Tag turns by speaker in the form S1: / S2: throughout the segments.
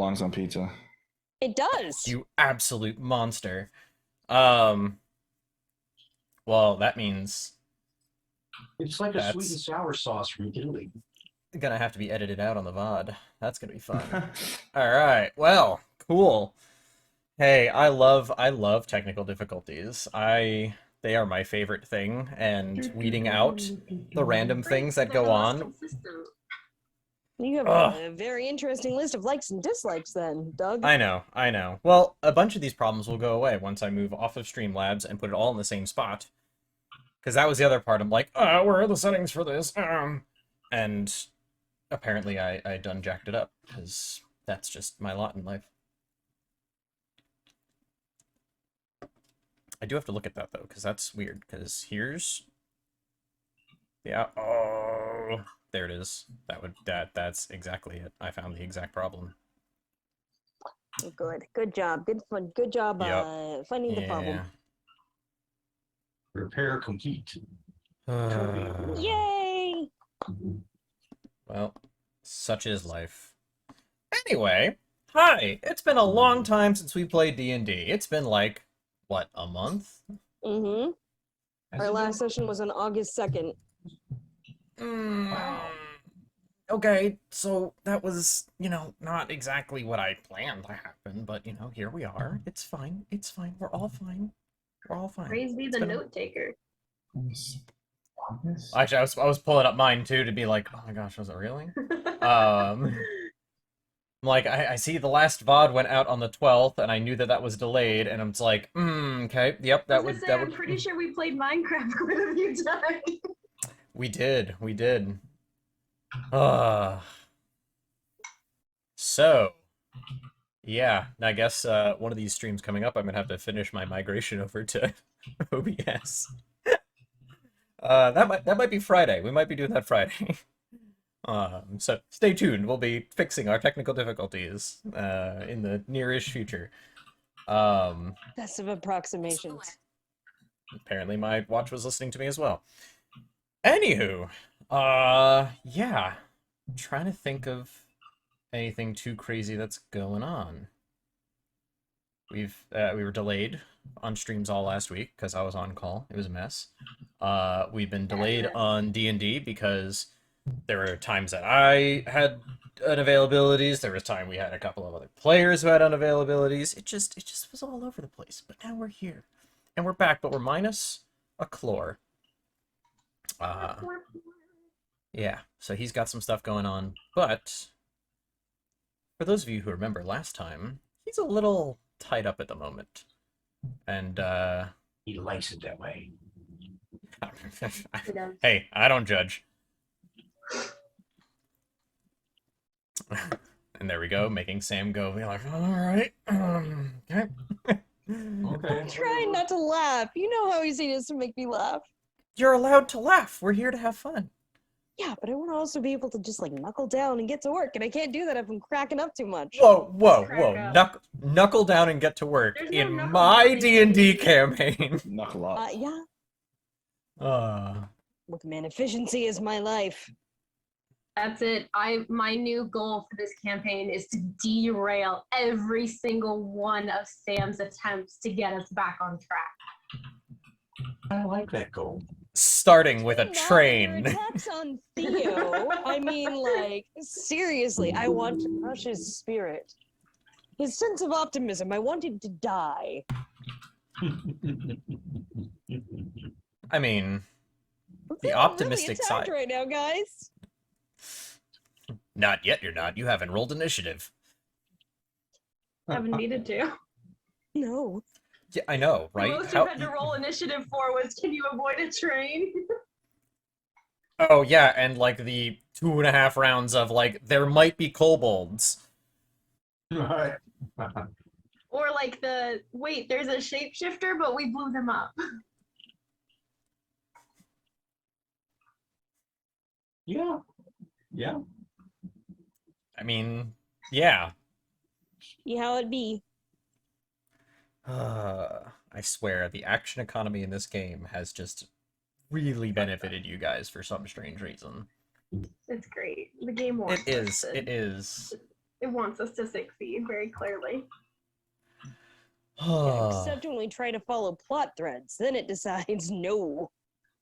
S1: belongs on pizza.
S2: It does.
S3: You absolute monster. Um, well, that means
S4: It's like a sweet and
S3: that's
S4: sour sauce from Italy.
S3: gonna have to be edited out on the VOD. That's gonna be fun. All right. Well, cool. Hey, I love technical difficulties. They are my favorite thing, and weeding out the random
S5: Great,
S3: things
S5: so
S3: that
S5: they're the
S3: go
S5: most
S3: on.
S5: consistent.
S2: You have
S3: Ugh.
S2: a very interesting list of likes and dislikes then, Doug.
S3: I know, I know. Well, a bunch of these problems will go away once I move off of Streamlabs and put it all in the same spot. Because that was the other part. I'm like, where are the settings for this? And apparently I done jacked it up, because that's just my lot in life. I do have to look at that, though, because that's weird, because here's... Yeah, oh... There it is. That's exactly it. I found the exact problem.
S2: Good. Good job. Good job
S3: Yep.
S2: finding the problem.
S4: Repair complete.
S2: Yay!
S3: Well, such is life. Anyway, hi! It's been a long time since we played D&D. It's been like, what, a month?
S2: Mm-hmm.
S4: Has
S2: Our
S4: it
S2: last
S4: been?
S2: session was on August 2nd.
S4: Wow.
S3: Okay, so that was, not exactly what I planned to happen, but, here we are. It's fine. It's fine. We're all fine. We're all fine.
S5: Praise be
S3: It's
S5: the
S3: been-
S5: note taker.
S3: Actually, I was pulling up mine, too, to be like, oh my gosh, was it really? I'm like, I see the last VOD went out on the 12th, and I knew that was delayed, and I'm just like, okay, yep,
S5: I was gonna say, I'm pretty sure we played Minecraft quite a few times.
S3: We did. So, yeah, I guess one of these streams coming up, I'm gonna have to finish my migration over to OBS. That might be Friday. We might be doing that Friday. So stay tuned. We'll be fixing our technical difficulties in the nearish future.
S2: Best of approximations.
S3: Apparently my watch was listening to me as well. Anywho, yeah, I'm trying to think of anything too crazy that's going on. We were delayed on streams all last week because I was on call. It was a mess. We've been delayed on D&D because there were times that I had unavailabilities. There was time we had a couple of other players who had unavailabilities. It just was all over the place. But now we're here, and we're back. But we're minus a Chlor. Yeah, so he's got some stuff going on, but for those of you who remember last time, he's a little tied up at the moment. And,
S4: He likes it that way.
S3: hey, I don't judge. And there we go, making Sam go, be like, alright, okay.
S4: Okay.
S2: I'm trying not to laugh. You know how easy it is to make me laugh.
S3: You're allowed to laugh. We're here to have fun.
S2: Yeah, but I want to also be able to just like knuckle down and get to work, and I can't do that if I'm cracking up too much.
S3: Whoa. Knuckle down and get to work.
S5: There's no
S3: In
S5: knuckle
S3: my
S5: down.
S3: D&D campaign.
S1: Knuckle up.
S2: Yeah. McMahon, efficiency is my life.
S5: That's it. My new goal for this campaign is to derail every single one of Sam's attempts to get us back on track.
S4: I like that goal.
S3: Starting with a
S2: Not Your
S3: train.
S2: attacks on Theo. I mean, like, seriously, I want to crush his spirit. His sense of optimism. I want him to die.
S3: I mean,
S2: I'm
S3: the
S2: feeling
S3: optimistic
S2: really attacked
S3: side.
S2: right now, guys.
S3: Not yet, you're not. You haven't rolled initiative.
S5: Haven't needed to.
S2: No.
S3: Yeah, I know,
S5: The
S3: right?
S5: most you had to roll initiative for was, can you avoid a train?
S3: Oh, yeah, and like the 2.5 rounds of like, there might be kobolds.
S4: Right.
S5: Or like wait, there's a shapeshifter, but we blew them up.
S4: Yeah. Yeah.
S3: I mean, yeah.
S2: See how it be.
S3: I swear, the action economy in this game has just really benefited you guys for some strange reason.
S5: It's great. The game wants
S3: It is.
S5: us to
S3: It is.
S5: It wants us to succeed very clearly.
S2: Yeah, except when we try to follow plot threads, then it decides no.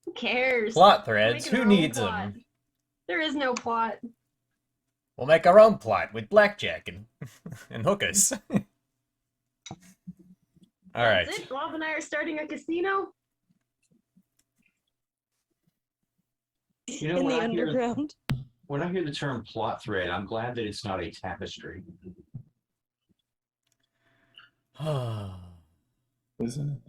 S5: Who cares?
S3: Plot
S5: We're
S3: threads,
S5: making
S3: who
S5: our own
S3: needs
S5: plot.
S3: them?
S5: There is no plot.
S3: We'll make our own plot with blackjack and, and hookers. Alright.
S5: That's it. Bob and I are starting a casino.
S4: You know,
S2: In
S4: when
S2: the
S4: I hear
S2: underground.
S4: when I hear the term plot thread, I'm glad that it's not a tapestry.
S1: Isn't it?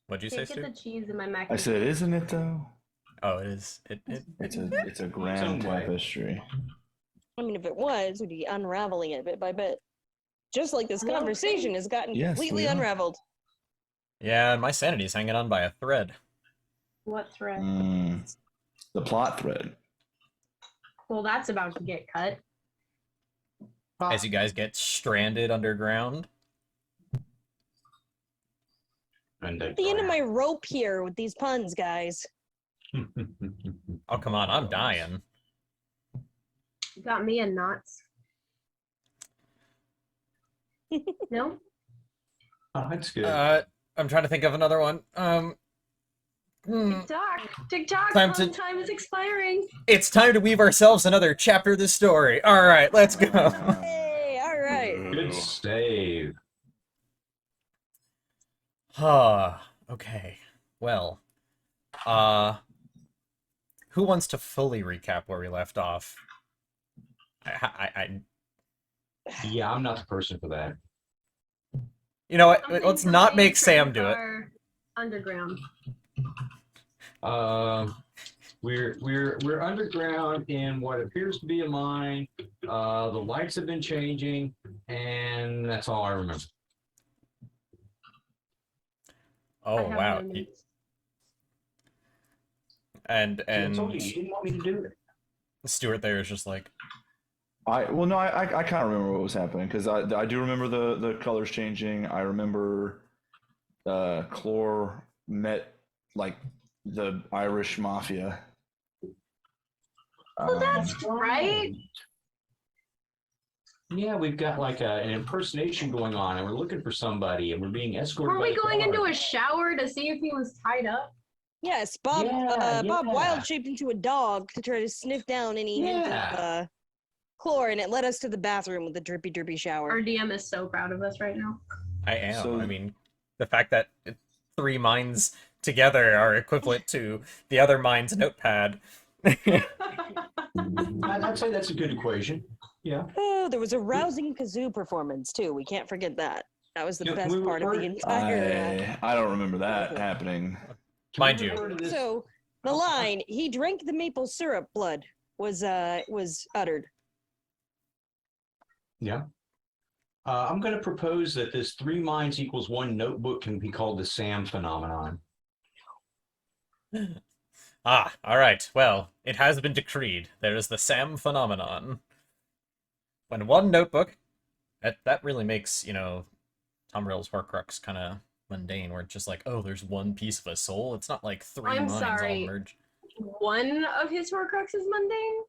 S3: What'd you say,
S5: Can't get
S3: Stu?
S5: the cheese in my mac
S1: I
S5: and
S1: said,
S5: cheese.
S1: isn't it though?
S3: Oh, it is.
S1: It's a grand
S4: Some way.
S1: tapestry.
S2: I mean, if it was, we'd be unraveling it bit by bit. Just like this conversation has gotten
S1: Yes,
S2: completely
S1: we are.
S2: unraveled.
S3: Yeah, my sanity's hanging on by a thread.
S5: What thread?
S1: The plot thread.
S5: Well, that's about to get cut.
S3: As you guys get stranded underground.
S4: And
S2: At the end of my rope here with these puns, guys.
S3: Oh, come on, I'm dying.
S5: You got me in knots. No?
S4: Oh, that's good.
S3: I'm trying to think of another one.
S5: TikTok. TikTok. Time is expiring.
S3: It's time to weave ourselves another chapter of this story. All right, let's go.
S2: Hey, all right.
S4: Good save.
S3: Okay. Well, who wants to fully recap where we left off?
S4: Yeah, I'm not the person for that.
S3: You know what?
S5: Something
S3: Let's
S5: to
S3: not
S5: say
S3: make Sam do it.
S5: are Underground.
S4: We're underground in what appears to be a mine. The lights have been changing, and that's all I remember.
S3: Oh
S5: I have
S3: wow.
S5: no notes.
S3: And
S4: I told you didn't want me to do it.
S3: Stuart there is just like,
S1: I can't remember what was happening because I do remember the colors changing. I remember Chlor met like the Irish mafia.
S5: Well, that's right.
S4: Yeah, we've got like an impersonation going on, and we're looking for somebody, and we're being escorted.
S5: Were
S4: by
S5: we
S4: the
S5: going
S4: car.
S5: into a shower to see if he was tied up?
S2: Yes, Bob.
S4: Yeah,
S2: Bob
S4: yeah.
S2: wild shaped into a dog to try to sniff down any hint of chlor, and it led us to the bathroom with the drippy, drippy shower.
S5: Our DM is so proud of us right now.
S3: I am.
S1: So-
S3: I mean, the fact that three minds together are equivalent to the other mind's notepad.
S4: I'd say that's a good equation. Yeah.
S2: Oh, there was a rousing kazoo performance too. We can't forget that. That was the
S4: Yeah,
S2: best
S4: we were
S2: part of the
S4: part-
S2: entire.
S1: I don't remember that happening.
S3: Mind
S4: Can we
S3: you.
S4: refer to this-
S2: So the line "He drank the maple syrup blood" was uttered.
S4: Yeah. I'm going to propose that this 3 minds equals 1 notebook can be called the Sam phenomenon.
S3: Ah, all right. Well, it has been decreed. There is the Sam phenomenon. When one notebook, that really makes, you know, Tom Riddle's Horcrux kind of mundane, where it's just like, oh, there's one piece of a soul. It's not like 3
S5: I'm
S3: minds
S5: sorry.
S3: all merged.
S5: One of his Horcruxes is mundane?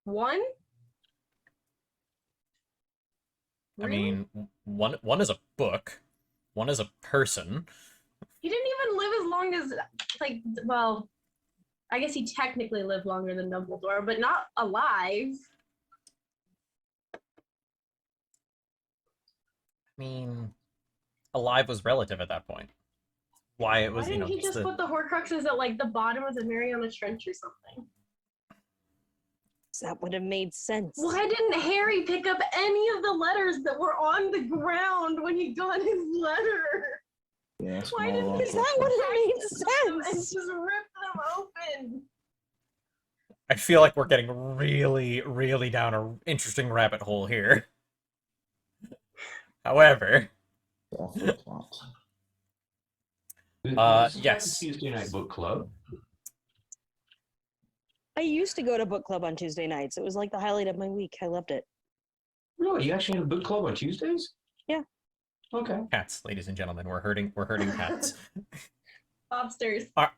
S5: One?
S3: I
S5: Really?
S3: mean, one is a book, one is a person.
S5: He didn't even live as long as, like, well, I guess he technically lived longer than Dumbledore, but not alive.
S3: I mean, alive was relative at that point. Why it was,
S5: Why
S3: you
S5: didn't
S3: know,
S5: he just
S3: the-
S5: put the Horcruxes at, like, the bottom of the Mariana Trench or something?
S2: That would have made sense.
S5: Why didn't Harry pick up any of the letters that were on the ground when he got his letter?
S1: Yeah,
S5: Why didn't
S2: Because that would have made
S5: and
S2: sense.
S5: just rip them open?
S3: I feel like we're getting really, really down an interesting rabbit hole here. However,
S4: This is
S3: yes.
S4: Tuesday night book club.
S2: I used to go to book club on Tuesday nights. It was like the highlight of my week. I loved it.
S4: Really? You actually have a book club on Tuesdays?
S2: Yeah.
S4: Okay.
S3: cats, ladies and gentlemen, we're hurting cats.
S5: Lobsters.
S3: Are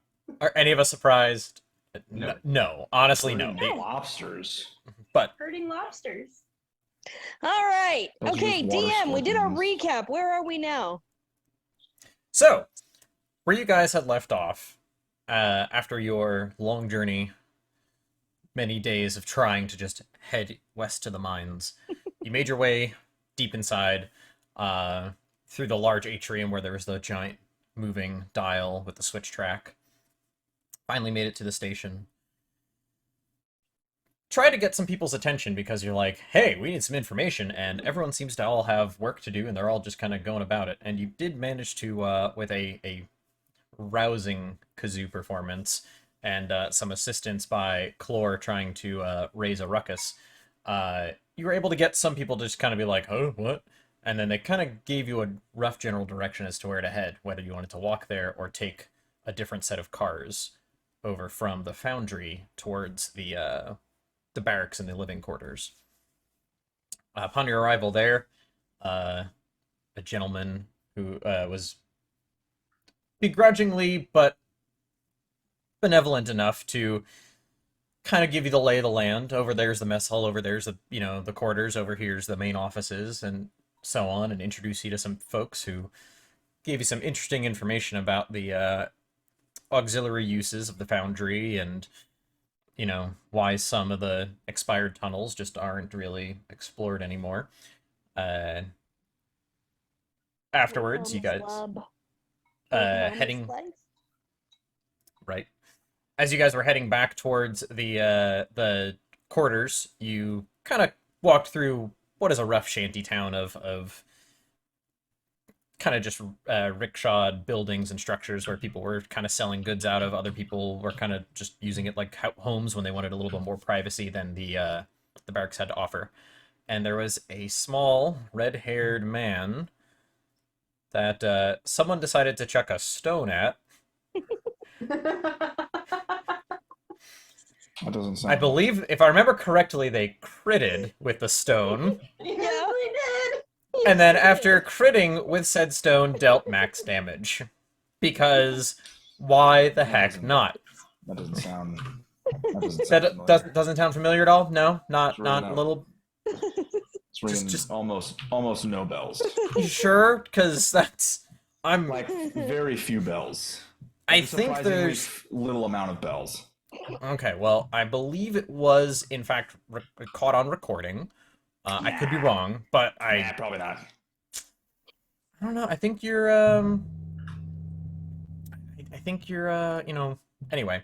S3: any of us surprised
S4: No.
S3: No, honestly, no.
S1: Herding lobsters.
S3: But
S5: Herding lobsters.
S2: All right.
S1: Those are
S2: Okay,
S1: just water
S2: DM, we did our
S1: scorpions.
S2: recap. Where are we now?
S3: so, where you guys had left off after your long journey, many days of trying to just head west to the mines, you made your way deep inside through the large atrium where there was the giant moving dial with the switch track. Finally made it to the station. Try to get some people's attention because you're like, hey, we need some information, and everyone seems to all have work to do, and they're all just kind of going about it. And you did manage to, with a rousing kazoo performance and some assistance by Chlor trying to raise a ruckus, you were able to get some people to just kind of be like, oh, what? And then they kind of gave you a rough general direction as to where to head, whether you wanted to walk there or take a different set of cars over from the foundry towards the barracks and the living quarters. Upon your arrival there, a gentleman who was begrudgingly but benevolent enough to kind of give you the lay of the land. Over there's the mess hall, over there's the quarters, over here's the main offices, and so on, and introduce you to some folks who gave you some interesting information about the auxiliary uses of the foundry and why some of the expired tunnels just aren't really explored anymore. Afterwards, you guys heading right as you guys were heading back towards the quarters, you kind of walked through what is a rough shanty town of kind of just rickshawed buildings and structures where people were kind of selling goods out of. Other people were kind of just using it like homes when they wanted a little bit more privacy than the barracks had to offer. And there was a small red-haired man that someone decided to chuck a stone at.
S1: That doesn't sound.
S3: I believe, if I remember correctly, they critted with the stone.
S5: Yes, we did.
S3: And then after critting with said stone, dealt max damage. Because why the heck not?
S1: That doesn't sound. That doesn't sound
S3: That
S1: familiar.
S3: doesn't sound familiar at all? No? Not
S1: It's really
S3: not a
S1: not.
S3: little...
S1: It's ringing
S3: just-
S1: almost no bells.
S3: You sure? Because that's... I'm...
S1: Like very few bells.
S3: I think
S1: Surprisingly
S3: there's...
S1: little amount of bells.
S3: Okay, well, I believe it was, in fact, caught on recording. I could be wrong, but
S1: Nah, probably not.
S3: I don't know. I think you're, anyway.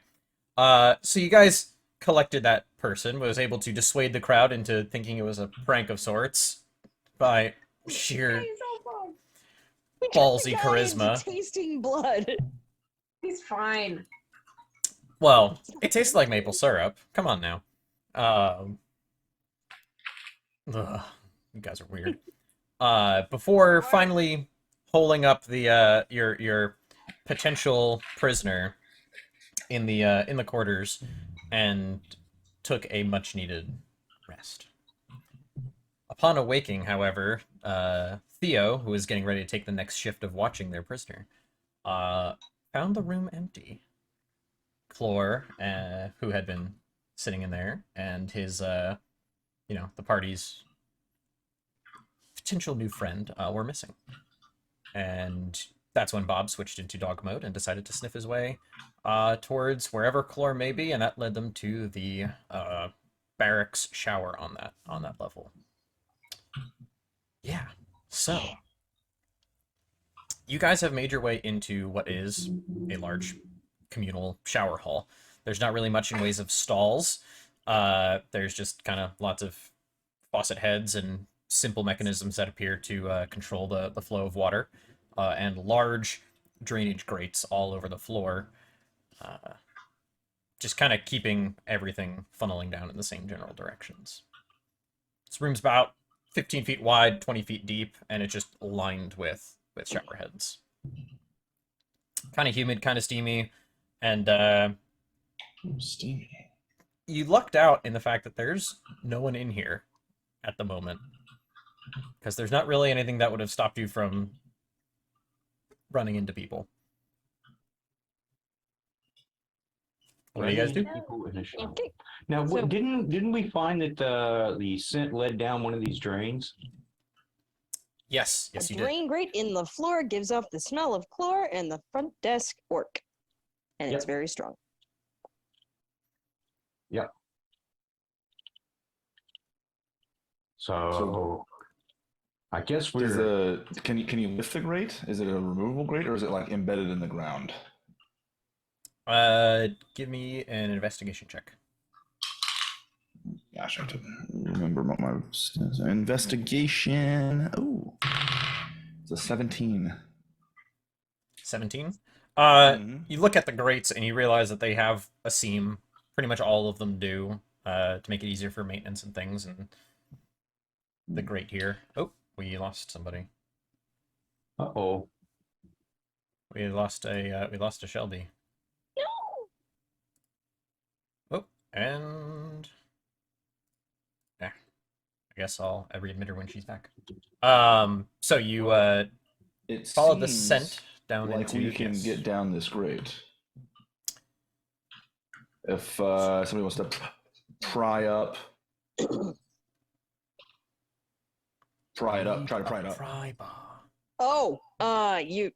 S3: So you guys collected that person, was able to dissuade the crowd into thinking it was a prank of sorts by sheer
S5: He's so fun.
S2: We turned
S3: ballsy
S2: the guy
S3: charisma.
S2: into tasting blood.
S5: He's fine.
S3: Well, it tastes like maple syrup. Come on now. You guys are weird. Before finally holding up the your potential prisoner in the quarters and took a much needed rest. Upon awaking, however, Theo, who was getting ready to take the next shift of watching their prisoner, found the room empty. Chlor, who had been sitting in there, and his, the party's potential new friend were missing. And that's when Bob switched into dog mode and decided to sniff his way towards wherever Chlor may be, and that led them to the barracks shower on that level. Yeah, so you guys have made your way into what is a large communal shower hall. There's not really much in ways of stalls. There's just kind of lots of faucet heads and simple mechanisms that appear to control the flow of water, and large drainage grates all over the floor, just kind of keeping everything funneling down in the same general directions. This room's about 15 feet wide, 20 feet deep, and it's just lined with shower heads. Kind of humid, kind of steamy, and
S1: Steamy.
S3: you lucked out in the fact that there's no one in here at the moment, because there's not really anything that would have stopped you from running into people. What do you guys do?
S4: People in a shop.
S2: Okay.
S4: Now,
S2: So-
S4: didn't we find that the scent led down one of these drains?
S3: Yes,
S2: A
S3: yes, you did.
S2: drain grate in the floor gives off the smell of chlor and the front desk orc. And it's
S4: Yep.
S2: very strong.
S4: Yep. So I guess
S1: Does
S4: we're.
S1: can you lift the grate? Is it a removable grate or is it like embedded in the ground?
S3: Give me an investigation check.
S1: Gosh, I have to remember what my investigation. Oh, it's a 17.
S3: 17.
S1: Mhm.
S3: You look at the grates and you realize that they have a seam. Pretty much all of them do, to make it easier for maintenance and things. And the grate here. Oh, we lost somebody.
S4: Uh-oh.
S3: We lost a Shelby.
S2: No.
S3: Oh, and yeah, I guess I'll readmit her when she's back. So you
S1: It
S3: follow the
S1: seems
S3: scent down
S1: like
S3: into
S1: we can
S3: yes.
S1: get down this grate. If somebody wants to pry up, pry it up, try to pry it up.
S3: Pry bar.
S2: Oh, you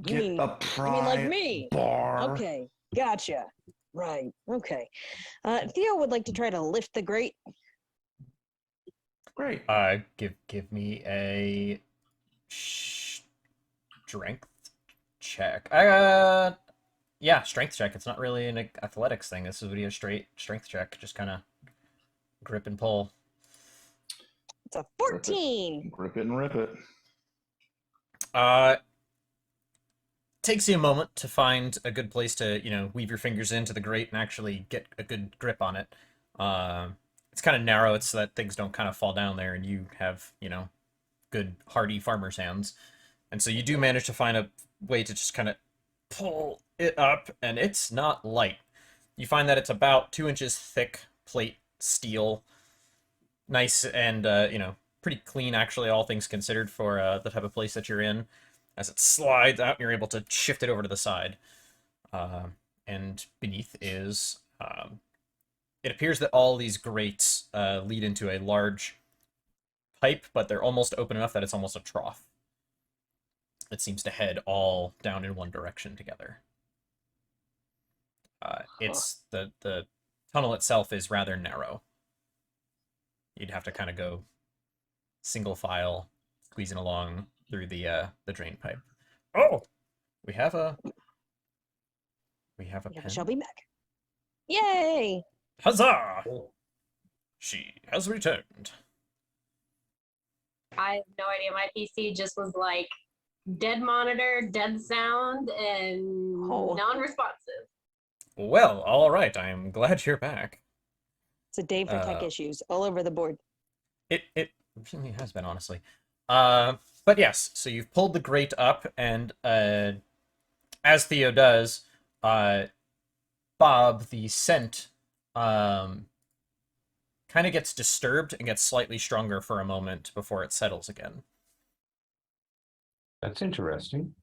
S1: Get
S2: mean
S1: a
S2: you mean like
S1: pry
S2: me?
S1: bar.
S2: Okay, gotcha. Right. Okay. Theo would like to try to lift the grate.
S1: Great.
S3: Give me a strength check. Yeah, strength check. It's not really an athletics thing. This would be a straight strength check. Just kind of grip and pull.
S2: It's a 14.
S1: Grip it and rip it.
S3: Takes you a moment to find a good place to, weave your fingers into the grate and actually get a good grip on it. It's kind of narrow. It's so that things don't kind of fall down there, and you have, good hardy farmer's hands. And so you do manage to find a way to just kind of pull it up, and it's not light. You find that it's about 2 inches thick plate steel. Nice and, pretty clean, actually, all things considered, for the type of place that you're in. As it slides out, you're able to shift it over to the side. And beneath is... it appears that all these grates lead into a large pipe, but they're almost open enough that it's almost a trough. It seems to head all down in one direction together. It's the tunnel itself is rather narrow. You'd have to kind of go single file, squeezing along through the drain pipe. Oh, we have a
S2: Yeah,
S3: pen.
S2: she'll be back. Yay!
S3: Huzzah! She has returned.
S5: I have no idea. My PC just was like dead monitor, dead sound, and
S2: Oh.
S5: non-responsive.
S3: Well, all right. I am glad you're back.
S2: It's a day for tech issues all over the board.
S3: It really has been, honestly. But yes, so you've pulled the grate up, and as Theo does, Bob, the scent, kind of gets disturbed and gets slightly stronger for a moment before it settles again.
S4: That's interesting.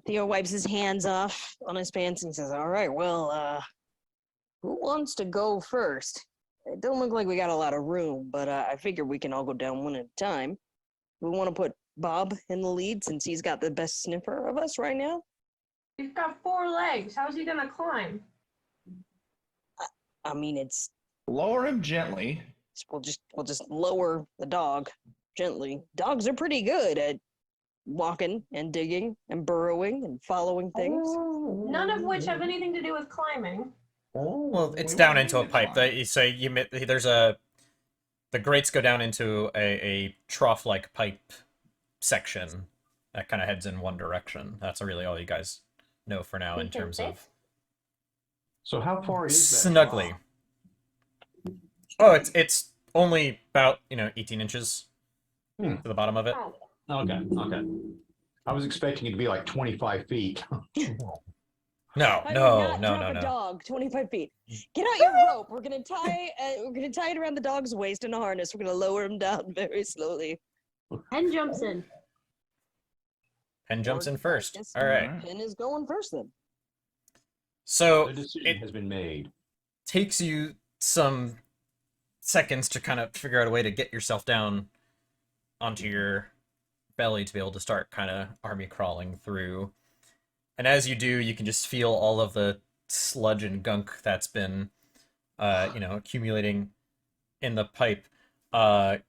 S2: Theo wipes his hands off on his pants and says, all right, well, who wants to go first? It don't look like we got a lot of room, but I figure we can all go down one at a time. We want to put Bob in the lead since he's got the best sniffer of us right now.
S5: He's got 4 legs. How's he gonna climb?
S2: I mean, it's
S1: Lower him gently.
S2: we'll just lower the dog gently. Dogs are pretty good at walking and digging and burrowing and following things.
S5: None of which have anything to do with climbing.
S3: Well, it's
S1: We
S3: down
S1: want
S3: into a
S1: him to
S3: pipe.
S1: climb.
S3: The grates go down into a trough-like pipe section that kind of heads in one direction. That's really all you guys know for now in
S5: We can
S3: terms
S5: fit.
S3: of
S4: So how far is that?
S3: snugly. Oh, it's only about 18 inches to the bottom of it.
S5: Oh,
S4: Okay. I was expecting it to be like 25 feet.
S3: No,
S2: I
S3: no,
S2: would not
S3: no,
S2: drop
S3: no,
S2: a
S3: no.
S2: dog 25 feet. Get out your rope. We're gonna tie it around the dog's waist in a harness. We're gonna lower him down very slowly.
S5: Hen jumps in.
S3: Pen jumps in first.
S2: I guess
S3: All right.
S1: Alright.
S2: Pen is going first then.
S3: So
S4: The decision
S3: it
S4: has been made.
S3: takes you some seconds to kind of figure out a way to get yourself down onto your belly to be able to start kind of army crawling through. And as you do, you can just feel all of the sludge and gunk that's been, accumulating in the pipe.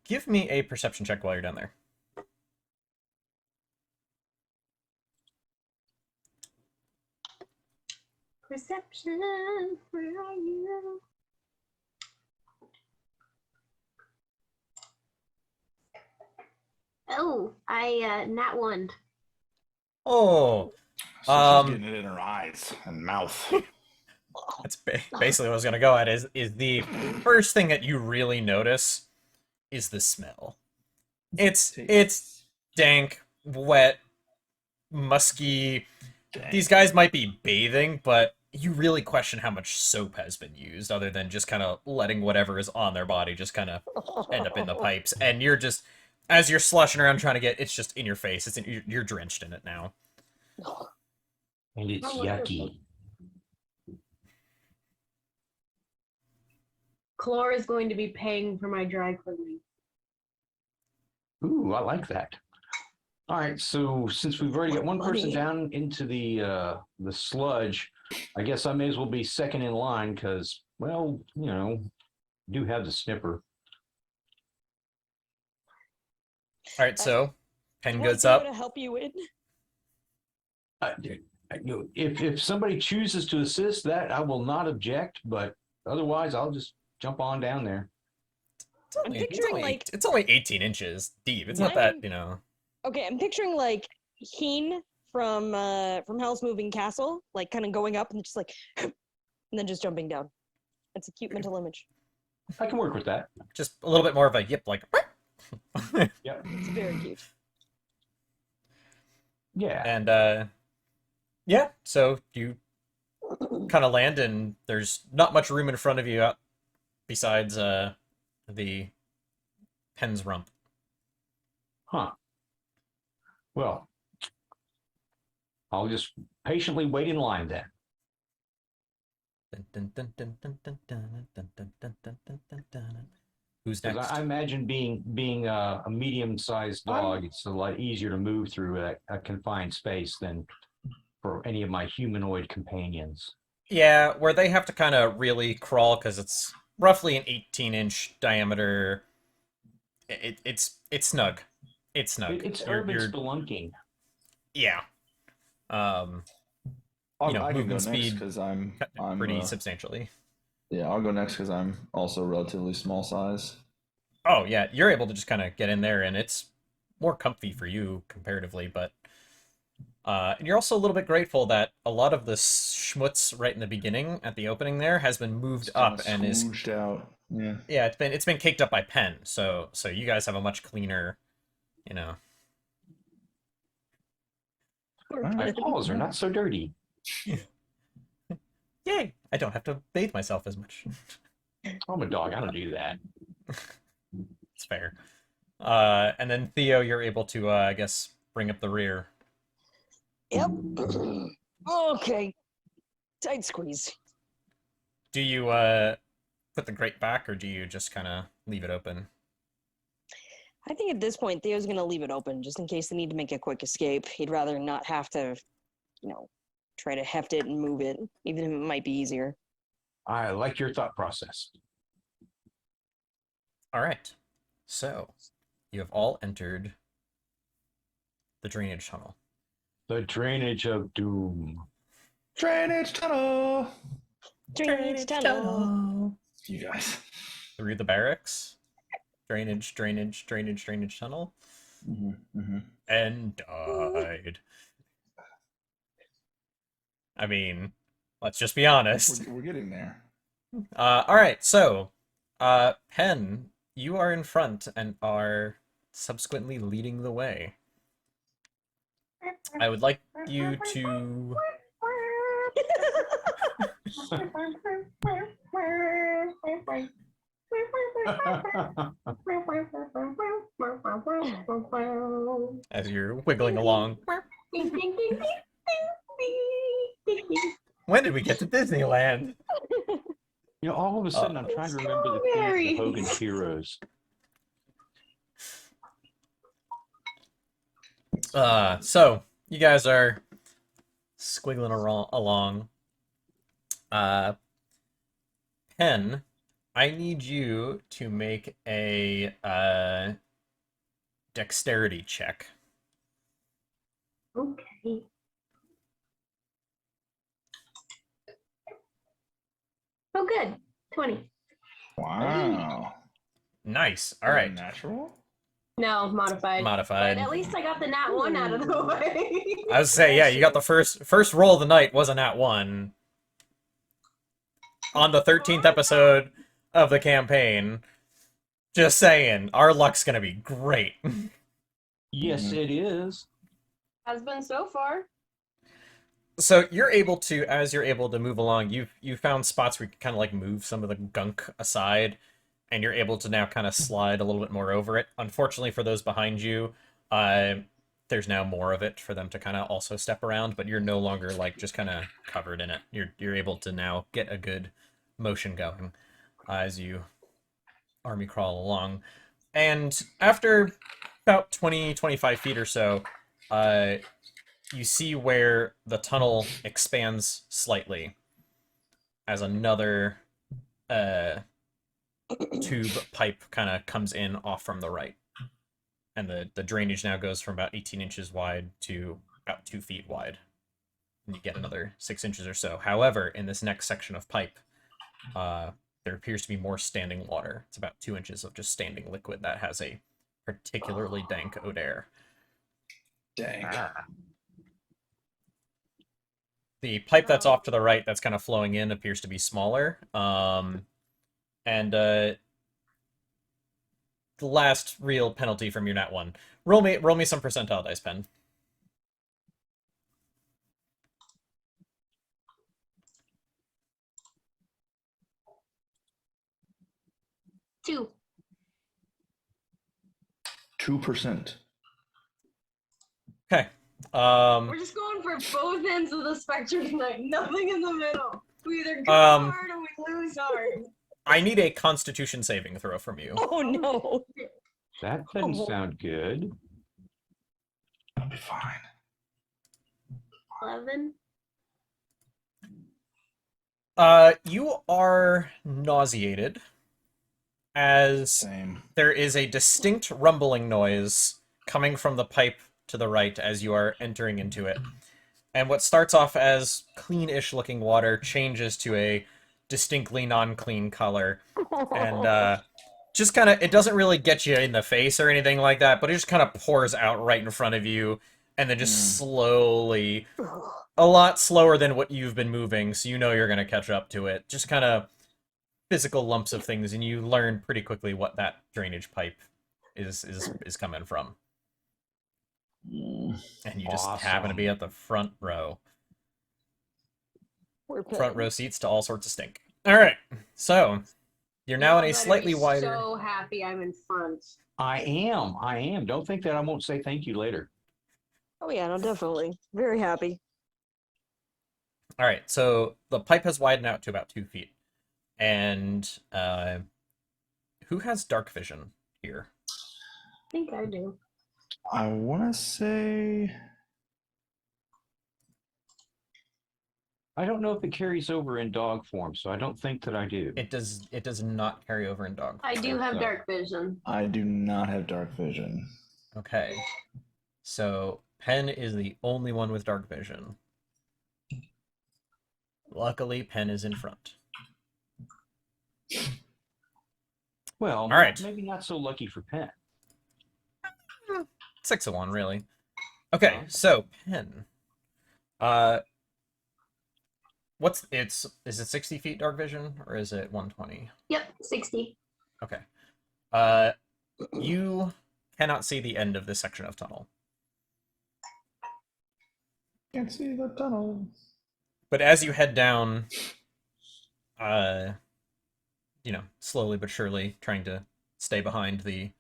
S3: Give me a perception check while you're down there.
S5: Perception, where are you? Oh, I nat one.
S3: Oh,
S1: So
S3: Um,
S1: she's getting it in her eyes and mouth.
S3: that's basically what I was gonna go at. Is the first thing that you really notice is the smell. It's dank, wet, musky.
S1: Dang.
S3: These guys might be bathing, but you really question how much soap has been used, other than just kind of letting whatever is on their body just kind of end up in the pipes. And you're just, as you're slushing around trying to get, it's just in your face. You're drenched in it now.
S4: And it's
S5: Oh, wonderful.
S4: yucky.
S5: Chlor is going to be paying for my dry cleaning.
S4: Ooh, I like that. All right, so since we've already got one person
S2: Money.
S4: down into the sludge, I guess I may as well be second in line because, well, do have the sniffer.
S3: All right, so pen
S2: You want
S3: goes
S2: Theo
S3: up.
S2: to help you in?
S4: If somebody chooses to assist, that I will not object, but otherwise, I'll just jump on down there.
S2: I'm picturing, like-
S3: it's only 18 inches deep. It's not
S2: Mine-
S3: that.
S2: Okay, I'm picturing like Heen from Hell's Moving Castle, like kind of going up and just like, and then just jumping down. It's a cute mental image.
S4: I can work with that.
S3: Just a little bit more of a yip, like.
S4: Yep.
S2: It's very cute.
S4: Yeah.
S3: And yeah, so you kind of land, and there's not much room in front of you besides the pen's rump.
S4: Huh. Well, I'll just patiently wait in line then.
S3: Who's
S4: Because
S3: next?
S4: I imagine being a medium-sized dog, it's a lot easier to move through a confined space than for any of my humanoid companions.
S3: Yeah, where they have to kind of really crawl because it's roughly an 18-inch diameter. It's snug. It's snug.
S4: It's
S3: You're-
S4: urban
S3: you're-
S4: spelunking.
S3: Yeah.
S1: I
S3: know,
S1: can go
S3: movement
S1: next
S3: speed
S1: because I'm
S3: pretty substantially.
S1: yeah. I'll go next because I'm also relatively small size.
S3: Oh yeah, you're able to just kind of get in there, and it's more comfy for you comparatively. But and you're also a little bit grateful that a lot of the schmutz right in the beginning, at the opening there, has been moved
S1: It's kinda
S3: up and is
S1: swooshed out. Yeah.
S3: it's been caked up by pen. So you guys have a much cleaner, you know.
S4: My paws are not so dirty.
S3: Yay! I don't have to bathe myself as much.
S4: I'm a dog. I don't do that.
S3: It's fair. And then Theo, you're able to, I guess, bring up the rear.
S2: Yep. Okay. Tight squeeze.
S3: Do you put the grate back, or do you just kind of leave it open?
S2: I think at this point Theo's gonna leave it open just in case they need to make a quick escape. He'd rather not have to, try to heft it and move it, even if it might be easier.
S4: I like your thought process.
S3: All right. So you have all entered the drainage tunnel.
S4: The drainage of doom.
S1: Drainage tunnel.
S2: Drainage tunnel.
S1: You guys.
S3: Through the barracks. Drainage tunnel. And died. I mean, let's just be honest.
S1: We're getting there.
S3: All right, so, Pen, you are in front and are subsequently leading the way. I would like you to... As you're wiggling along.
S5: Ding, ding, ding, ding, ding, ding, ding.
S3: When did we get to Disneyland?
S4: All of a sudden, I'm trying to remember the theme of the Hogan's Heroes.
S3: So you guys are squiggling along. Pen, I need you to make a dexterity check.
S5: Okay. Oh, good. 20.
S1: Wow.
S3: Nice. All right.
S1: Natural?
S5: No, modified.
S3: Modified.
S5: But at least I got the nat 1 out of the way.
S3: I was say, yeah, you got the first roll of the night was a nat 1 on the 13th episode of the campaign. Just saying, our luck's gonna be great.
S4: Yes, it is.
S5: Has been so far.
S3: So you're able to, as you're able to move along, you found spots where you can kind of like move some of the gunk aside, and you're able to now kind of slide a little bit more over it. Unfortunately for those behind you, there's now more of it for them to kind of also step around, but you're no longer like just kind of covered in it. You're able to now get a good motion going as you army crawl along. And after about 20-25 feet or so, you see where the tunnel expands slightly as another tube pipe kind of comes in off from the right. And the drainage now goes from about 18 inches wide to about 2 feet wide. And you get another 6 inches or so. However, in this next section of pipe, there appears to be more standing water. It's about 2 inches of just standing liquid that has a particularly dank odor.
S1: Dang.
S3: The pipe that's off to the right that's kind of flowing in appears to be smaller. And the last real penalty from your nat 1. Roll me some percentile dice, Pen.
S5: Two.
S1: 2%.
S3: Okay.
S5: We're just going for both ends of the spectrum tonight. Nothing in the middle. We either go
S3: Um,
S5: hard or we lose hard.
S3: I need a Constitution saving throw from you.
S2: Oh no.
S4: That doesn't sound good.
S1: That'll be fine.
S5: 11.
S3: You are nauseated as
S1: Same.
S3: there is a distinct rumbling noise coming from the pipe to the right as you are entering into it. And what starts off as clean-ish looking water changes to a distinctly non-clean color. And just kind of, it doesn't really get you in the face or anything like that, but it just kind of pours out right in front of you, and then just slowly, a lot slower than what you've been moving, so you know you're going to catch up to it. Just kind of physical lumps of things, and you learn pretty quickly what that drainage pipe is coming from. And you just happen to be at the front row.
S2: We're
S3: Front row seats to all sorts of stink. All right, so you're now in a slightly wider.
S5: So happy I'm in front.
S4: I am. Don't think that I won't say thank you later.
S2: Oh yeah, no, definitely. Very happy.
S3: All right, so the pipe has widened out to about 2 feet, and who has dark vision here?
S5: I think I do.
S1: I want to say
S4: I don't know if it carries over in dog form, so I don't think that I do.
S3: It does not carry over in dog.
S5: I do have
S4: So-
S5: dark vision.
S1: I do not have dark vision.
S3: Okay, so Pen is the only one with dark vision. Luckily, Pen is in front.
S4: Well,
S3: All right.
S4: maybe not so lucky for Penn.
S3: 6 of 1, really. Okay, so Pen. Is it 60 feet dark vision or is it 120?
S5: Yep, 60.
S3: Okay. You cannot see the end of this section of tunnel.
S1: Can't see the tunnel.
S3: But as you head down, slowly but surely, trying to stay behind the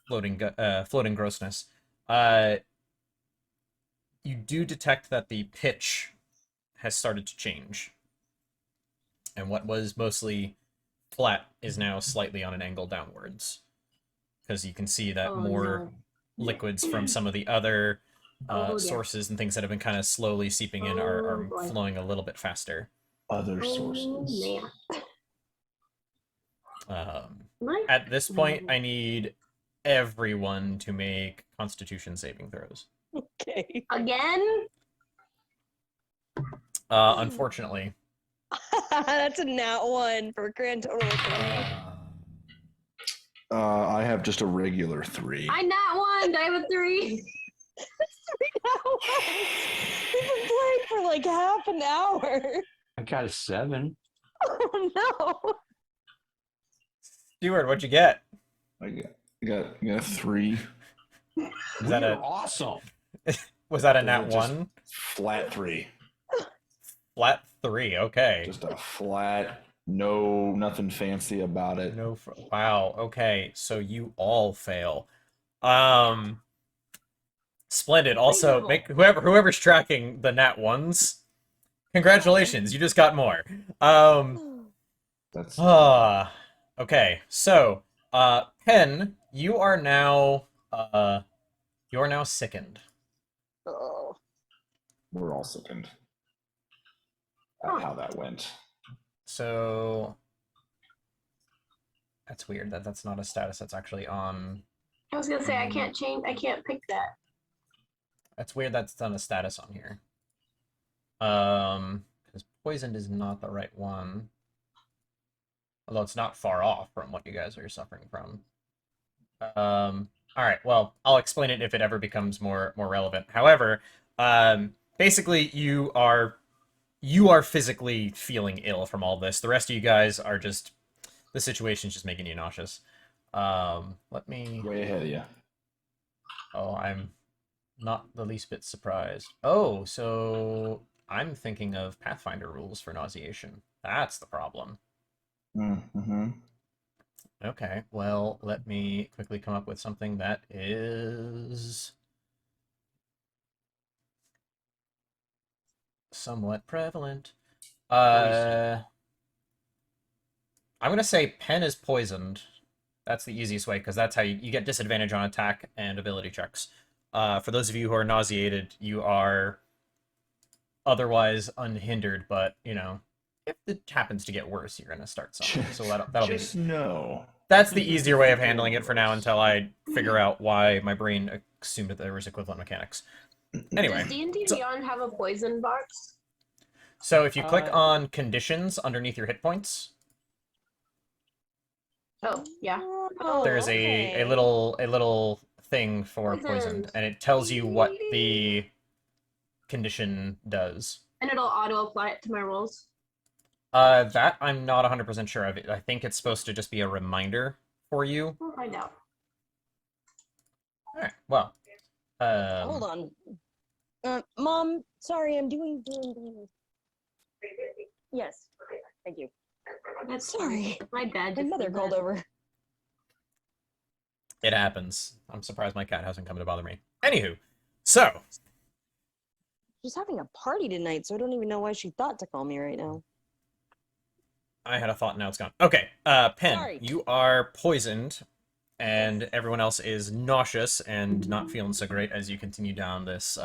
S3: floating grossness, you do detect that the pitch has started to change. And what was mostly flat is now slightly on an angle downwards. Because you can see that
S5: Oh,
S3: more
S5: no.
S3: liquids from some of the other
S5: Oh, dear.
S3: sources and things that have been kind of slowly seeping in are
S5: Oh, boy.
S3: flowing a little bit faster.
S1: Other
S5: Oh,
S1: sources.
S5: man. My-
S3: At this point, I need everyone to make Constitution saving throws.
S2: Okay.
S5: Again?
S3: Unfortunately,
S2: That's a nat 1 for a grand total of 3.
S1: I have just a regular 3.
S5: I nat one. I have a 3.
S2: We've been playing for like half an hour.
S4: I got a 7.
S2: Oh no.
S3: Stewart, what'd you get?
S1: I got a 3.
S3: Is that
S4: We're
S3: a
S4: awesome.
S3: was that a
S1: Those
S3: nat
S1: are just
S3: 1?
S1: Flat 3.
S3: Flat 3. Okay.
S1: Just a flat, nothing fancy about it.
S3: No. Wow. Okay. So you all fail. Splendid. Also, make whoever's tracking the nat 1s. Congratulations, you just got more.
S1: That's
S3: Okay. So, Pen, you are now sickened.
S2: Oh.
S1: we're all sickened at how that went.
S3: So that's weird that that's not a status that's actually on.
S5: I was gonna say I can't change. I can't pick that.
S3: That's weird that's on a status on here. Because poisoned is not the right one. Although it's not far off from what you guys are suffering from. All right, well, I'll explain it if it ever becomes more relevant. However, basically you are physically feeling ill from all this. The rest of you guys are just, the situation's just making you nauseous. Let me.
S1: Way ahead of you.
S3: Oh, I'm not the least bit surprised. Oh, so I'm thinking of Pathfinder rules for nauseation. That's the problem.
S1: Mm-hmm.
S3: Okay, well, let me quickly come up with something that is somewhat prevalent. I'm gonna say Pen is poisoned. That's the easiest way, because that's how you get disadvantage on attack and ability checks. For those of you who are nauseated, you are otherwise unhindered, but, you know, if it happens to get worse, you're gonna start suffering. So that'll be...
S1: Just no.
S3: That's the easier way of handling it for now until I figure out why my brain assumed that there was equivalent mechanics. Anyway.
S5: Does D&D
S3: so-
S5: Beyond have a poison box?
S3: So if you click on conditions underneath your hit points,
S5: Oh, yeah.
S2: Oh,
S3: there's
S2: okay.
S3: a little thing for poisoned,
S5: Poisoned.
S3: and it tells you what the condition does.
S5: And it'll auto apply it to my rolls.
S3: That I'm not 100% sure of. I think it's supposed to just be a reminder for you.
S5: We'll find out.
S3: All right. Well,
S2: Hold on. Mom, sorry, I'm doing. Yes. Thank you.
S5: That's
S2: Sorry.
S5: My dad.
S2: My
S5: just
S2: mother
S5: did
S2: called
S5: that.
S2: over.
S3: It happens. I'm surprised my cat hasn't come to bother me. Anywho, so
S2: She's having a party tonight, so I don't even know why she thought to call me right now.
S3: I had a thought, now it's gone. Okay, Pen,
S2: Sorry.
S3: you are poisoned, and everyone else is nauseous and not feeling so great as you continue down this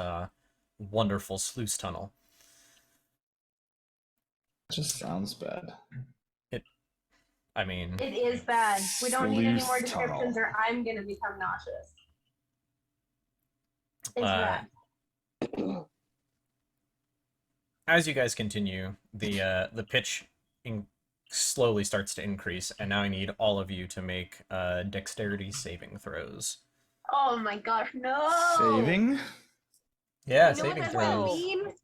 S3: wonderful sluice tunnel.
S1: Just sounds bad.
S3: I mean,
S5: It is bad. We don't need any more
S1: Sluice
S5: descriptions,
S1: tunnel.
S5: or I'm gonna become nauseous. It's
S3: Uh,
S5: bad.
S3: as you guys continue, the pitch slowly starts to increase, and now I need all of you to make dexterity saving throws.
S5: Oh my gosh, no!
S1: Saving?
S3: Yeah,
S5: You know
S3: saving
S5: what
S3: throws.
S5: that mean?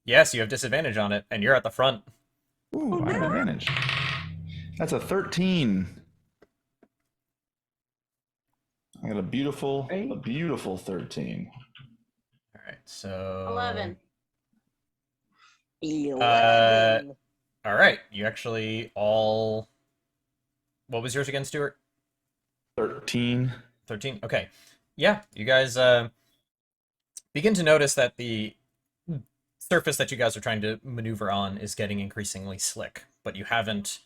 S3: Yes, you have disadvantage on it, and you're at the front.
S1: Ooh, I have advantage. That's a 13. I got a beautiful 13.
S3: All right, so
S5: 11.
S2: 11.
S3: All right, you actually all. What was yours again, Stuart?
S1: 13.
S3: 13. Okay, yeah, you guys begin to notice that the surface that you guys are trying to maneuver on is getting increasingly slick, but you haven't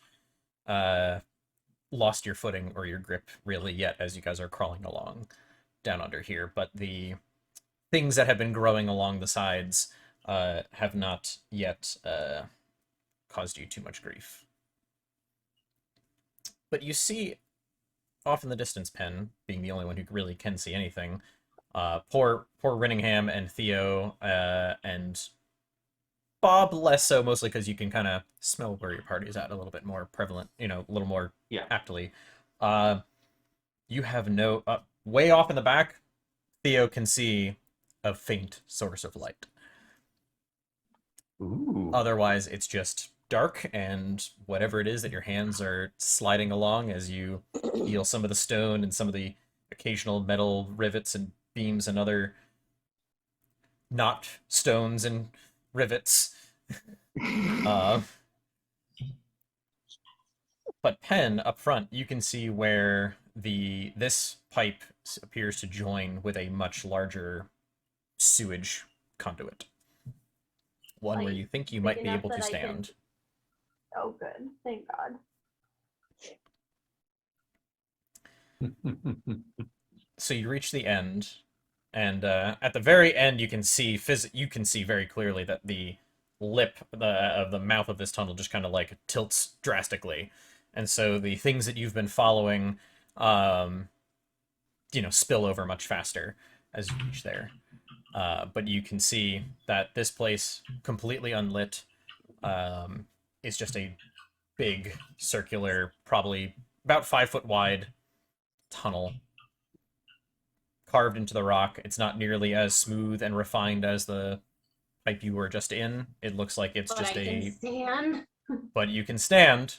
S3: lost your footing or your grip really yet as you guys are crawling along down under here. But the things that have been growing along the sides have not yet caused you too much grief. But you see off in the distance, Penn, being the only one who really can see anything, poor Rinningham and Theo and Bob less so, mostly because you can kind of smell where your party's at a little bit more prevalent, a little more aptly. You have no... way off in the back, Theo can see a faint source of light.
S4: Ooh.
S3: Otherwise, it's just dark, and whatever it is that your hands are sliding along as you feel some of the stone and some of the occasional metal rivets and beams and other not stones and rivets. But Penn, up front, you can see where this pipe appears to join with a much larger sewage conduit. One where
S5: Like,
S3: you think you
S5: big
S3: might be
S5: enough
S3: able to
S5: that I can-
S3: stand.
S5: Oh, good. Thank God.
S3: So you reach the end, and at the very end, you can see very clearly that the lip of the mouth of this tunnel just kind of like tilts drastically, and so the things that you've been following, spill over much faster as you reach there. But you can see that this place, completely unlit, is just a big circular, probably about 5 foot wide tunnel carved into the rock. It's not nearly as smooth and refined as the pipe you were just in. It looks like it's
S5: But
S3: just
S5: I can stand.
S3: But you can stand.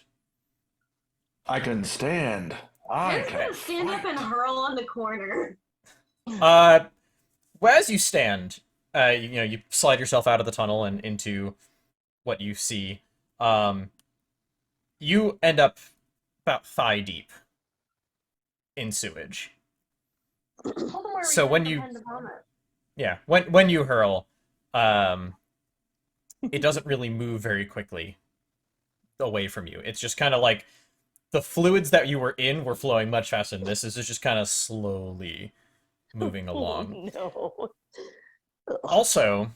S1: I can stand. I
S5: Penn's
S1: can
S5: gonna stand up and hurl on the corner.
S3: Well, as you stand, you slide yourself out of the tunnel and into what you see. You end up about thigh deep in sewage.
S5: Voldemort
S3: So when
S5: returned
S3: you-
S5: Penn to vomit.
S3: Yeah, when you hurl, it doesn't really move very quickly away from you. It's just kind of like the fluids that you were in were flowing much faster than this. Is just kind of slowly moving along.
S2: No.
S3: Also,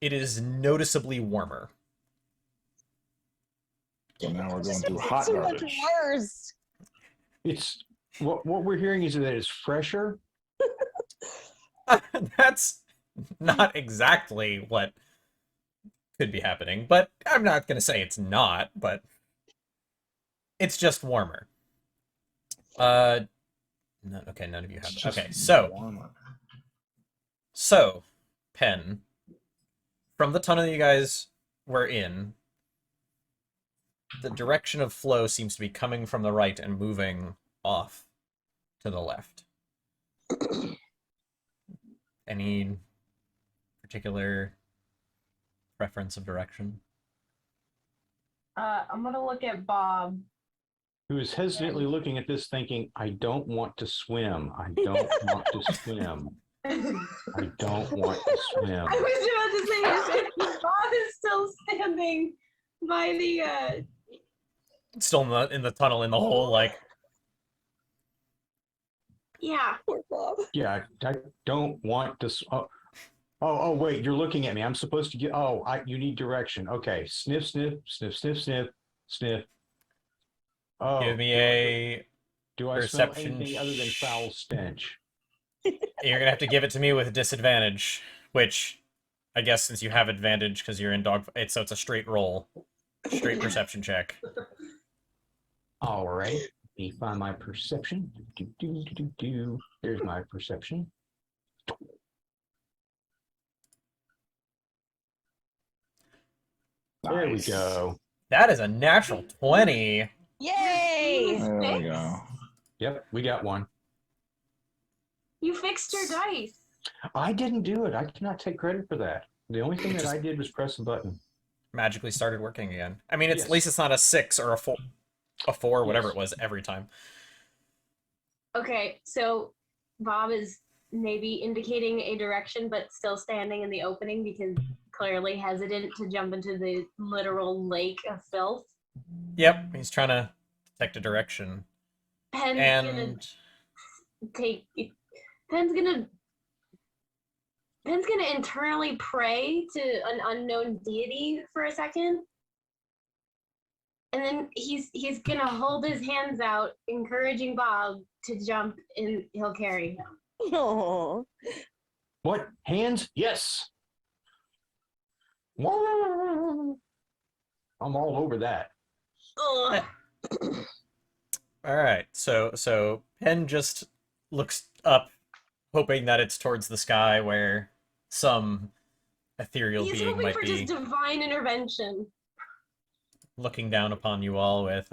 S3: it is noticeably warmer.
S1: So now we're going
S2: This
S1: through
S2: makes it
S1: hot
S2: so much
S1: garbage.
S2: worse.
S4: It's what we're hearing is that it's fresher.
S3: That's not exactly what could be happening, but I'm not going to say it's not, but it's just warmer. Okay, none of you have.
S1: It's just
S3: Okay, so
S1: warmer.
S3: Penn, from the tunnel you guys were in, the direction of flow seems to be coming from the right and moving off to the left. Any particular preference of direction?
S5: I'm gonna look at Bob.
S4: Who is hesitantly looking at this thinking, I don't want to swim. I don't want to swim. I don't want to swim.
S5: I was about to say the same thing. Bob is still standing by the
S3: Still in the tunnel, in the hole, like.
S5: yeah.
S2: Poor Bob.
S4: Yeah, I don't want to. Oh, wait, you're looking at me. I'm supposed to get. You need direction. Okay, sniff, sniff, sniff, sniff, sniff, sniff. Oh,
S3: Give me a.
S4: do I smell
S3: perception
S4: anything other than foul stench?
S3: You're gonna have to give it to me with disadvantage, which I guess since you have advantage because you're in dog, so it's a straight roll, straight perception check.
S4: All right, let me find my perception. There's my perception. There we
S1: Nice.
S4: go.
S3: That is a natural 20.
S2: Yay!
S1: There we
S5: Fix?
S1: go.
S4: Yep, we got one.
S5: You fixed your dice.
S4: I didn't do it. I cannot take credit for that. The only thing that I did was press a button.
S3: Magically started working again. I mean, it's
S4: Yes.
S3: at least it's not a 6 or a four, whatever
S4: Yes.
S3: it was every time.
S5: Okay, so Bob is maybe indicating a direction, but still standing in the opening because clearly hesitant to jump into the literal lake of filth.
S3: Yep, he's trying to detect a direction.
S5: Pen's gonna
S3: And
S5: take. Pen's gonna. Pen's gonna internally pray to an unknown deity for a second, and then he's gonna hold his hands out, encouraging Bob to jump, and he'll carry him.
S2: Oh,
S4: What? Hands? Yes. I'm all over that.
S5: Ugh.
S3: all right, so Penn just looks up, hoping that it's towards the sky where some ethereal
S5: He's
S3: being
S5: hoping
S3: might
S5: for
S3: be
S5: just divine intervention.
S3: looking down upon you all with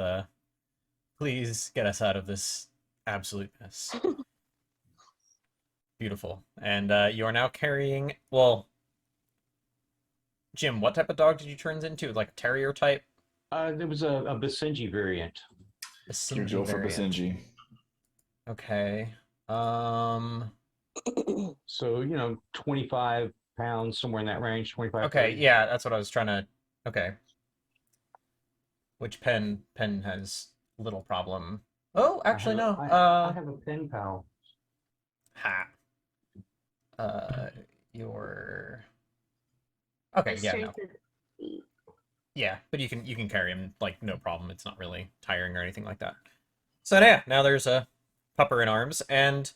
S3: please get us out of this absolute mess. Beautiful. And you are now carrying, well, Jim, what type of dog did you turn into? Like a terrier type?
S4: There was a Basenji variant.
S3: A
S1: You
S3: Sinji
S1: go for
S3: variant.
S1: Basenji.
S3: Okay.
S4: So, 25 pounds, somewhere in that range, 25,
S3: Okay,
S4: 30.
S3: yeah, that's what I was trying to. Okay. Which Pen has little problem. Oh, actually no.
S4: I have a pen pal.
S3: Ha. Your. Okay,
S5: The
S3: yeah, no.
S5: strength of feet.
S3: Yeah, but you can carry him like no problem. It's not really tiring or anything like that. So yeah, now there's a pupper in arms, and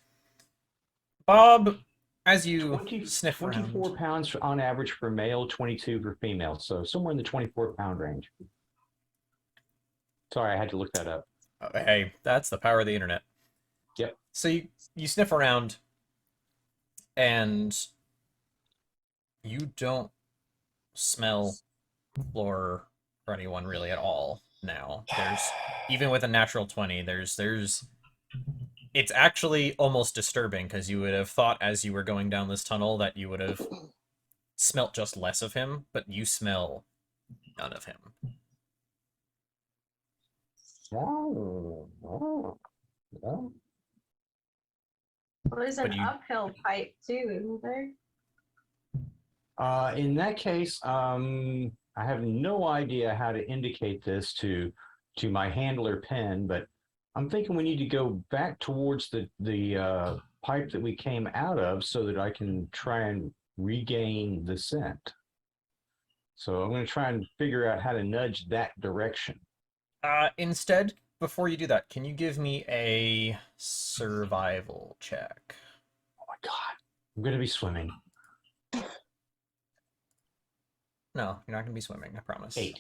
S3: Bob, as you
S4: 20,
S3: sniff
S4: 24
S3: around.
S4: pounds on average for male, 22 for female. So somewhere in the 24-pound range. Sorry, I had to look that up.
S3: Hey, that's the power of the internet.
S4: Yep.
S3: So you sniff around, and you don't smell Floor or anyone really at all now. There's even with a natural 20, there's it's actually almost disturbing because you would have thought as you were going down this tunnel that you would have smelt just less of him, but you smell none of him.
S4: Oh.
S5: Well, there's
S3: But
S5: an
S3: you-
S5: uphill pipe too, isn't there?
S4: In that case, I have no idea how to indicate this to my handler Pen, but I'm thinking we need to go back towards the pipe that we came out of so that I can try and regain the scent. So I'm going to try and figure out how to nudge that direction.
S3: Instead, before you do that, can you give me a survival check?
S4: Oh my God, I'm going to be swimming.
S3: No, you're not going to be swimming, I promise.
S4: 8.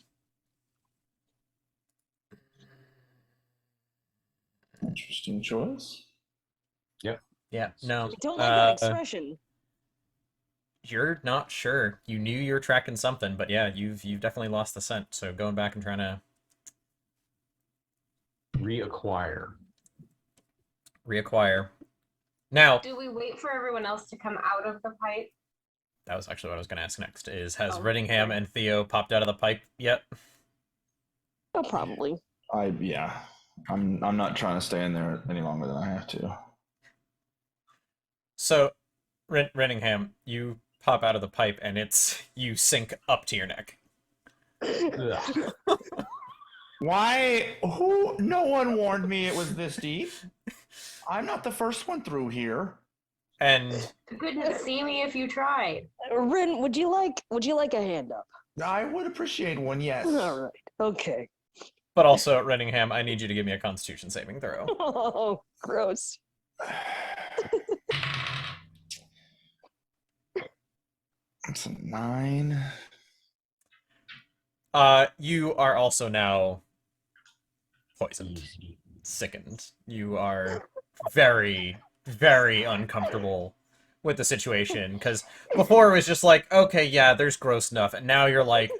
S1: Interesting choice.
S3: Yeah, no.
S2: I don't like that expression.
S3: You're not sure. You knew you were tracking something, but yeah, you've definitely lost the scent. So going back and trying to
S4: Reacquire.
S3: reacquire. Now,
S5: Do we wait for everyone else to come out of the pipe?
S3: that was actually what I was going to ask next. Is has
S5: Oh,
S3: Reddingham
S5: sorry.
S3: and Theo popped out of the pipe yet?
S2: Oh, probably.
S1: Yeah. I'm not trying to stay in there any longer than I have to.
S3: So, Reddingham, you pop out of the pipe and you sink up to your neck.
S4: Ugh.
S1: Why? Who? No one warned me it was this deep. I'm not the first one through here.
S3: And
S5: You couldn't see me if you tried.
S2: Rin, would you like a hand up?
S1: I would appreciate one, yes.
S2: All right. Okay.
S3: but also, Reddingham, I need you to give me a Constitution saving throw.
S2: Oh, gross.
S1: It's a 9.
S3: You are also now poisoned,
S4: Easy.
S3: sickened. You are very, very uncomfortable with the situation because before it was just like, okay, yeah, there's gross enough, and now you're like,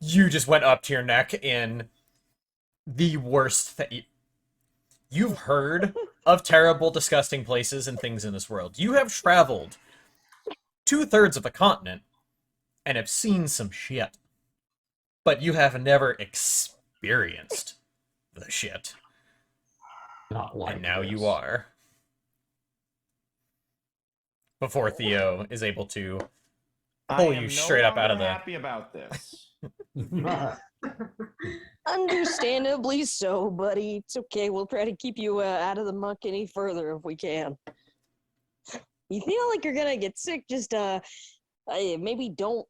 S3: you just went up to your neck in the worst thing. You've heard of terrible, disgusting places and things in this world. You have traveled 2/3 of a continent and have seen some shit, but you have never experienced the shit.
S4: Not like
S3: And now
S4: this.
S3: you are. before Theo is able to
S1: I
S3: pull
S1: am
S3: you
S1: no
S3: straight up out
S1: longer
S3: of the.
S1: happy about this.
S2: Understandably so, buddy. It's okay. We'll try to keep you out of the muck any further if we can. You feel like you're gonna get sick? Just maybe don't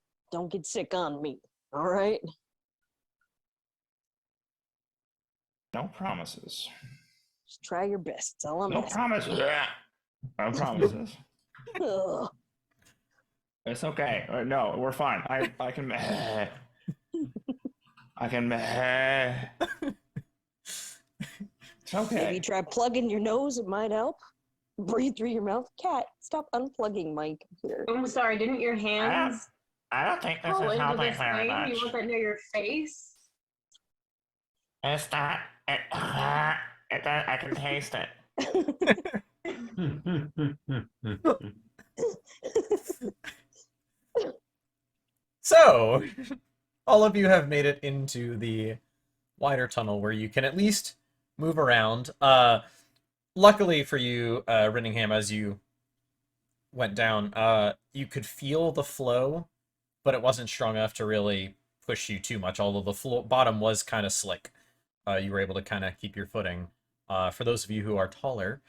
S2: get sick on me. All right.
S1: No promises.
S2: Just try your best. That's all I'm
S1: No
S2: asking.
S1: promises. No promises.
S2: Ugh.
S1: It's okay. No, we're fine. I can. I can. It's okay.
S2: Maybe try plugging your nose. It might help. Breathe through your mouth. Cat, stop unplugging my computer.
S5: I'm sorry, didn't your hands
S1: I don't think this
S5: pull
S1: is
S5: into
S1: helping
S5: this
S1: very
S5: thing?
S1: much.
S5: You want that near your face?
S1: It's not. I can taste it.
S3: So, all of you have made it into the wider tunnel where you can at least move around. Luckily for you, Rinningham, as you went down, you could feel the flow, but it wasn't strong enough to really push you too much, although the bottom was kind of slick. You were able to kind of keep your footing. For those of you who are taller,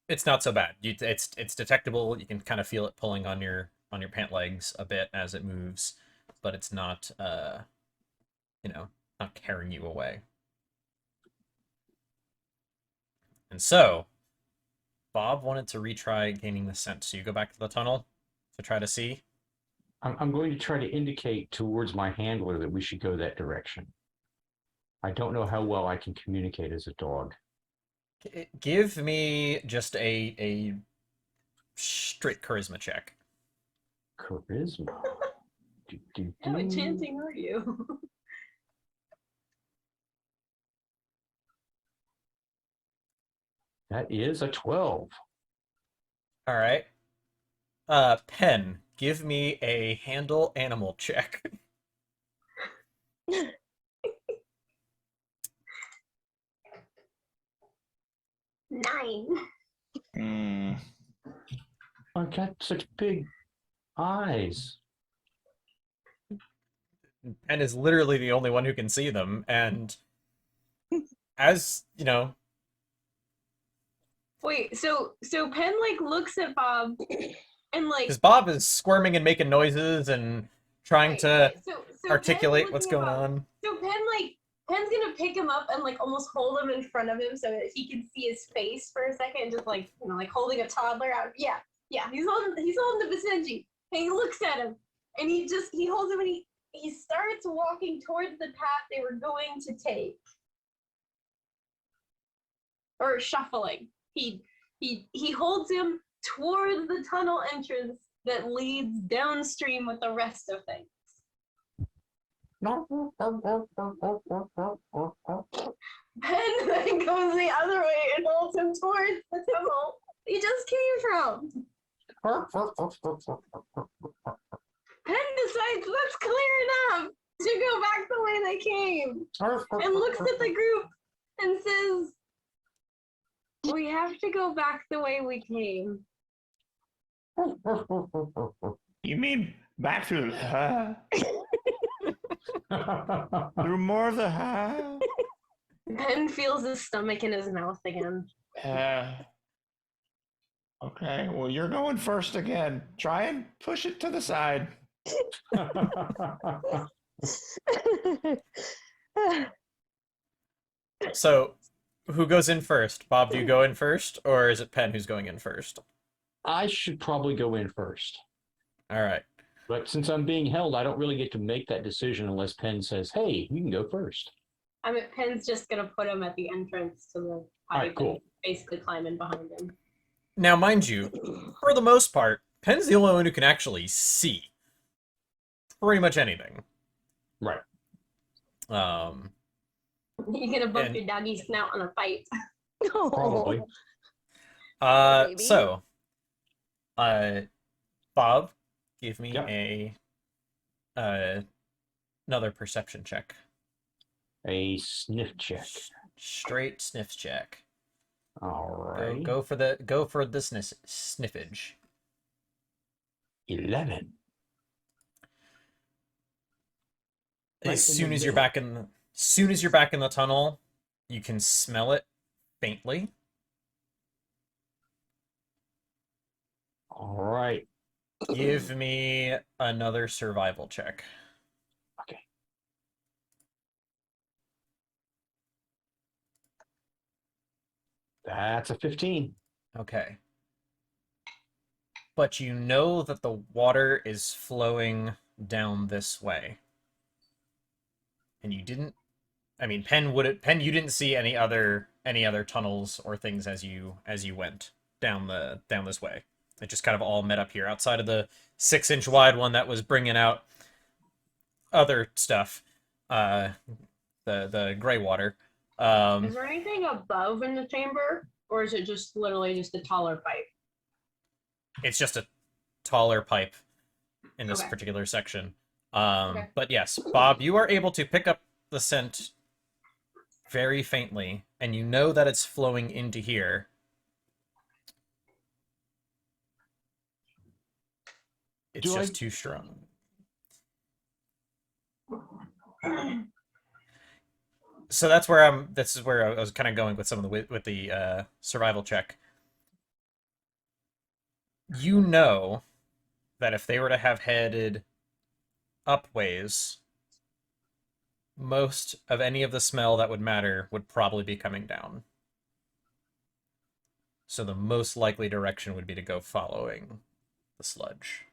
S3: it's not so bad. It's detectable. You can kind of feel it pulling on your pant legs a bit as it moves, but it's not not carrying you away. And so, Bob wanted to retry gaining the scent. So you go back to the tunnel to try to see.
S4: I'm going to try to indicate towards my handler that we should go that direction. I don't know how well I can communicate as a dog.
S3: Give me just a straight charisma check.
S4: Charisma.
S5: How enchanting are you?
S4: That is a 12.
S3: All right. Pen, give me a handle animal check.
S5: 9.
S1: Mm.
S4: I've got such big eyes.
S3: Pen is literally the only one who can see them, and as you know,
S5: Wait, so Penn like looks at Bob and like
S3: because Bob is squirming and making noises and trying to
S5: so
S3: articulate
S5: Penn's
S3: what's
S5: looking at
S3: going
S5: Bob.
S3: on.
S5: So Penn's gonna pick him up and like almost hold him in front of him so that he can see his face for a second, just like like holding a toddler out. Yeah. He's holding the Basenji. And he looks at him and he holds him and he starts walking towards the path they were going to take. Or shuffling. He holds him towards the tunnel entrance that leads downstream with the rest of things. Ben then goes the other way and holds him towards the tunnel he just came from. Ben decides that's clear enough to go back the way they came and looks at the group and says, "We have to go back the way we came."
S1: You mean back through the through more of the
S5: Ben feels his stomach in his mouth again.
S1: Okay, well, you're going first again. Try and push it to the side.
S3: So, who goes in first? Bob, do you go in first, or is it Pen who's going in first?
S4: I should probably go in first.
S3: All right.
S4: But since I'm being held, I don't really get to make that decision unless Penn says, "Hey, you can go first."
S5: I mean, Penn's just gonna put him at the entrance to the pipe
S4: right, cool.
S5: and basically climb in behind him.
S3: Now, mind you, for the most part, Pen's the only one who can actually see pretty much anything.
S4: Right.
S5: You're gonna bump
S3: And-
S5: your doggy snout on a pipe.
S4: Probably.
S2: Maybe.
S3: So, Bob, give me
S4: Yep.
S3: another perception check.
S4: A sniff check.
S3: Straight sniff check.
S4: All
S3: Go
S4: right.
S3: go for the sniffage.
S4: 11. Right
S3: As
S4: in
S3: soon
S4: the
S3: as you're
S4: middle.
S3: back in the tunnel, you can smell it faintly.
S4: All right.
S3: Give me another survival check.
S4: Okay. That's a 15.
S3: Okay. But you know that the water is flowing down this way. And you didn't Penn, you didn't see any other tunnels or things as you went down this way. It just kind of all met up here outside of the 6-inch wide one that was bringing out other stuff. Uh the gray water.
S5: Is there anything above in the chamber, or is it just literally just a taller pipe?
S3: It's just a taller pipe in this
S5: Okay.
S3: particular section.
S5: Okay.
S3: But yes, Bob, you are able to pick up the scent very faintly, and you know that it's flowing into here. It's
S4: Do I-
S3: just too strong. So that's where this is where I was kind of going with some of the survival check. You know that if they were to have headed upways, most of any of the smell that would matter would probably be coming down. So the most likely direction would be to go following the sludge.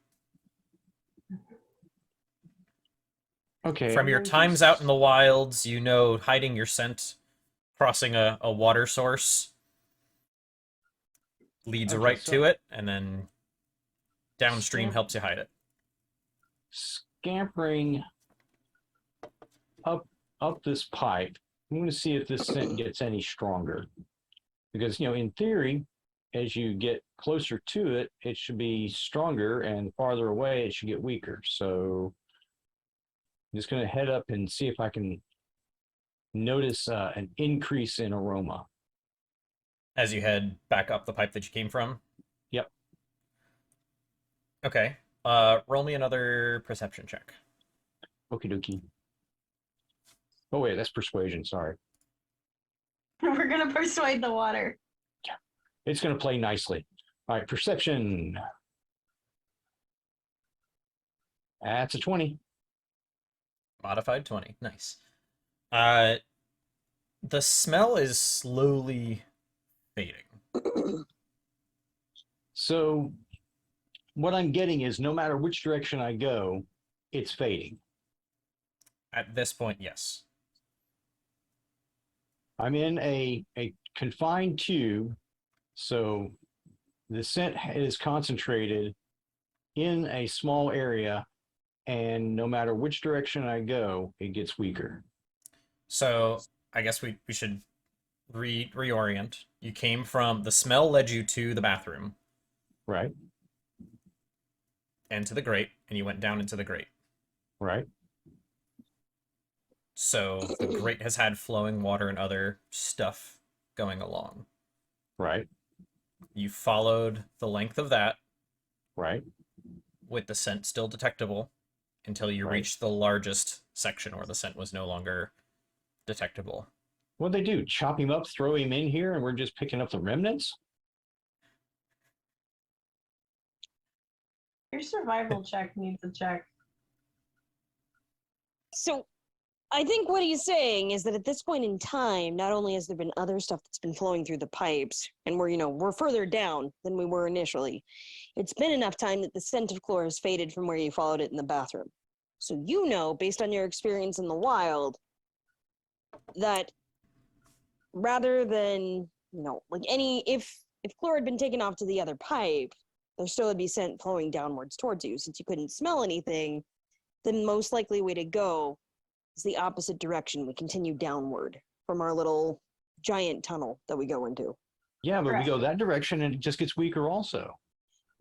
S4: Okay.
S3: From
S4: I'm
S3: your
S4: going to
S3: times out in the wilds, you know hiding your scent, crossing a water source leads
S4: Okay,
S3: right
S4: so
S3: to it, and then downstream
S4: Scamp-
S3: helps you hide it.
S4: scampering up this pipe. I'm going to see if this scent gets any stronger. Because, in theory, as you get closer to it, it should be stronger, and farther away, it should get weaker. So I'm just going to head up and see if I can notice an increase in aroma.
S3: As you head back up the pipe that you came from.
S4: Yep.
S3: Okay. Roll me another perception check.
S4: Okie dokie. Oh, wait, that's persuasion. Sorry.
S5: We're gonna persuade the water.
S4: It's going to play nicely. All right, perception. That's a 20.
S3: Modified 20. Nice. The smell is slowly fading.
S4: So what I'm getting is no matter which direction I go, it's fading.
S3: At this point, yes.
S4: I'm in a confined tube, so the scent is concentrated in a small area, and no matter which direction I go, it gets weaker.
S3: So I guess we should reorient. You came from the smell led you to the bathroom
S4: Right?
S3: and to the grate, and you went down into the grate.
S4: Right?
S3: So the grate has had flowing water and other stuff going along.
S4: Right?
S3: You followed the length of that
S4: Right?
S3: with the scent still detectable until you
S4: Right.
S3: reached the largest section where the scent was no longer detectable.
S4: What'd they do? Chop him up, throw him in here, and we're just picking up the remnants?
S5: Your survival check needs a check.
S2: So I think what he's saying is that at this point in time, not only has there been other stuff that's been flowing through the pipes, and we're further down than we were initially, it's been enough time that the scent of chlor has faded from where you followed it in the bathroom. So based on your experience in the wild, that rather than, if chlor had been taken off to the other pipe, there still would be scent flowing downwards towards you. Since you couldn't smell anything, the most likely way to go is the opposite direction. We continue downward from our little giant tunnel that we go into.
S4: Yeah, but
S5: Correct.
S4: we go that direction and it just gets weaker also.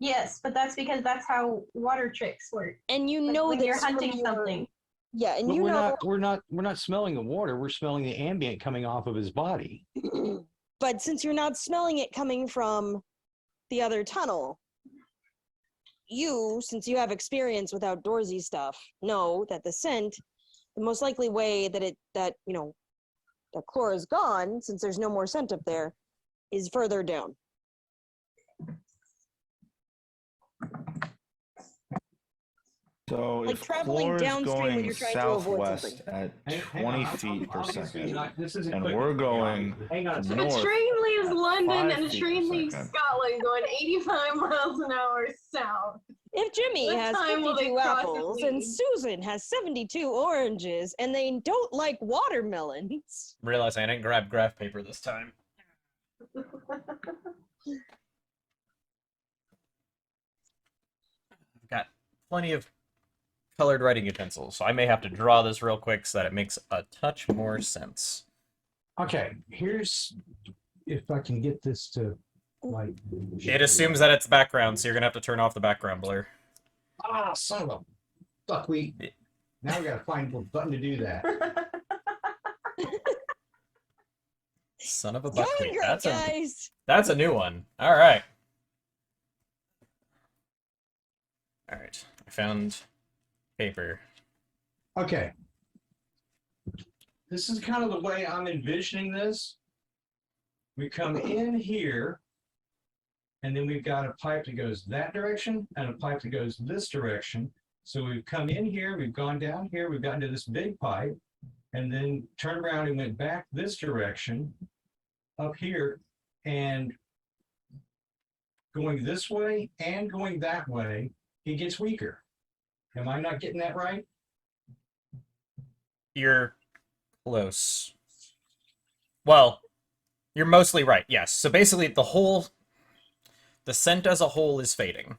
S5: Yes, but that's because that's how water tricks work.
S2: And
S5: When
S2: this
S5: you're
S2: from
S5: hunting
S2: your-
S5: something.
S2: Yeah, and
S4: But we're not smelling the water, we're smelling the ambient coming off of his body.
S2: But since you're not smelling it coming from the other tunnel, you, since you have experience with outdoorsy stuff, know that the scent, the most likely way that that chlor is gone, since there's no more scent up there, is further down.
S1: So
S2: Like
S1: if
S2: traveling
S1: chlor is
S2: downstream when
S1: going
S2: you're trying to avoid
S1: southwest
S2: something.
S1: at
S4: Hang
S1: 20
S4: on,
S1: feet per
S4: obviously
S1: second,
S4: not- this isn't
S1: and
S4: quick
S1: we're
S4: enough,
S1: going
S4: hang on a
S1: from
S4: second.
S5: A
S1: north,
S5: train leaves London
S1: 5
S5: and a
S1: feet
S5: train
S1: per
S5: leaves
S1: second.
S5: Scotland going 85 miles an hour south.
S2: If Jimmy
S5: What
S2: has
S5: time will they
S2: 52
S5: cross
S2: apples
S5: the
S2: and
S5: lead?
S2: Susan has 72 oranges and they don't like watermelons,
S3: Realize I didn't grab graph paper this time. I've got plenty of colored writing utensils, so I may have to draw this real quick so that it makes a touch more sense.
S4: Okay, here's if I can get this to like.
S3: It assumes that it's background, so you're gonna have to turn off the background blur.
S4: Ah, son of a buckwheat. Now we gotta find a button to do that.
S3: Son of a
S2: going
S3: buckwheat.
S2: great, guys.
S3: That's a new one. All right. All right. I found paper.
S4: Okay. This is kind of the way I'm envisioning this. We come in here, and then we've got a pipe that goes that direction and a pipe that goes this direction. So we've come in here, we've gone down here, we've gotten to this big pipe, and then turned around and went back this direction up here, and going this way and going that way, it gets weaker. Am I not getting that right?
S3: You're close. Well, you're mostly right, yes. So basically, the scent as a whole is fading.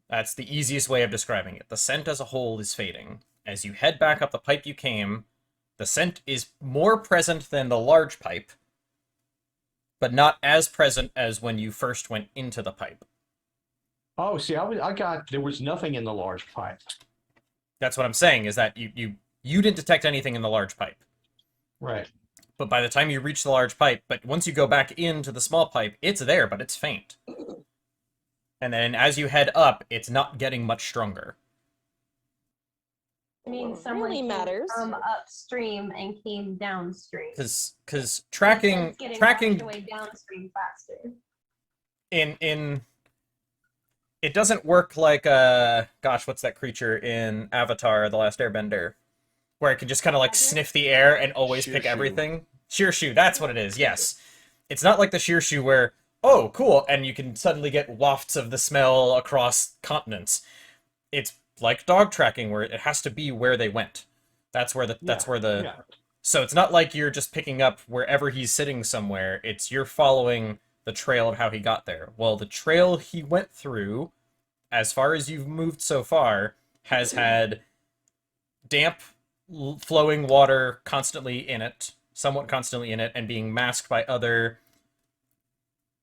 S3: That's the easiest way of describing it. The scent as a whole is fading. As you head back up the pipe you came, the scent is more present than the large pipe, but not as present as when you first went into the pipe.
S4: Oh, see, I got there was nothing in the large pipe.
S3: That's what I'm saying, is that you didn't detect anything in the large pipe.
S4: Right.
S3: But by the time you reach the large pipe, but once you go back into the small pipe, it's there, but it's faint. And then as you head up, it's not getting much stronger.
S5: I mean,
S2: What
S5: someone
S2: really
S5: came
S2: matters.
S5: from upstream and came downstream.
S3: Because tracking
S5: Getting washed away downstream faster.
S3: in it doesn't work like gosh, what's that creature in Avatar: The Last Airbender, where it can just kind of like sniff the air and always pick
S1: Shearshu.
S3: everything. Shearshu, that's what it is. Yes, it's not like the Shearshu where, oh, cool, and you can suddenly get wafts of the smell across continents. It's like dog tracking, where it has to be where they went. That's where the
S4: Yeah.
S3: So it's not like you're just picking up wherever he's sitting somewhere. It's you're following the trail of how he got there. Well, the trail he went through, as far as you've moved so far, has had damp, flowing water constantly in it, somewhat constantly in it, and being masked by other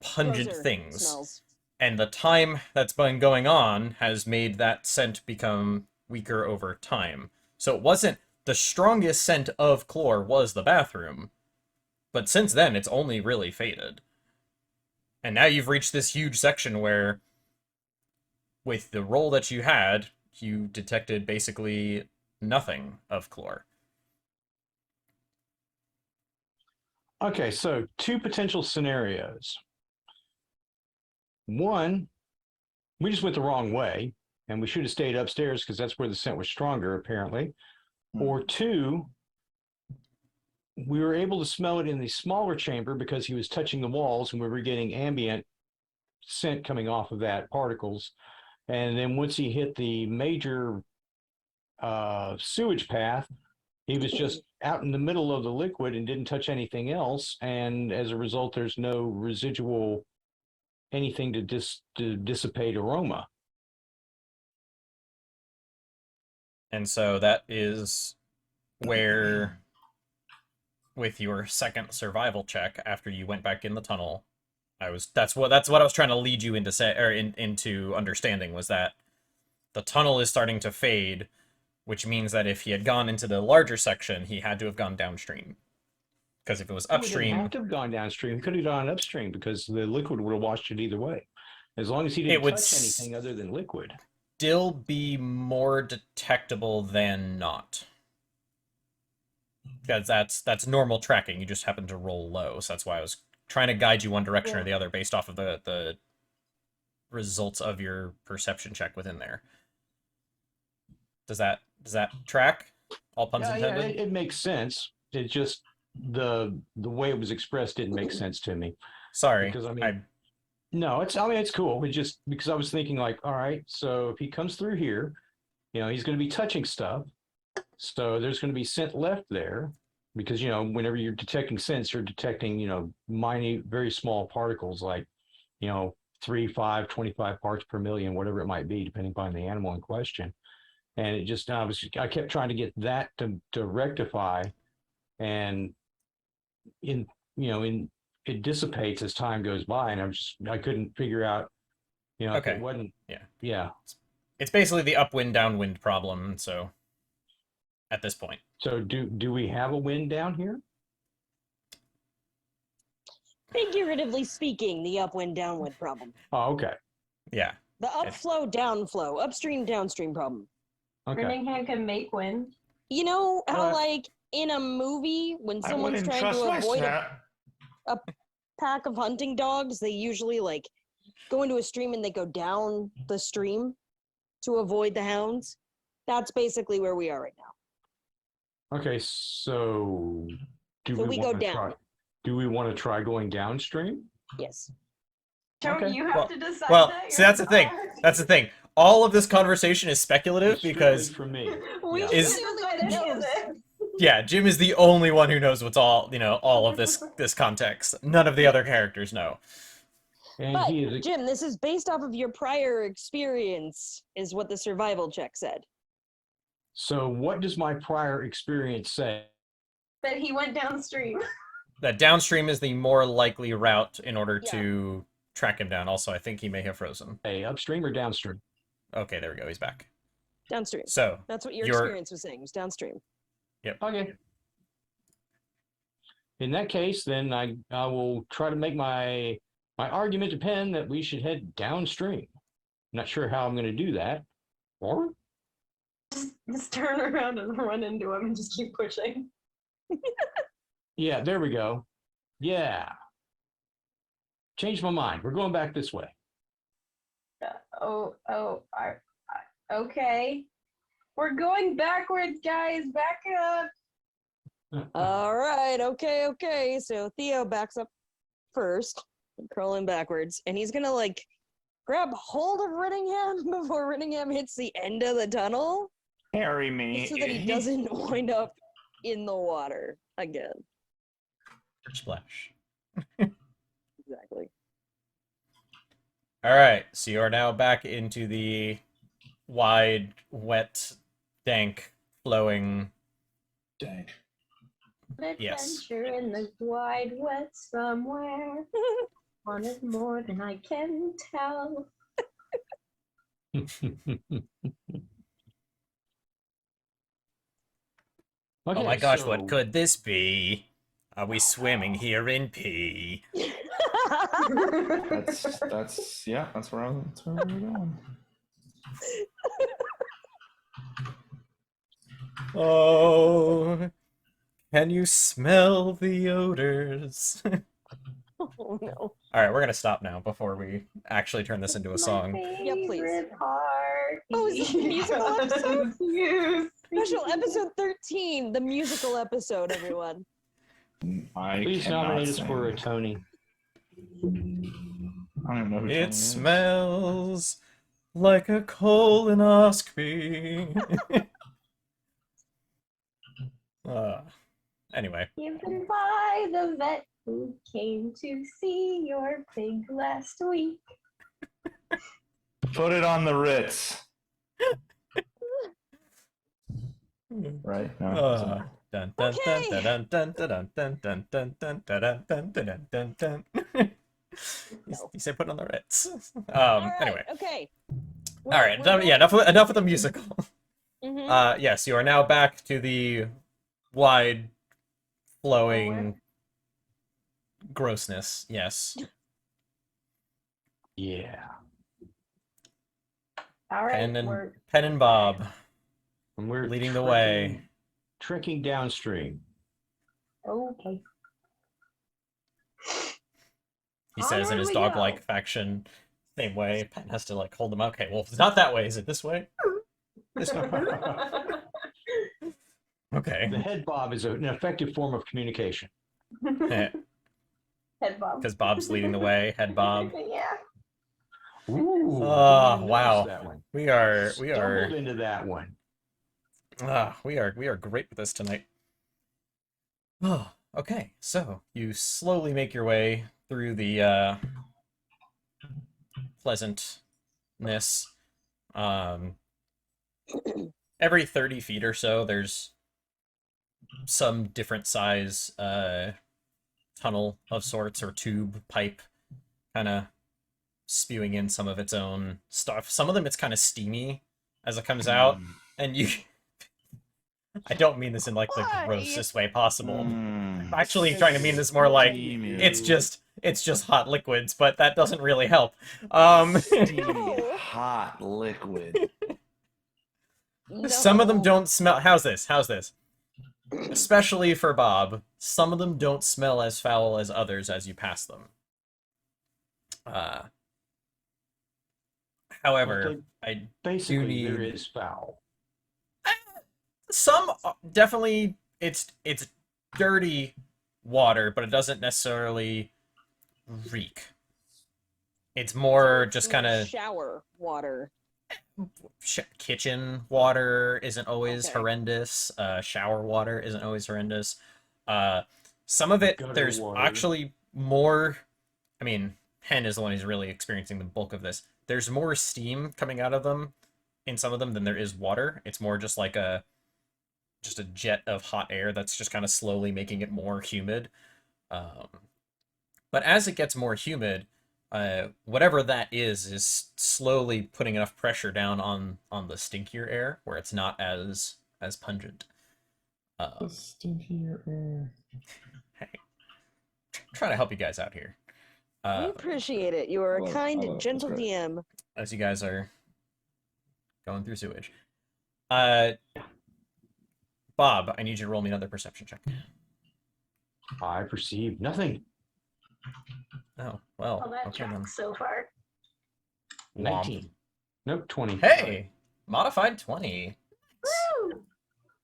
S3: pungent
S2: Grosser
S3: things.
S2: smells.
S3: And the time that's been going on has made that scent become weaker over time. So it wasn't the strongest scent of chlor was the bathroom, but since then it's only really faded. And now you've reached this huge section where, with the roll that you had, you detected basically nothing of chlor.
S4: Okay, so two potential scenarios. One, we just went the wrong way, and we should have stayed upstairs because that's where the scent was stronger, apparently. Or two, we were able to smell it in the smaller chamber because he was touching the walls, and we were getting ambient scent coming off of that, particles. And then once he hit the major sewage path, he was just out in the middle of the liquid and didn't touch anything else. And as a result, there's no residual anything to dissipate aroma.
S3: And so that is where, with your second survival check after you went back in the tunnel, that's what I was trying to lead you into understanding, was that the tunnel is starting to fade, which means that if he had gone into the larger section, he had to have gone downstream. Because if it was
S4: It didn't
S3: upstream,
S4: have to have gone downstream. He could have gone upstream because the liquid would have washed it either way. As long as he didn't
S3: would
S4: touch anything other than liquid.
S3: still be more detectable than not. Because that's normal tracking. You just happen to roll low, so that's why I was trying to guide you one direction or the other based off of the results of your perception check within there. Does that track? All puns
S4: Yeah,
S3: intended?
S4: it makes sense. It just the way it was expressed didn't make sense to me.
S3: Sorry.
S4: Because no, it's cool. It just because I was thinking like, all right, so if he comes through here, he's going to be touching stuff. So there's going to be scent left there because, whenever you're detecting scents, you're detecting, minute, very small particles like, 3, 5, 25 parts per million, whatever it might be, depending upon the animal in question. And it just, I kept trying to get that to rectify, and it dissipates as time goes by. And I couldn't figure out, if
S3: Okay.
S4: it wasn't,
S3: Yeah.
S4: yeah.
S3: It's basically the upwind downwind problem. So at this point,
S4: So do we have a wind down here?
S2: Figuratively speaking, the upwind downwind problem.
S4: Oh, okay.
S3: yeah.
S2: The upflow downflow, upstream downstream problem.
S4: Okay.
S5: Birmingham can make wind.
S2: You know how
S4: What?
S2: like in a movie when
S1: I
S2: someone's
S1: wouldn't
S2: trying
S1: trust
S2: to
S1: my
S2: avoid
S1: snap.
S2: a pack of hunting dogs, they usually like go into a stream and they go down the stream to avoid the hounds. That's basically where we are right now.
S4: Okay, so
S2: So we go
S4: wanna
S2: down.
S4: try? Do we want to try going downstream?
S2: Yes.
S5: Don't
S4: Okay.
S5: you have
S3: Well-
S5: to decide
S3: Well,
S5: that?
S3: see, that's the thing. That's the thing. All of this conversation is speculative
S4: Strictly
S3: because,
S4: for me.
S5: We
S4: Yeah.
S5: can't
S3: Is-
S5: decide any of this.
S3: yeah, Jim is the only one who knows what's all of this context. None of the other characters know.
S4: And
S2: But
S4: he is
S2: Jim, this is based off of your prior experience, is what the survival check said.
S4: so what does my prior experience say?
S5: That he went downstream.
S3: That downstream is the more likely route in order
S2: Yeah.
S3: to track him down. Also, I think he may have frozen.
S4: Hey, upstream or downstream?
S3: Okay, there we go. He's back.
S2: Downstream.
S3: So,
S2: That's what your
S3: You're-
S2: experience was saying, was downstream.
S4: Okay. In that case, then I will try to make my argument depend that we should head downstream. Not sure how I'm going to do that. Or
S5: Just turn around and run into him and just keep pushing.
S4: yeah, there we go. Yeah. Changed my mind. We're going back this way.
S5: Okay. We're going backwards, guys. Back up.
S2: All right, okay. So Theo backs up first, crawling backwards, and he's gonna like grab hold of Rittingham before Rittingham hits the end of the tunnel,
S1: Carry me.
S2: so that he doesn't wind up in the water again.
S3: splash.
S2: Exactly.
S3: All right, so you are now back into the wide, wet, dank, flowing.
S1: Dang.
S3: Yes.
S5: Adventure in the wide wet somewhere. Wanted more than I can tell.
S3: Oh my gosh,
S4: so-
S3: what could this be? Are we swimming here in pee?
S1: That's yeah. That's where we're going.
S3: Oh, can you smell the odors?
S2: Oh no.
S3: All right, we're gonna stop now before we actually turn this into a song.
S2: Yeah, please.
S5: Favorite part.
S2: Oh, is this a musical episode?
S5: Yes.
S2: Special episode 13, the musical episode, everyone.
S1: I
S4: Please
S1: cannot
S4: nominate us
S1: sing.
S4: for a Tony.
S1: I don't even know who Tony
S3: It
S1: is.
S3: smells like a colonoscopy. Anyway,
S5: Given by the vet who came to see your pig last week.
S1: Put it on the Ritz. Right? No.
S3: dun dun dun
S2: Okay.
S3: dun dun dun dun dun dun dun dun dun dun dun dun. You said put it on the Ritz.
S2: All right,
S3: Anyway,
S2: okay.
S3: all right. Yeah, enough with the musical.
S2: Mm-hmm.
S3: Yes, you are now back to the wide, flowing, grossness. Yes.
S4: Yeah.
S5: All right,
S3: Pen and Bob
S4: And we're
S3: leading the way.
S4: Trekking downstream.
S5: okay.
S3: He says in
S5: Onward
S3: his
S5: we
S3: dog-like
S5: go.
S3: fashion. Same way. Pen has to like hold him. Okay, well, if it's not that way, is it this way? This way. Okay.
S4: The head bob is an effective form of communication.
S5: Head bob.
S3: Because Bob's leading the way. Head Bob.
S5: Yeah.
S4: Ooh,
S3: Oh,
S4: didn't even
S3: wow.
S4: notice that one.
S3: We are
S4: Stumbled into that one.
S3: we are great with this tonight. Oh, okay. So you slowly make your way through the pleasantness. Every 30 feet or so, there's some different size tunnel of sorts or tube pipe, kind of spewing in some of its own stuff. Some of them it's kind of steamy as it comes out, and you. I don't mean this in like the
S2: Why?
S3: grossest way possible.
S1: Mm.
S3: I'm actually trying to mean this more like
S1: Steamy.
S3: it's just hot liquids, but that doesn't really help.
S1: Steamy,
S2: No.
S1: hot liquid.
S3: Some of them
S2: No.
S3: don't smell. How's this? Especially for Bob, some of them don't smell as foul as others as you pass them. However, I
S4: Basically, there
S3: need-
S4: is foul.
S3: some definitely it's dirty water, but it doesn't necessarily reek. It's more just kind of
S2: shower water.
S3: kitchen water isn't always
S2: Okay.
S3: horrendous. Shower water isn't always horrendous. Some of it,
S4: Gutter
S3: there's
S4: water.
S3: actually more. I mean, Hen is the one who's really experiencing the bulk of this. There's more steam coming out of them in some of them than there is water. It's more just like a jet of hot air that's just kind of slowly making it more humid. But as it gets more humid, whatever that is slowly putting enough pressure down on the stinkier air where it's not as pungent.
S1: Stinkier air.
S3: Hey, trying to help you guys out here.
S2: We appreciate it. You are a
S1: I
S2: kind,
S1: love it.
S2: gentle
S1: That's great.
S2: DM.
S3: As you guys are going through sewage. Bob, I need you to roll me another perception check.
S4: I perceive nothing.
S3: Oh, well,
S5: Well, that
S3: okay then.
S5: tracks so far.
S3: Womp.
S4: 19. Nope, 20.
S3: Hey, modified 20.
S5: Woo!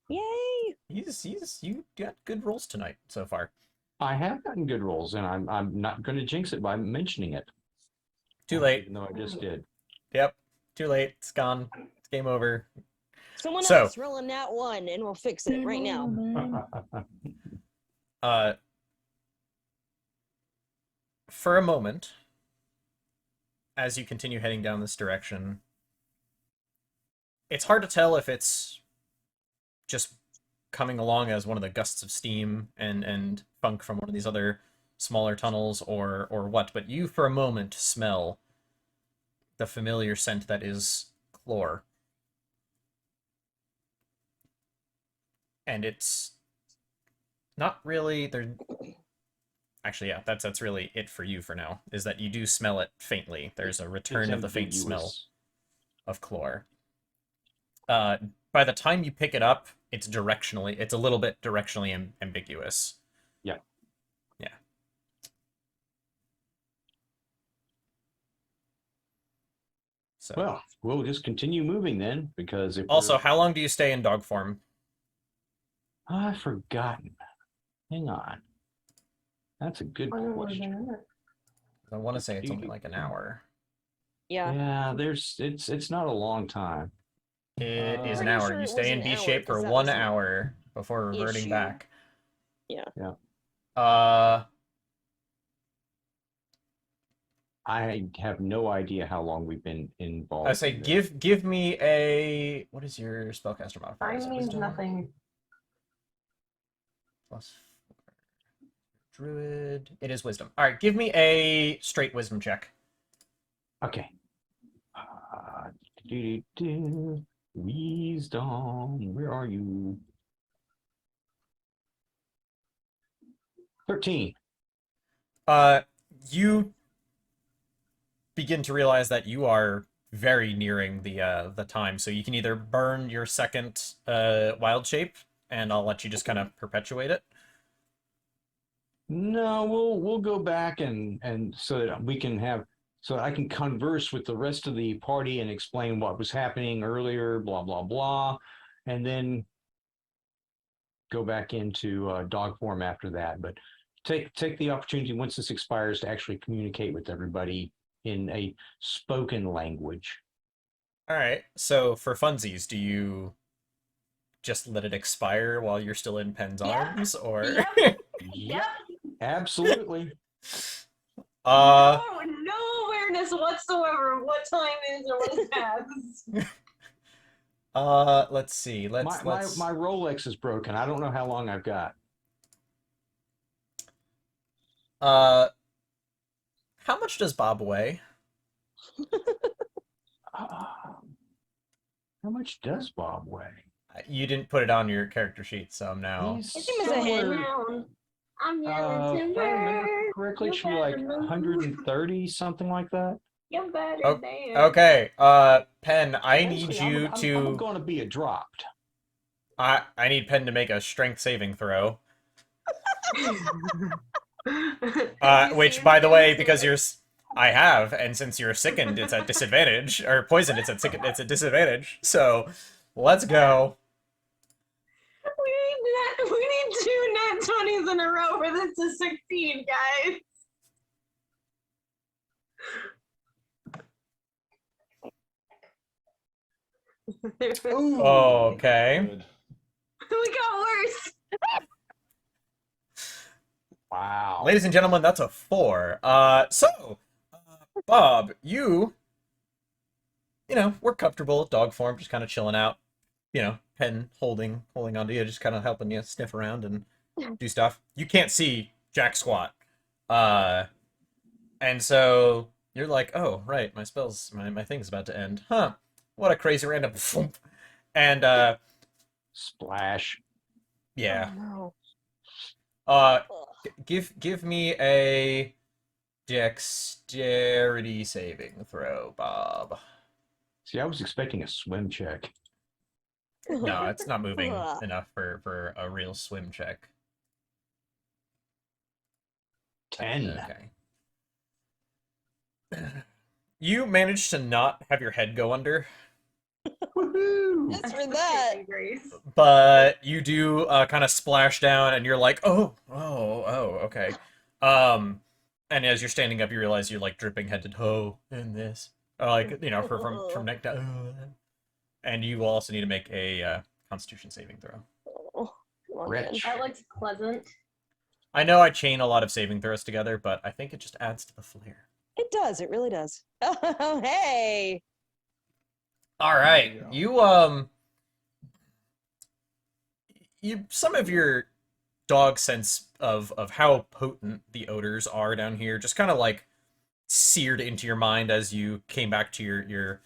S2: Yay!
S3: You got good rolls tonight so far.
S4: I have gotten good rolls, and I'm not going to jinx it by mentioning it.
S3: Too late.
S4: Even though I just did.
S3: Yep. Too late. It's gone. It's game over.
S2: Someone
S3: So-
S2: else roll a nat 1 and we'll fix it right now.
S3: For a moment, as you continue heading down this direction, it's hard to tell if it's just coming along as one of the gusts of steam and funk from one of these other smaller tunnels or what, but you for a moment smell the familiar scent that is chlor. And it's not really there. Actually, yeah, that's really it for you for now, is that you do smell it faintly. There's a return of the faint smell
S4: Ambiguous.
S3: of chlor. By the time you pick it up, it's a little bit directionally ambiguous.
S4: Yeah.
S3: Yeah. So
S4: Well, we'll just continue moving then, because if
S3: also,
S4: we're-
S3: how long do you stay in dog form?
S4: I've forgotten. Hang on. That's a good
S5: Wonder what
S4: question.
S5: that-
S3: I want to say it's only like an hour.
S2: Yeah.
S4: Yeah, it's not a long time.
S3: It is an
S2: Pretty
S3: hour.
S2: sure
S3: You
S2: it
S3: stay
S2: was
S3: in
S2: an
S3: B
S2: hour,
S3: shape
S2: 'cause
S3: for
S2: that
S3: 1
S2: was an
S3: hour before reverting
S2: issue.
S3: back.
S2: Yeah.
S4: Yeah. I have no idea how long we've been involved.
S3: I say
S4: in this.
S3: give me a, what is your spellcaster modifier? Is
S5: Time
S3: it
S5: means
S3: wisdom?
S5: nothing.
S3: Plus 4. Druid. It is wisdom. All right, give me a straight wisdom check.
S4: Okay. Wisdom. Where are you? 13.
S3: You begin to realize that you are very nearing the time, so you can either burn your second wild shape, and I'll let you just kind of perpetuate it.
S4: No, we'll go back and so that we can have so I can converse with the rest of the party and explain what was happening earlier, blah blah blah, and then go back into dog form after that. But take the opportunity once this expires to actually communicate with everybody in a spoken language.
S3: All right. So for funsies, do you just let it expire while you're still in Pen's
S5: Yeah.
S3: arms, or
S5: Yep.
S4: Yep, absolutely.
S3: uh,
S5: No awareness whatsoever of what time is or what is past.
S3: let's see. Let's
S4: My Rolex is broken. I don't know how long I've got.
S3: uh, how much does Bob weigh?
S4: How much does Bob weigh?
S3: You didn't put it on your character sheet, so I'm now.
S4: He's
S2: His name is a hint.
S4: somewhere,
S5: I'm yelling
S4: if I remember
S5: timber.
S4: correctly, it
S5: You
S4: should be like
S5: better move.
S4: 130, something like that.
S5: You better
S3: Oh,
S5: dance.
S3: okay. Pen, I need
S4: Eventually,
S3: you
S4: I'm
S3: to.
S4: going to be a dropped.
S3: I need Pen to make a strength saving throw. Which, by the way, because I have, and since you're sickened, it's at disadvantage, or poisoned, it's a disadvantage. So, let's go.
S5: We need 2 nat 20s in a row for this to succeed, guys.
S3: Okay.
S1: Good.
S5: We got worse.
S4: Wow.
S3: Ladies and gentlemen, that's a 4. Bob, we're comfortable, dog form, just kind of chilling out. Pen holding onto you, just kind of helping you sniff around and do stuff. You can't see jack squat. And so you're like, oh, right, my thing's about to end. Huh. What a crazy random. And,
S4: Splash.
S3: yeah.
S2: Oh,
S3: Uh,
S2: no.
S3: give me a dexterity saving throw, Bob.
S4: See, I was expecting a swim check.
S3: No, it's not moving enough for a real swim check.
S4: 10.
S3: Okay. You managed to not have your head go under,
S4: Woohoo!
S2: Just for that.
S5: Grace.
S3: but you do kind of splash down, and you're like, oh, okay. And as you're standing up, you realize you're like dripping head to toe in this, from neck down. And you will also need to make a Constitution saving throw.
S2: Oh, come on,
S4: Rich.
S2: man.
S5: That looks pleasant.
S3: I know I chain a lot of saving throws together, but I think it just adds to the flair.
S2: It does. It really does. Oh, hey.
S3: All right,
S1: There
S3: you some of your dog sense of how potent the odors are down here just kind of like seared into your mind as you came back to your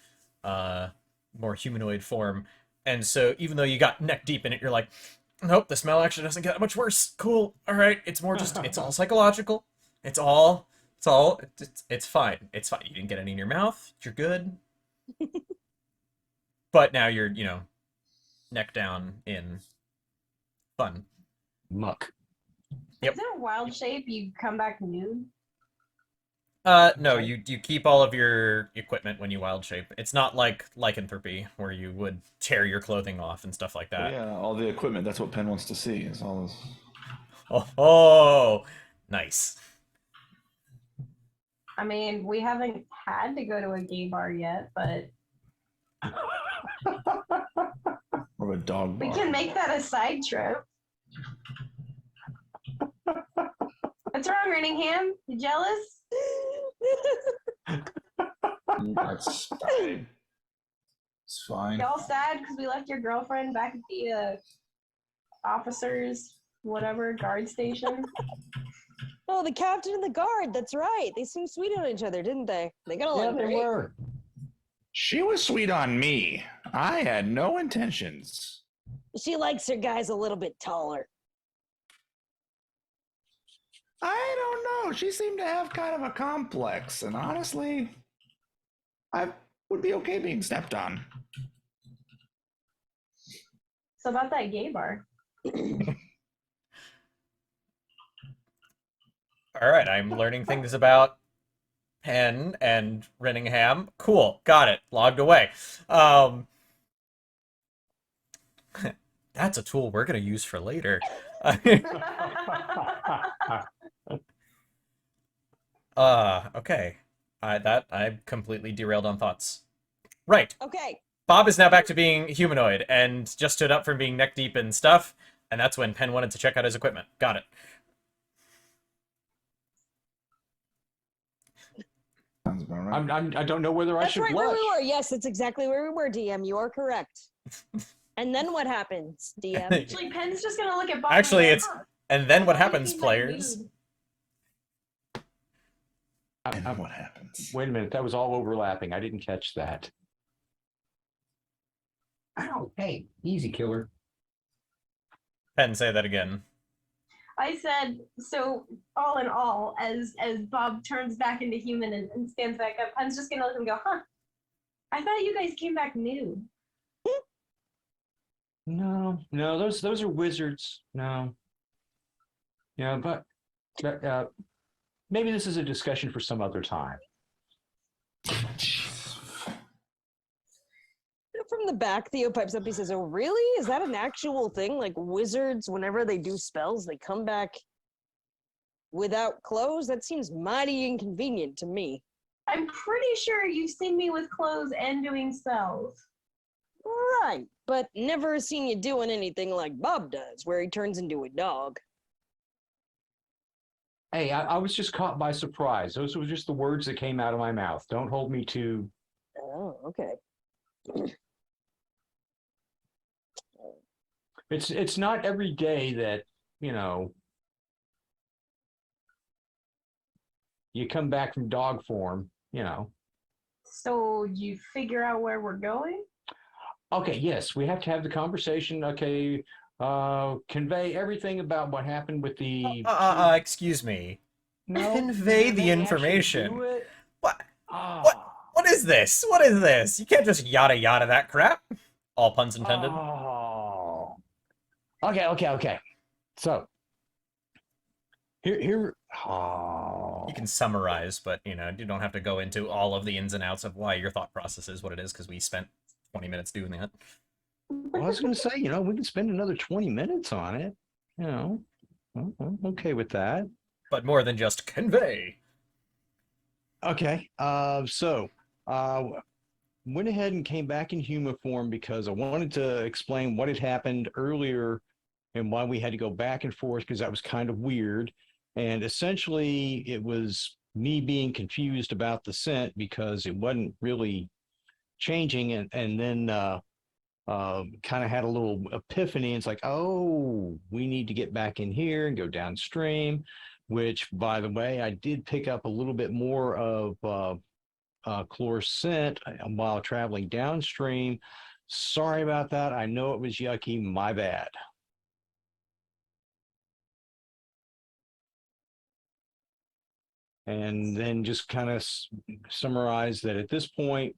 S3: more humanoid form. And so even though you got neck deep in it, you're like, nope, the smell actually doesn't get that much worse. Cool. All right, it's more just it's all psychological. It's fine. It's fine. You didn't get any in your mouth. You're good. But now you're, neck down in fun.
S4: Muck.
S3: Yep.
S5: Is it a wild shape? You come back nude?
S3: No, you keep all of your equipment when you wild shape. It's not like lycanthropy where you would tear your clothing off and stuff like that.
S1: Yeah, all the equipment. That's what Penn wants to see. Is all this.
S3: Oh, nice.
S5: I mean, we haven't had to go to a gay bar yet, but
S1: Or a dog bar.
S5: we can make that a side trip. What's wrong, Renningham? You jealous?
S1: That's fine. It's fine.
S5: Y'all sad because we left your girlfriend back at the officers, whatever, guard station?
S2: Oh, the captain and the guard. That's right. They seemed sweet on each other, didn't they? They got
S4: Yeah,
S2: along
S4: they
S2: great.
S4: were.
S1: She was sweet on me. I had no intentions.
S2: She likes her guys a little bit taller.
S1: I don't know. She seemed to have kind of a complex, and honestly, I would be okay being stepped on.
S5: So about that gay bar.
S3: All right, I'm learning things about Penn and Renningham. Cool, got it. Logged away. That's a tool we're gonna use for later. Okay. I completely derailed on thoughts. Right.
S2: Okay.
S3: Bob is now back to being humanoid and just stood up from being neck deep in stuff, and that's when Penn wanted to check out his equipment. Got it.
S1: Sounds about right.
S4: I don't know whether I
S2: That's
S4: should
S2: right
S4: blush.
S2: where we were. Yes, that's exactly where we were, DM. You are correct. And then what happens, DM?
S5: Actually, Penn's just gonna look at Bob.
S3: Actually,
S5: and
S3: it's
S5: go, huh,
S3: and then what
S5: I thought you
S3: happens,
S5: seemed like a
S3: players?
S5: dude."
S1: And what happens?
S4: Wait a minute, that was all overlapping. I didn't catch that. Ow, hey, easy killer.
S3: Penn, say that again.
S5: I said, so all in all, as Bob turns back into human and stands back up, Penn's just gonna let him go, huh? I thought you guys came back nude.
S4: No, those are wizards. No. Yeah, but maybe this is a discussion for some other time.
S2: From the back, Theo pipes up. He says, "Oh, really? Is that an actual thing? Like wizards, whenever they do spells, they come back without clothes? That seems mighty inconvenient to me."
S5: I'm pretty sure you've seen me with clothes and doing spells.
S2: Right, but never seen you doing anything like Bob does, where he turns into a dog.
S4: Hey, I was just caught by surprise. Those were just the words that came out of my mouth. Don't hold me to.
S2: Oh, okay.
S4: It's not every day that, you come back from dog form,
S5: So you figure out where we're going?
S4: Okay, yes, we have to have the conversation. Okay, convey everything about what happened with the.
S3: Excuse me.
S4: No,
S3: Convey
S4: can
S3: the
S4: they actually
S3: information.
S4: do it?
S3: What?
S4: Ah.
S3: What is this? What is this? You can't just yada yada that crap. All puns intended.
S4: Oh. Okay. So here. Oh.
S3: You can summarize, but you don't have to go into all of the ins and outs of why your thought process is what it is, because we spent 20 minutes doing that.
S4: Well, I was going to say, we can spend another 20 minutes on it. I'm okay with that.
S3: But more than just convey.
S4: Okay. Went ahead and came back in human form because I wanted to explain what had happened earlier and why we had to go back and forth because that was kind of weird. And essentially, it was me being confused about the scent because it wasn't really changing. And then kind of had a little epiphany. It's like, oh, we need to get back in here and go downstream, which, by the way, I did pick up a little bit more of Chlor's scent while traveling downstream. Sorry about that. I know it was yucky. My bad. And then just kind of summarize that at this point,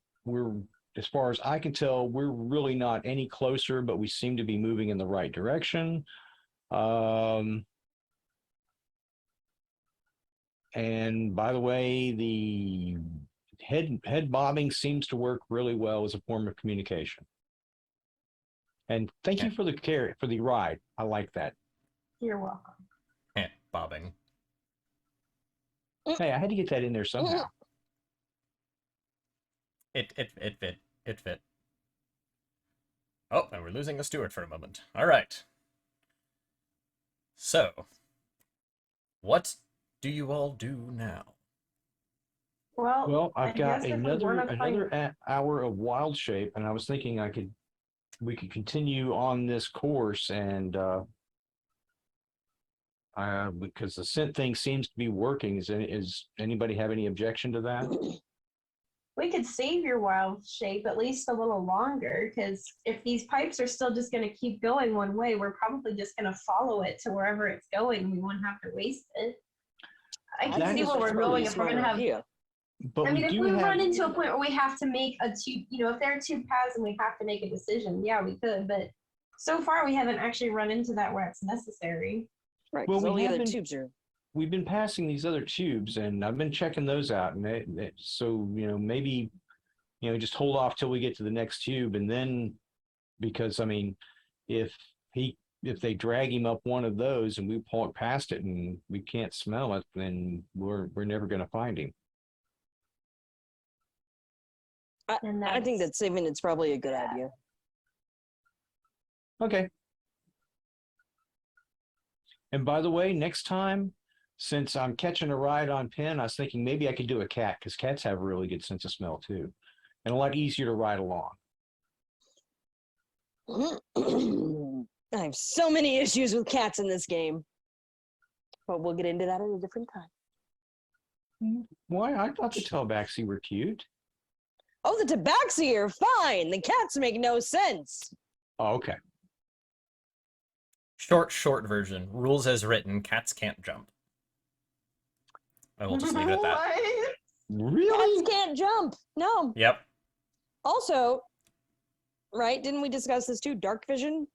S4: as far as I can tell, we're really not any closer, but we seem to be moving in the right direction. And by the way, the head bobbing seems to work really well as a form of communication. And thank you for the ride. I like that.
S5: You're welcome.
S3: Bobbing.
S4: Hey, I had to get that in there somehow.
S3: It fit. Oh, and we're losing a steward for a moment. All right. So, what do you all do now?
S5: Well,
S4: I've got
S5: guess if we wanna find-
S4: another hour of wild shape, and I was thinking we could continue on this course, and because the scent thing seems to be working. Is anybody have any objection to that?
S5: We could save your wild shape at least a little longer, because if these pipes are still just going to keep going one way, we're probably just going to follow it to wherever it's going. We won't have to waste it. I
S2: I
S5: can
S2: think
S5: see
S2: this
S5: what
S2: is
S5: we're
S2: a really
S5: going if we're
S2: smart
S5: gonna have.
S2: idea.
S4: But
S5: I mean,
S4: we
S5: if
S4: do
S5: we
S4: have.
S5: run into a point where we have to make a two, if there are two paths and we have to make a decision, yeah, we could. But so far, we haven't actually run into that where it's necessary.
S2: Right,
S4: Well,
S2: because
S4: we
S2: all the other
S4: haven't-
S2: tubes are.
S4: We've been passing these other tubes, and I've been checking those out, and so maybe just hold off till we get to the next tube, and then because I mean, if if they drag him up one of those and we walk past it and we can't smell it, then we're never going to find him.
S5: And
S2: I think
S5: that's-
S2: that saving it's probably a good idea.
S4: Okay. And by the way, next time, since I'm catching a ride on Penn, I was thinking maybe I could do a cat because cats have a really good sense of smell too, and a lot easier to ride along.
S2: I have so many issues with cats in this game. But we'll get into that at a different time.
S4: Why? I thought the tabaxi were cute.
S2: Oh, the tabaxi are fine. The cats make no sense.
S4: Oh, okay.
S3: Short version. Rules as written. Cats can't jump. I will just leave it at that.
S5: What?
S4: Really?
S2: Cats can't jump. No.
S3: Yep.
S2: Also, right? Didn't we discuss this too? Dark vision.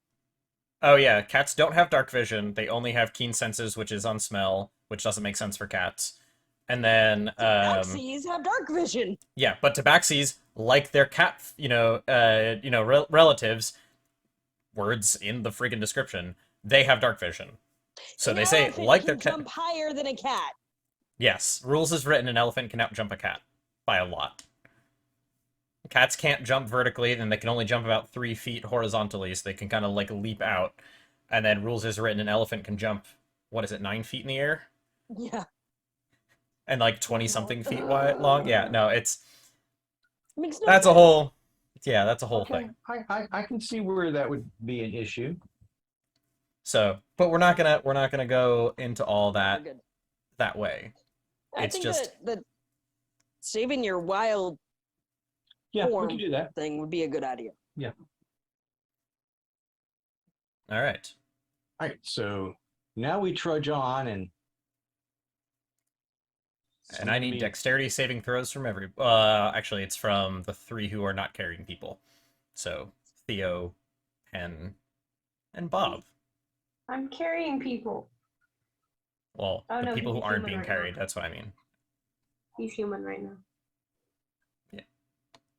S3: Oh yeah, cats don't have dark vision. They only have keen senses, which is on smell, which doesn't make sense for cats. And then
S2: Tabaxis have dark vision.
S3: yeah, but tabaxis, like their cat, relatives, words in the friggin' description, they have dark vision. So
S2: An
S3: they say
S2: elephant
S3: like
S2: can
S3: their cat.
S2: jump higher than a cat.
S3: Yes, rules is written. An elephant can outjump a cat by a lot. Cats can't jump vertically, then they can only jump about 3 feet horizontally, so they can kind of like leap out. And then rules is written, an elephant can jump, 9 feet in the air?
S2: Yeah.
S3: And like 20-something feet wide, long? Yeah, no, it's...
S2: Makes no
S3: That's a
S2: sense.
S3: whole... Yeah, that's a whole
S4: Okay.
S3: thing.
S4: I can see where that would be an issue.
S3: So, but we're not gonna go into all
S2: We're good.
S3: that way.
S2: I
S3: It's
S2: think
S3: just-
S2: that saving your wild
S4: Yeah, we
S2: Form.
S4: can do that.
S2: thing would be a good idea.
S3: All right.
S4: All right. So now we trudge on, and
S3: And I need dexterity saving throws from every... actually, it's from the 3 who are not carrying people. So, Theo, Penn, and Bob.
S5: I'm carrying people.
S3: Well,
S5: Oh,
S3: the
S5: no,
S3: people who
S5: he's
S3: aren't
S5: human
S3: being
S5: right now.
S3: carried, that's what I mean.
S5: He's human right now.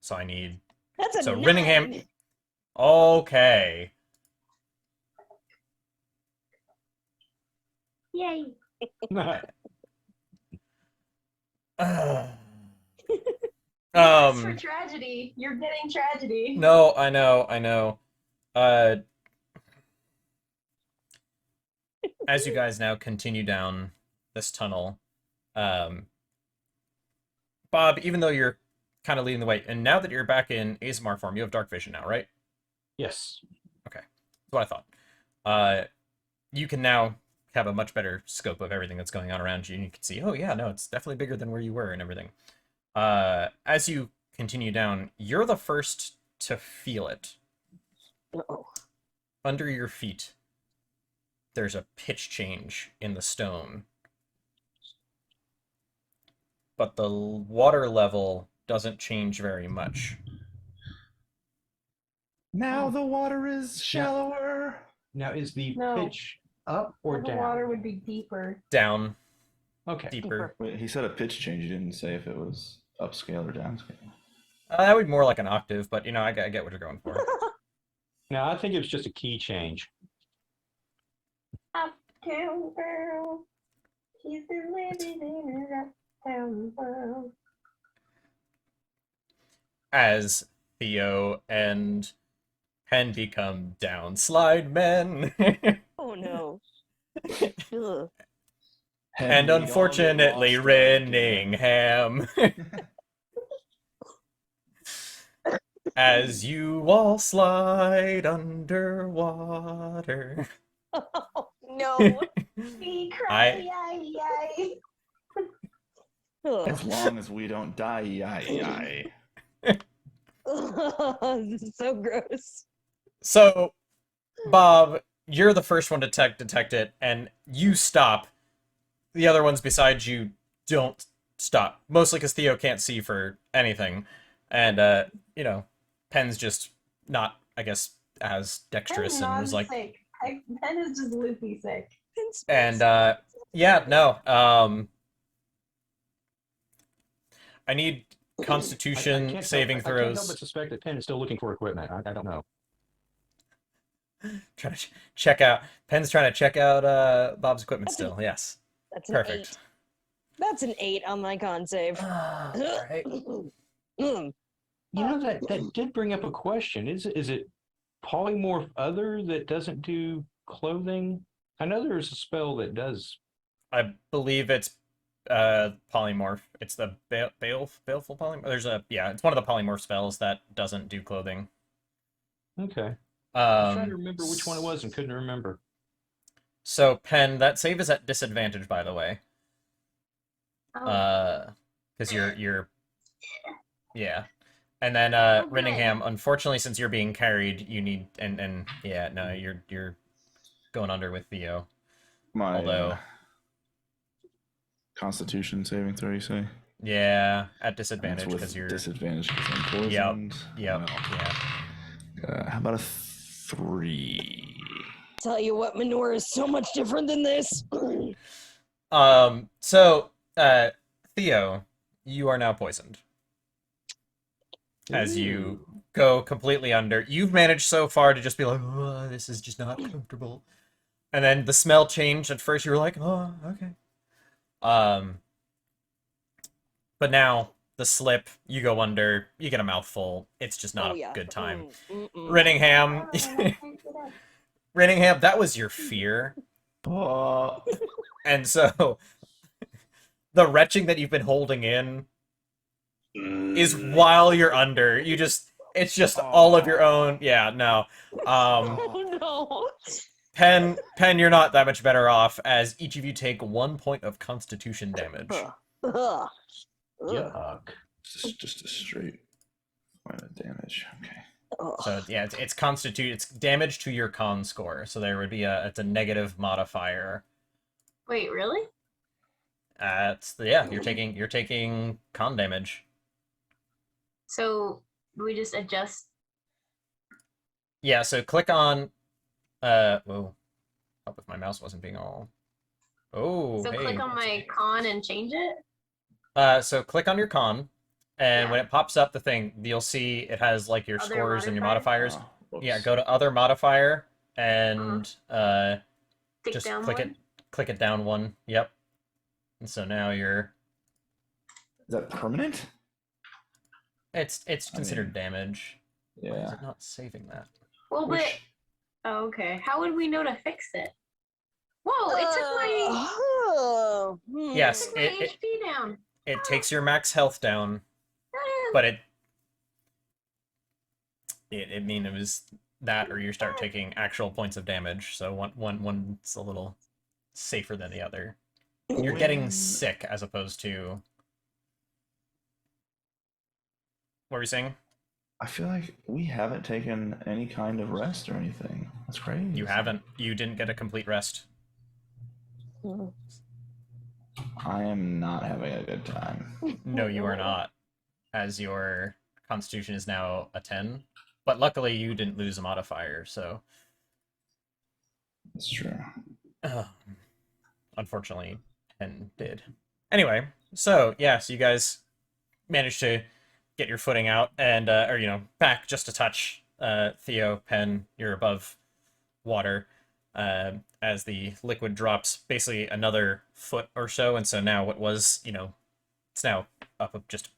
S3: So I need...
S2: That's a
S3: So,
S2: 9.
S3: Rinningham... Okay.
S5: Yay! Thanks for tragedy. You're getting tragedy.
S3: No, I know. As you guys now continue down this tunnel, Bob, even though you're kind of leading the way, and now that you're back in ASMR form, you have dark vision now, right?
S4: yes.
S3: That's what I thought. You can now have a much better scope of everything that's going on around you, and you can see, oh yeah, no, it's definitely bigger than where you were and everything. As you continue down, you're the first to feel it.
S2: Uh-oh.
S3: Under your feet, there's a pitch change in the stone. But the water level doesn't change very much.
S1: Now the water is shallower.
S4: Now is the
S5: No.
S4: pitch up or
S5: The
S4: down?
S5: water would be deeper.
S3: Down,
S4: Okay.
S3: deeper.
S1: Wait, he said a pitch change. He didn't say if it was upscale or downscale.
S3: That would be more like an octave, but I get what you're going for.
S4: Now I think it was just a key change.
S5: Uptown girl. She's been living in an uptown world.
S3: As Theo and Penn become downslide men.
S2: Oh no. Ugh.
S3: And unfortunately, Rinningham. As you all slide underwater.
S2: Oh no.
S5: We cry, yay, yay.
S2: Ugh.
S1: As long as we don't die,
S2: This is so gross.
S3: So, Bob, you're the first one to detect it, and you stop the other ones besides you don't stop. Mostly because Theo can't see for anything, and you know, Pen's just not, I guess, as dexterous and was like,
S5: sick. Ben is just loopy sick.
S3: and yeah, no, I need
S4: I
S3: Constitution
S4: can't
S3: saving
S4: I can't help
S3: throws.
S4: but suspect that Penn is still looking for equipment. I don't know.
S3: Trying to check out. Pen's trying to check out Bob's equipment
S2: That's
S3: still. Yes,
S2: That's an
S3: perfect.
S2: 8. That's an 8 on my con save.
S3: All right.
S2: Mm.
S4: You know that did bring up a question. Is it polymorph other that doesn't do clothing? I know there's a spell that does.
S3: I believe it's polymorph. It's the baleful polymorph. It's one of the polymorph spells that doesn't do clothing.
S4: Okay. I was trying to
S3: Um,
S4: remember which one it was and couldn't remember.
S3: so Pen, that save is at disadvantage, by the way.
S5: Oh,
S3: Because you're yeah. And then
S5: Oh, good.
S3: Renningham, unfortunately, since you're being carried, you need and yeah, no, you're going under with Theo.
S1: My
S3: Although
S1: Constitution saving throw, you say?
S3: yeah, at
S1: And
S3: disadvantage
S1: that's
S3: because
S1: with
S3: you're
S1: disadvantage because I'm
S3: yep,
S1: poisoned.
S3: yep,
S1: Well,
S3: yeah.
S1: how about a 3?
S2: Tell you what, manure is so much different than this.
S3: So Theo, you are now poisoned. As you go completely under. You've managed so far to just be like, oh, this is just not comfortable. And then the smell changed. At first you were like, oh, okay. But now the slip, you go under, you get a mouthful. It's just not
S2: Oh,
S3: a
S2: yeah.
S3: good time.
S2: Mm-mm.
S3: Renningham,
S5: I can't do that.
S3: Renningham, that was your fear.
S1: Oh,
S3: And so the retching that you've been holding in is while you're under. It's just all of your own. Yeah, no.
S2: Oh, no.
S3: Pen, you're not that much better off as each of you take 1 point of constitution damage.
S2: Ugh. Ugh.
S4: Yuck.
S1: just a straight point of damage. Okay.
S2: Ugh.
S3: So yeah, it's damage to your con score. So there would be it's a negative modifier.
S5: Wait, really?
S3: You're taking con damage.
S5: So we just adjust.
S3: Yeah, so click on whoa. Hope if my mouse wasn't being all. Oh,
S5: So
S3: hey.
S5: click on my con and change it.
S3: So click on your con, and
S5: Yeah.
S3: when it pops up the thing, you'll see it has like your
S5: Other
S3: scores and your
S5: modifiers?
S3: modifiers.
S1: Whoops.
S3: Yeah, go to other modifier and
S5: Tick
S3: just
S5: down
S3: click
S5: one.
S3: it down one. Yep. And so now
S1: Is that permanent?
S3: it's considered
S1: mean,
S3: damage. Why is
S1: Yeah.
S3: it not saving that?
S5: Well, but
S1: Which-
S5: oh, okay. How would we know to fix it? Whoa! It took my
S2: Oh, hmm.
S3: Yes,
S5: took my HP down.
S3: it takes your max health down,
S5: Ah,
S3: but it was that, or you start taking actual points of damage. So one's a little safer than the other. You're getting
S1: When-
S3: sick as opposed to. What were you saying?
S1: I feel like we haven't taken any kind of rest or anything. That's crazy.
S3: You haven't. You didn't get a complete rest.
S1: I am not having a good time.
S3: No, you are not, as your constitution is now a 10. But luckily, you didn't lose a modifier, so.
S1: That's true.
S3: Unfortunately, 10 did. Anyway, so you guys managed to get your footing out and, back just a touch. Theo, Pen, you're above water as the liquid drops basically another foot or so. And so now what was, it's now up just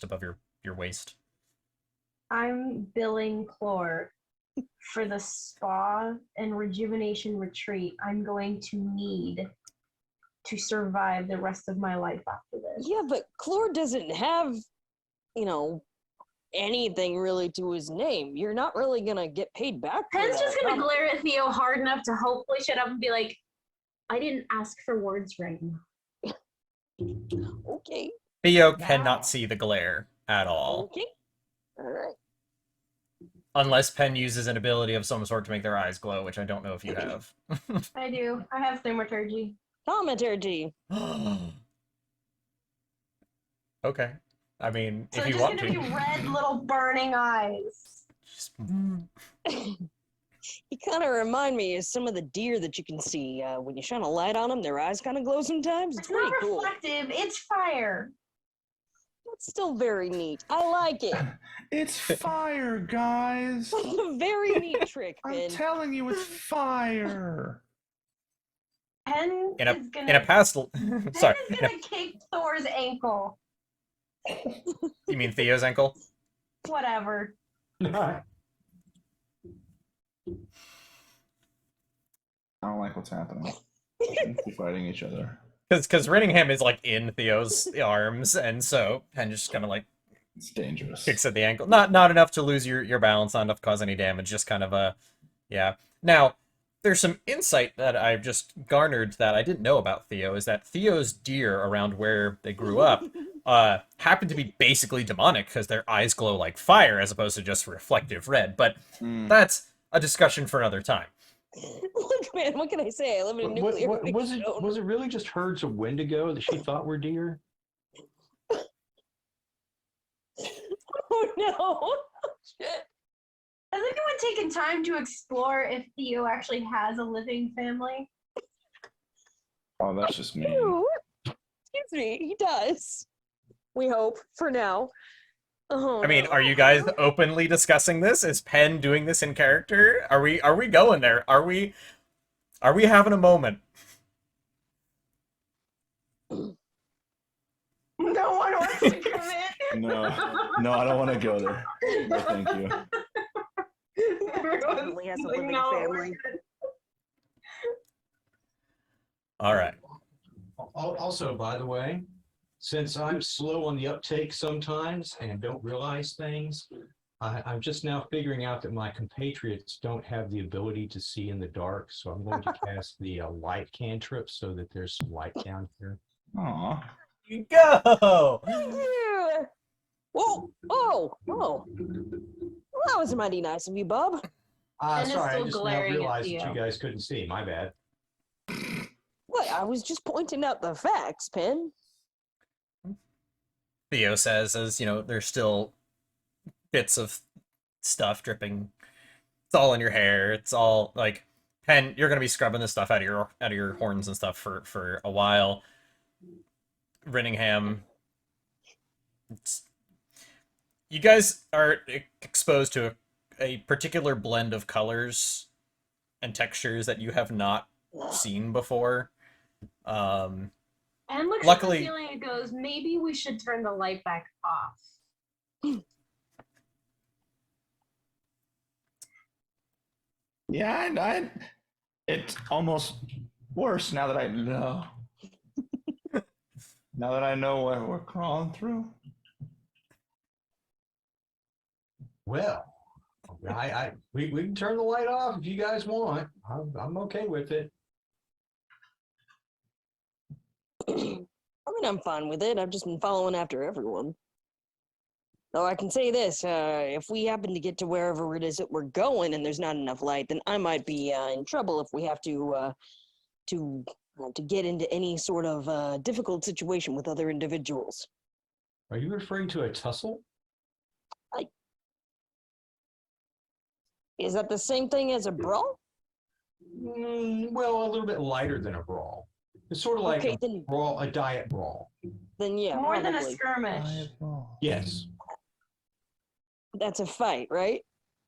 S3: above your waist.
S5: I'm billing Chlor for the spa and rejuvenation retreat I'm going to need to survive the rest of my life after this.
S2: Yeah, but Chlor doesn't have, anything really to his name. You're not really gonna get paid back. for
S5: Pen's
S2: that,
S5: just gonna
S2: huh?
S5: glare at Theo hard enough to hopefully shut up and be like, I didn't ask for words right now.
S2: Okay.
S3: Theo
S5: Wow.
S3: cannot see the glare at all.
S2: Okay. All right.
S3: Unless Pen uses an ability of some sort to make their eyes glow, which I don't know if you have.
S5: I do. I have thaumaturgy.
S2: Thaumaturgy.
S3: Okay. I mean,
S5: So
S3: if
S5: it's
S3: you
S5: just
S3: want
S5: gonna
S3: to.
S5: be red little burning eyes.
S3: Just-
S2: You kind of remind me of some of the deer that you can see when you shine a light on them. Their eyes kind of glow sometimes. It's
S5: It's not
S2: pretty cool.
S5: reflective, it's fire.
S2: It's still very neat. I like it.
S1: It's fire, guys.
S2: Very neat trick,
S1: I'm
S2: Ben.
S1: telling you, it's fire.
S5: Pen
S3: in
S5: is
S3: a
S5: gonna
S3: past.
S5: Pen
S3: Sorry.
S5: is gonna kick Thor's ankle.
S3: You mean Theo's ankle?
S5: Whatever.
S1: I don't like what's happening. They're fighting each other.
S3: Because Renningham is like in Theo's arms, and so Penn just kind of like
S1: It's dangerous.
S3: kicks at the ankle. Not enough to lose your balance, not enough to cause any damage. Just kind of a, yeah. Now, there's some insight that I've just garnered that I didn't know about Theo. Is that Theo's deer around where they grew up happen to be basically demonic because their eyes glow like fire as opposed to just reflective red. But that's a discussion for another time.
S2: Look, man, what can I say? I live in a nuclear
S4: was it?
S2: zone.
S4: Was it really just herds of Wendigo that she thought were deer?
S2: Oh no! Shit.
S5: Has anyone taken time to explore if Theo actually has a living family?
S1: Oh, that's just me.
S2: Ew. Excuse me, he does. We hope for now. Oh,
S3: I mean,
S2: no.
S3: are you guys openly discussing this? Is Penn doing this in character? Are we going there? Are we having a moment?
S5: No one wants to commit.
S1: No, I don't want to go there. No, thank you.
S5: Everyone's
S2: Definitely has a
S5: like,
S2: living
S5: no,
S2: family.
S3: All right.
S4: Also, by the way, since I'm slow on the uptake sometimes and don't realize things, I'm just now figuring out that my compatriots don't have the ability to see in the dark. So I'm going to cast the light cantrip so that there's some light down here.
S1: Aw.
S3: You go.
S2: Thank you. Whoa! Oh! Well, that was mighty nice of you, Bob.
S5: And it's
S4: Sorry, I
S5: still
S4: just now
S5: glaring at
S4: realized that
S5: Theo.
S4: you guys couldn't see. My bad.
S2: What? I was just pointing out the facts, Penn.
S3: Theo says, as you know, there's still bits of stuff dripping. It's all in your hair. It's all like, Penn, you're gonna be scrubbing this stuff out of your horns and stuff for a while. Renningham, you guys are exposed to a particular blend of colors and textures that you have not seen before.
S5: And looks
S3: Luckily-
S5: at the ceiling and goes, maybe we should turn the light back off.
S1: Yeah, it's almost worse now that I know. Now that I know what we're crawling through.
S4: Well, we can turn the light off if you guys want. I'm okay with it.
S2: I mean, I'm fine with it. I've just been following after everyone. Though I can say this, if we happen to get to wherever it is that we're going and there's not enough light, then I might be in trouble if we have to get into any sort of difficult situation with other individuals.
S4: Are you referring to a tussle?
S2: Is that the same thing as a brawl?
S4: Well, a little bit lighter than a brawl. It's sort of like
S2: Okay,
S4: a
S2: then
S4: brawl, a diet brawl.
S2: yeah,
S5: More than a
S2: probably.
S5: skirmish.
S4: Yes.
S2: That's a fight, right?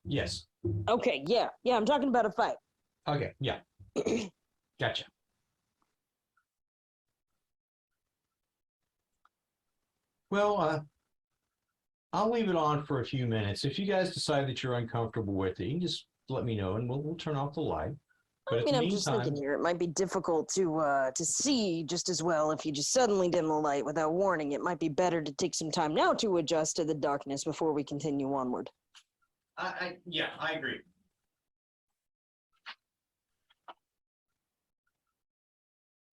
S4: Yes.
S2: Okay, yeah, I'm talking about a fight.
S4: Okay. Yeah. Gotcha. Well, I'll leave it on for a few minutes. If you guys decide that you're uncomfortable with it, you can just let me know and we'll turn off the light. But
S2: I mean, I'm just thinking here, it might be difficult to see just as well if you just suddenly dim the light without warning. It might be better to take some time now to adjust to the darkness before we continue onward.
S4: Yeah, I agree.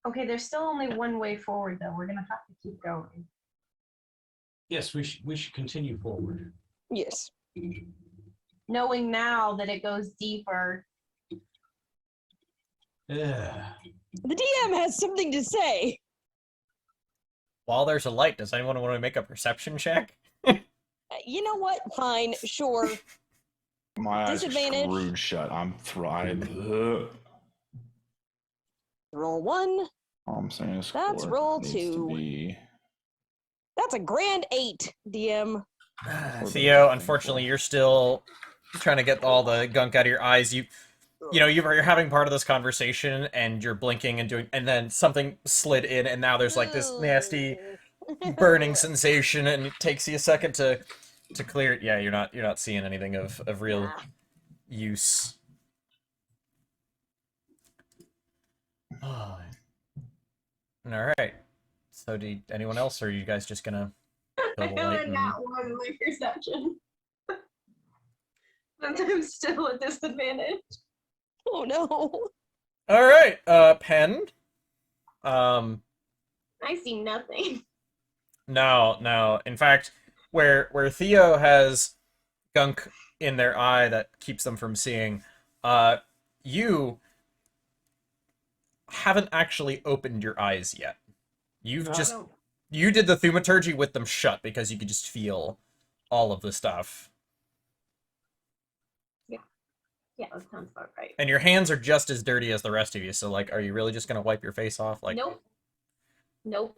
S5: Okay, there's still only one way forward, though. We're gonna have to keep going.
S4: Yes, we should continue forward.
S2: Yes.
S5: Knowing now that it goes deeper.
S4: Yeah.
S2: The DM has something to say.
S3: While there's a light, does anyone want to make a perception check?
S2: You know what? Fine, sure.
S1: My eyes are
S2: Disadvantage.
S1: screwed shut. I'm thriving.
S2: Roll 1.
S1: All I'm saying is
S2: That's
S1: score
S2: roll
S1: needs
S2: 2.
S1: to be.
S2: That's a grand 8, DM.
S3: Theo, unfortunately, you're still trying to get all the gunk out of your eyes. You know, you're having part of this conversation, and you're blinking and doing, and then something slid in, and now there's like this nasty burning sensation, and it takes you a second to clear it. Yeah, you're not seeing anything of real
S2: Nah.
S3: use. Oh. All right. So, anyone else, or are you guys just gonna
S5: I
S3: kill the
S5: have
S3: light
S5: a
S3: and-
S5: nat 1 in my perception. And I'm still at disadvantage.
S2: Oh no.
S3: All right, Pen.
S5: I see nothing.
S3: No. In fact, where Theo has gunk in their eye that keeps them from seeing, you haven't actually opened your eyes yet. You've
S4: No.
S3: just you did the thaumaturgy with them shut because you could just feel all of the stuff.
S5: Yeah, that sounds about right.
S3: And your hands are just as dirty as the rest of you, so like, are you really just gonna wipe your face off? Like,
S5: Nope.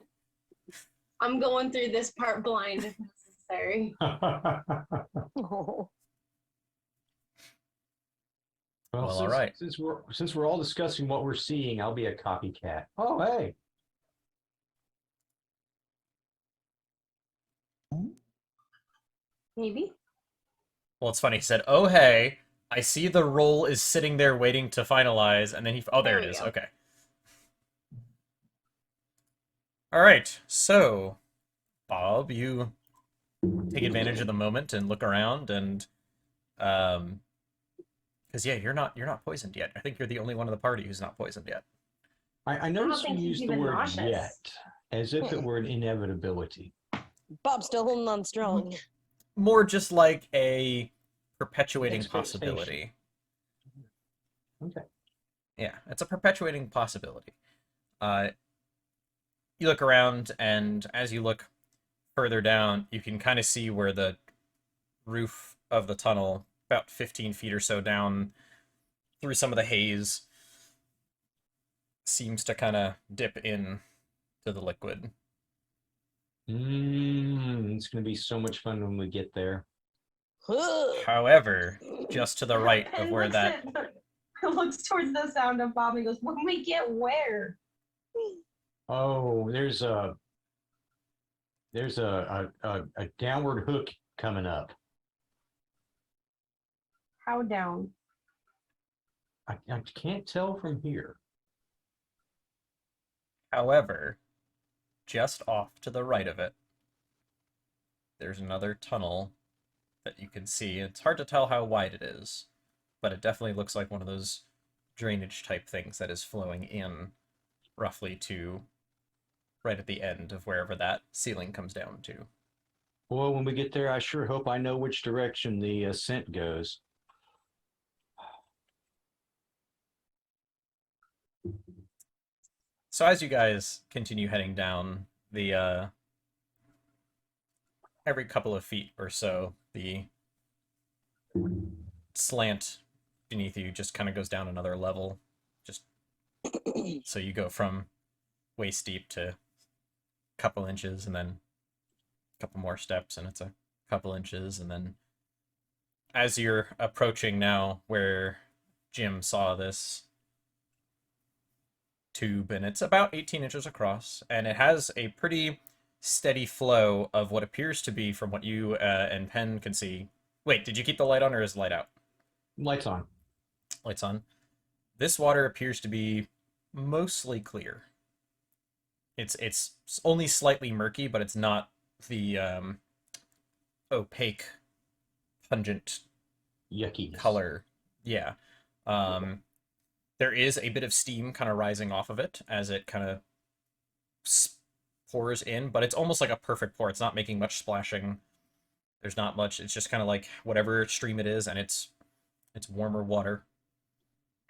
S5: I'm going through this part blind if necessary.
S2: Oh.
S3: Well,
S4: since,
S3: all right.
S4: Since we're all discussing what we're seeing, I'll be a copycat. Oh, hey.
S5: Maybe.
S3: well, it's funny. He said, "Oh hey, I see the roll is sitting there waiting to finalize," and then oh, there
S5: There
S3: it
S5: we
S3: is.
S5: go.
S3: Okay. All right. So, Bob, you take advantage of the moment and look around, and because yeah, you're not poisoned yet. I think you're the only one in the party who's not poisoned yet.
S4: I noticed
S5: think
S4: you
S5: he's
S4: used the
S5: even
S4: word
S5: nauseous.
S4: yet, as if it were an inevitability.
S2: Bob's still holding on strong.
S3: More just like a perpetuating
S4: Expectation.
S3: possibility.
S4: Okay.
S3: Yeah, it's a perpetuating possibility. You look around, and as you look further down, you can kind of see where the roof of the tunnel, about 15 feet or so down through some of the haze, seems to kind of dip in to the liquid.
S4: It's going to be so much fun when we get there.
S3: However, just to the right of where that...
S5: looks towards the sound of Bob and goes, when we get where?
S4: Oh, there's a downward hook coming up.
S5: How down?
S4: I can't tell from here.
S3: However, just off to the right of it, there's another tunnel that you can see. It's hard to tell how wide it is, but it definitely looks like one of those drainage type things that is flowing in roughly to right at the end of wherever that ceiling comes down to.
S4: Well, when we get there, I sure hope I know which direction the scent goes.
S3: So as you guys continue heading down, the every couple of feet or so, the slant beneath you just kind of goes down another level. Just so you go from waist deep to a couple inches, and then a couple more steps, and it's a couple inches, and then as you're approaching now where Jim saw this tube, and it's about 18 inches across, and it has a pretty steady flow of what appears to be, from what you and Penn can see. Wait, did you keep the light on, or is the light out?
S4: Lights on.
S3: Lights on. This water appears to be mostly clear. It's only slightly murky, but it's not the opaque, pungent
S4: Yucky
S3: color. Yeah. There is a bit of steam kind of rising off of it as it kind of pours in, but it's almost like a perfect pour. It's not making much splashing. There's not much. It's just kind of like whatever stream it is, and it's warmer water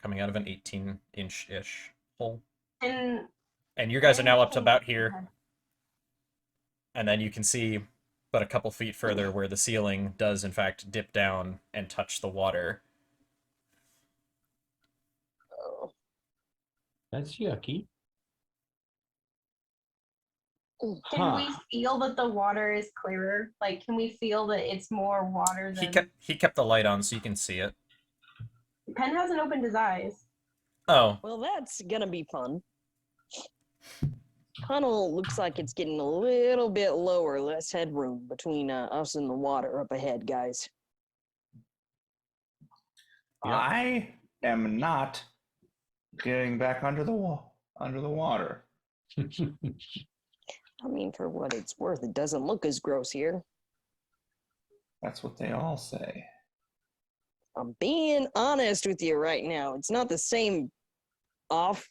S3: coming out of an 18-inch-ish hole.
S5: And
S3: And you guys are now up to
S5: can-
S3: about here,
S5: okay.
S3: and then you can see but a couple feet further where the ceiling does in fact dip down and touch the water.
S2: Oh.
S4: That's yucky.
S5: Can we feel that the water is clearer? Like, can we feel that it's more water than...
S3: He kept the light on so you can see it.
S5: Penn hasn't opened his eyes.
S3: Oh,
S2: Well, that's gonna be fun. Tunnel looks like it's getting a little bit lower, less headroom between us and the water up ahead, guys.
S4: Yeah.
S1: I am not getting back under the water.
S2: I mean, for what it's worth, it doesn't look as gross here.
S1: That's what they all say.
S2: I'm being honest with you right now. It's not the same off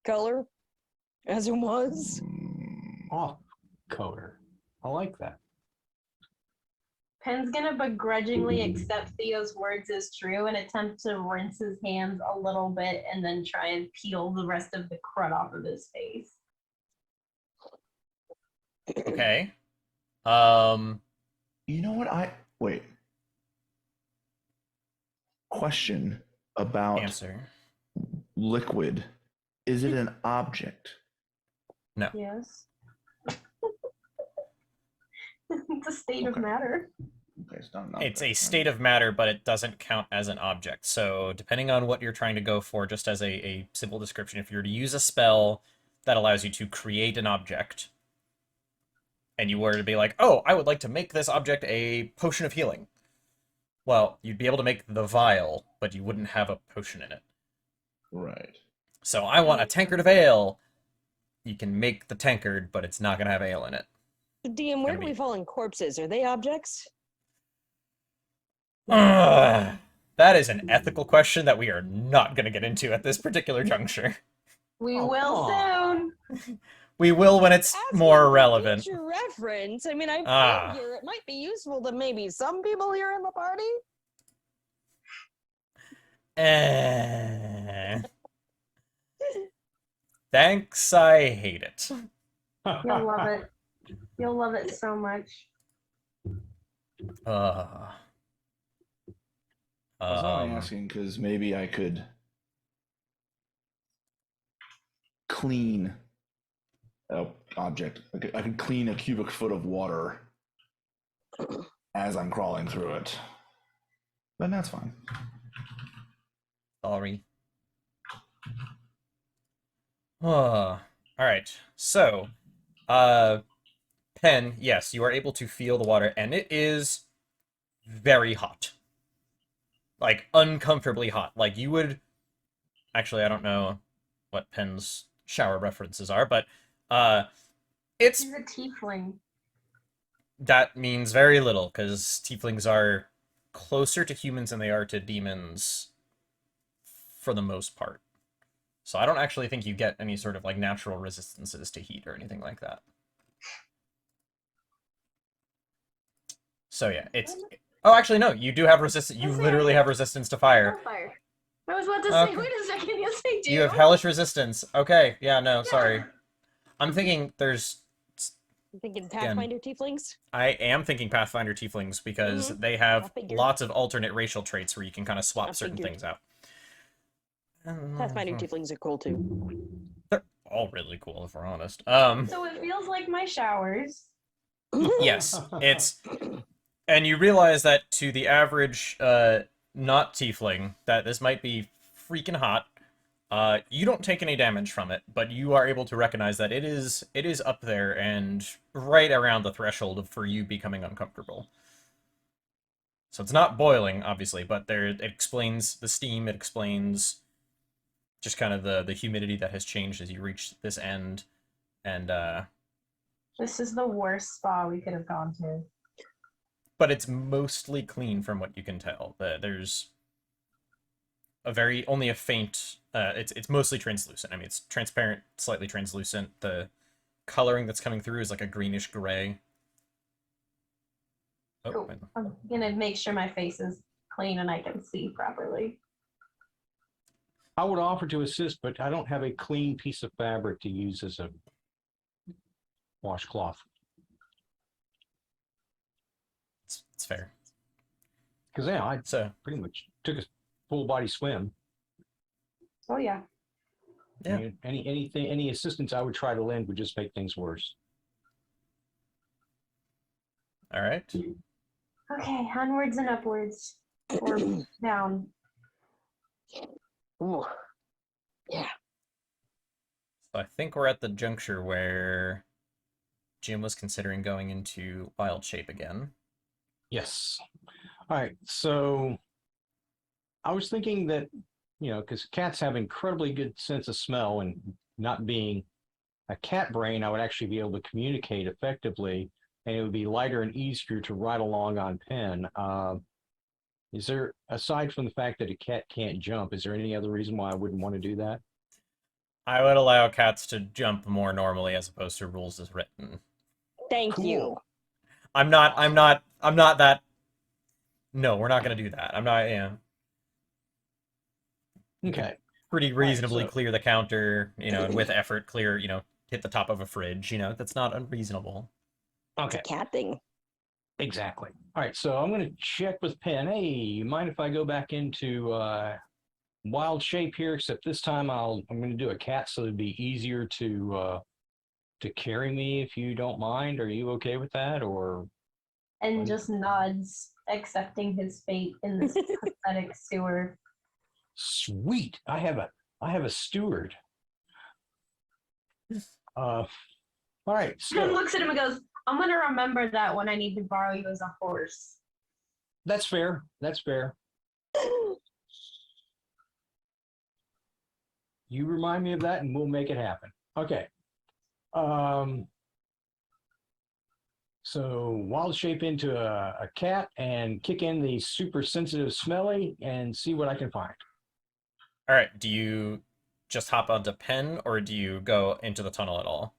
S2: color as it was.
S4: Off color. I like that.
S5: Penn's gonna begrudgingly accept Theo's words as true and attempt to rinse his hands a little bit and then try and peel the rest of the crud off of his face.
S3: okay.
S1: You know what? Wait. Question about
S3: Answer.
S1: liquid. Is it an object?
S3: No.
S5: Yes. It's a state of
S1: Okay.
S5: matter.
S1: Okay, it's not an
S3: It's a
S1: object,
S3: state of matter, but it doesn't count as an object. So depending on what you're trying to go for, just as a simple description, if you're to use a spell that allows you to create an object, and you were to be like, oh, I would like to make this object a potion of healing. Well, you'd be able to make the vial, but you wouldn't have a potion in it.
S1: Right.
S3: So I want a tankard of ale. You can make the tankard, but it's not going to have ale in it.
S2: DM, where
S3: Gonna
S2: do we
S3: be-
S2: fall in corpses? Are they objects?
S3: That is an ethical question that we are not going to get into at this particular juncture.
S5: We
S4: Oh,
S5: will
S4: come
S5: soon.
S3: We will when it's
S2: As
S3: more
S2: for
S3: relevant.
S2: future reference. I mean, I
S3: Ah.
S2: figure it might be useful to maybe some people here in the party.
S3: Thanks, I hate it.
S5: You'll love it. You'll love it so much.
S3: Uh,
S1: I was only
S3: um,
S1: asking because maybe I could clean an object. I could clean a cubic foot of water as I'm crawling through it. But that's fine.
S3: sorry. All right. So, Pen, yes, you are able to feel the water, and it is very hot. Like, uncomfortably hot. Like, you would... Actually, I don't know what Pen's shower references are, but, it's...
S5: He's a tiefling.
S3: That means very little, because tieflings are closer to humans than they are to demons for the most part. So I don't actually think you get any sort of like natural resistances to heat or anything like that. So yeah, it's... Oh, actually, no, you do have resistance. You literally have resistance to fire.
S5: Fire. I was about to
S3: Okay.
S5: say, wait a second, yes I do.
S3: You have hellish resistance. Okay, yeah, no,
S5: Yeah.
S3: sorry. I'm thinking there's...
S2: I'm thinking Pathfinder tieflings.
S3: I am thinking Pathfinder tieflings because they have
S2: I figured.
S3: lots of alternate racial traits where you can kind of swap
S2: I
S3: certain
S2: figured.
S3: things out.
S2: Pathfinder tieflings are cool too.
S3: They're all really cool, if we're honest.
S5: So it feels like my showers.
S3: Yes, it's... And you realize that to the average not tiefling, that this might be freaking hot. You don't take any damage from it, but you are able to recognize that it is up there and right around the threshold for you becoming uncomfortable. So it's not boiling, obviously, but it explains the steam, it explains just kind of the humidity that has changed as you reach this end, and
S5: This is the worst spa we could have gone to.
S3: but it's mostly clean from what you can tell. There's only a faint, it's mostly translucent. I mean, it's transparent, slightly translucent. The coloring that's coming through is like a greenish gray. Oh,
S5: Cool. I'm gonna make sure my face is clean and I can see properly.
S4: I would offer to assist, but I don't have a clean piece of fabric to use as a washcloth.
S3: It's fair.
S4: Because yeah, I
S3: So
S4: pretty much took a full body swim.
S5: Oh yeah.
S3: Yeah.
S4: I mean, any assistance I would try to lend would just make things worse.
S3: all right.
S5: Okay, onwards and upwards. Or down.
S2: Ooh. Yeah.
S3: So I think we're at the juncture where Jim was considering going into wild shape again.
S4: Yes. All right. So I was thinking that, because cats have incredibly good sense of smell, and not being a cat brain, I would actually be able to communicate effectively, and it would be lighter and easier to ride along on Pen. Is there, aside from the fact that a cat can't jump, is there any other reason why I wouldn't want to do that?
S3: I would allow cats to jump more normally as opposed to rules as written.
S2: Thank you.
S3: I'm not that. No, we're not gonna do that. I'm not. Yeah.
S4: Okay.
S3: Pretty reasonably
S4: so-
S3: clear the counter, and with effort clear, hit the top of a fridge, that's not unreasonable.
S2: It's
S4: Okay.
S2: a cat thing.
S4: Exactly. All right. So I'm going to check with Pen. Hey, you mind if I go back into wild shape here? Except this time I'm going to do a cat, so it'd be easier to carry me if you don't mind. Are you okay with that, or?
S5: And just nods, accepting his fate in this pathetic sewer.
S4: Sweet. I have a steward. All right.
S5: Pen
S4: So
S5: looks at him and goes, I'm gonna remember that when I need to borrow you as a horse.
S4: that's fair. That's fair. You remind me of that, and we'll make it happen. Okay. So wild shape into a cat and kick in the super sensitive smelly and see what I can find.
S3: All right, do you just hop onto Pen, or do you go into the tunnel at all?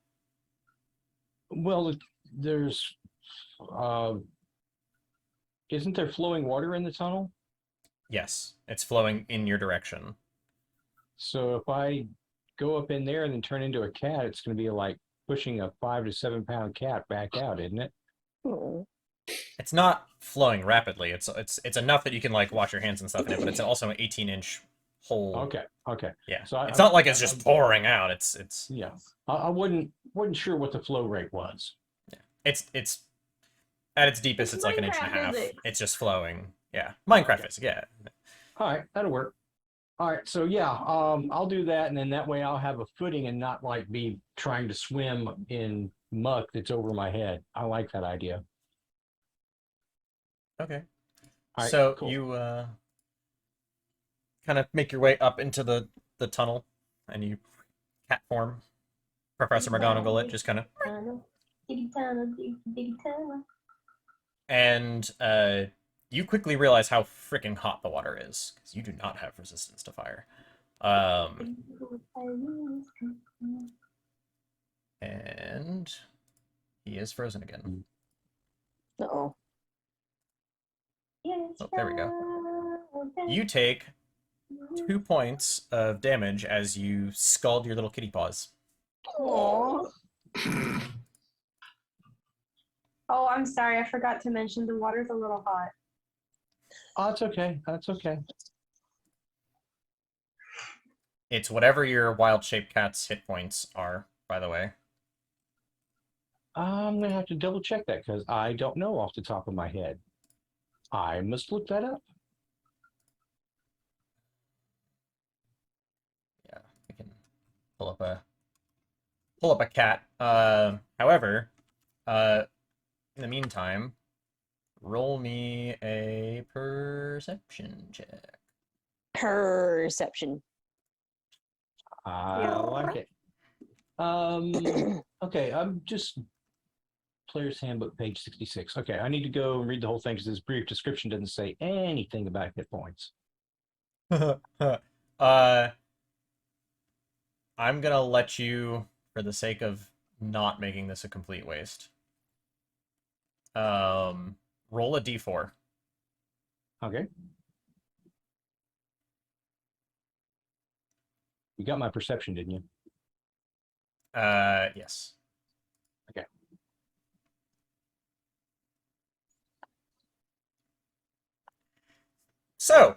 S4: Well, there's isn't there flowing water in the tunnel?
S3: Yes, it's flowing in your direction.
S4: So if I go up in there and then turn into a cat, it's going to be like pushing a 5 to 7 pound cat back out, isn't it?
S2: Oh.
S3: It's not flowing rapidly. It's enough that you can like wash your hands and stuff in it, but it's also an 18-inch hole.
S4: Okay. Okay.
S3: Yeah.
S4: So
S3: it's not like it's just pouring out. It's
S4: yeah. I wasn't sure what the flow rate was.
S3: yeah. It's at its deepest. It's like an inch and a
S5: Minecraft
S3: half.
S5: physics.
S3: It's just flowing. Yeah. Minecraft
S4: Okay.
S3: physics. Yeah.
S4: All right, that'll work. All right, so yeah, I'll do that, and then that way I'll have a footing and not like be trying to swim in muck that's over my head. I like that idea.
S3: Okay.
S4: All right,
S3: So
S4: cool.
S3: you kind of make your way up into the tunnel, and you cat form. Professor McGonagall, it just kind of,
S5: Diggy tunnel, diggy tunnel.
S3: and you quickly realize how freaking hot the water is because you do not have resistance to fire. And he is frozen again.
S2: Uh-oh.
S3: Oh, there we go. You take 2 points of damage as you scald your little kitty paws.
S2: Aww.
S5: Oh, I'm sorry. I forgot to mention the water's a little hot.
S4: Oh, that's okay. That's okay.
S3: It's whatever your wild-shaped cat's hit points are, by the way.
S4: I'm gonna have to double check that because I don't know off the top of my head. I must look that up.
S3: Yeah, I can pull up a cat. However, in the meantime, roll me a perception check.
S2: Perception.
S4: I like it. Okay, I'm just Player's Handbook, page 66. Okay, I need to go and read the whole thing because this brief description doesn't say anything about hit points.
S3: I'm gonna let you, for the sake of not making this a complete waste, roll a d4.
S4: Okay. You got my perception, didn't you?
S3: Yes.
S4: Okay.
S3: So,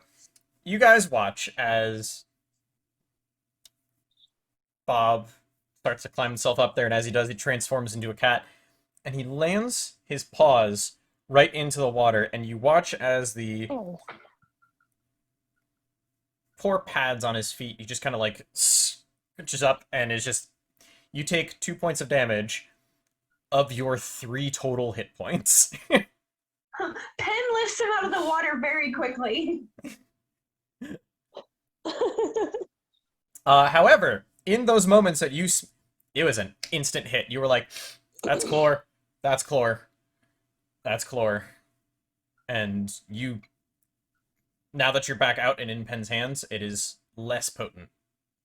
S3: you guys watch as Bob starts to climb himself up there, and as he does, he transforms into a cat, and he lands his paws right into the water, and you watch as the
S2: Oh.
S3: poor pads on his feet, he just kind of like scooches up and is just, you take 2 points of damage of your 3 total hit points.
S5: Pen lifts him out of the water very quickly.
S3: However, in those moments that it was an instant hit. You were like, that's Chlor, that's Chlor, that's Chlor. And you, now that you're back out and in Pen's hands, it is less potent.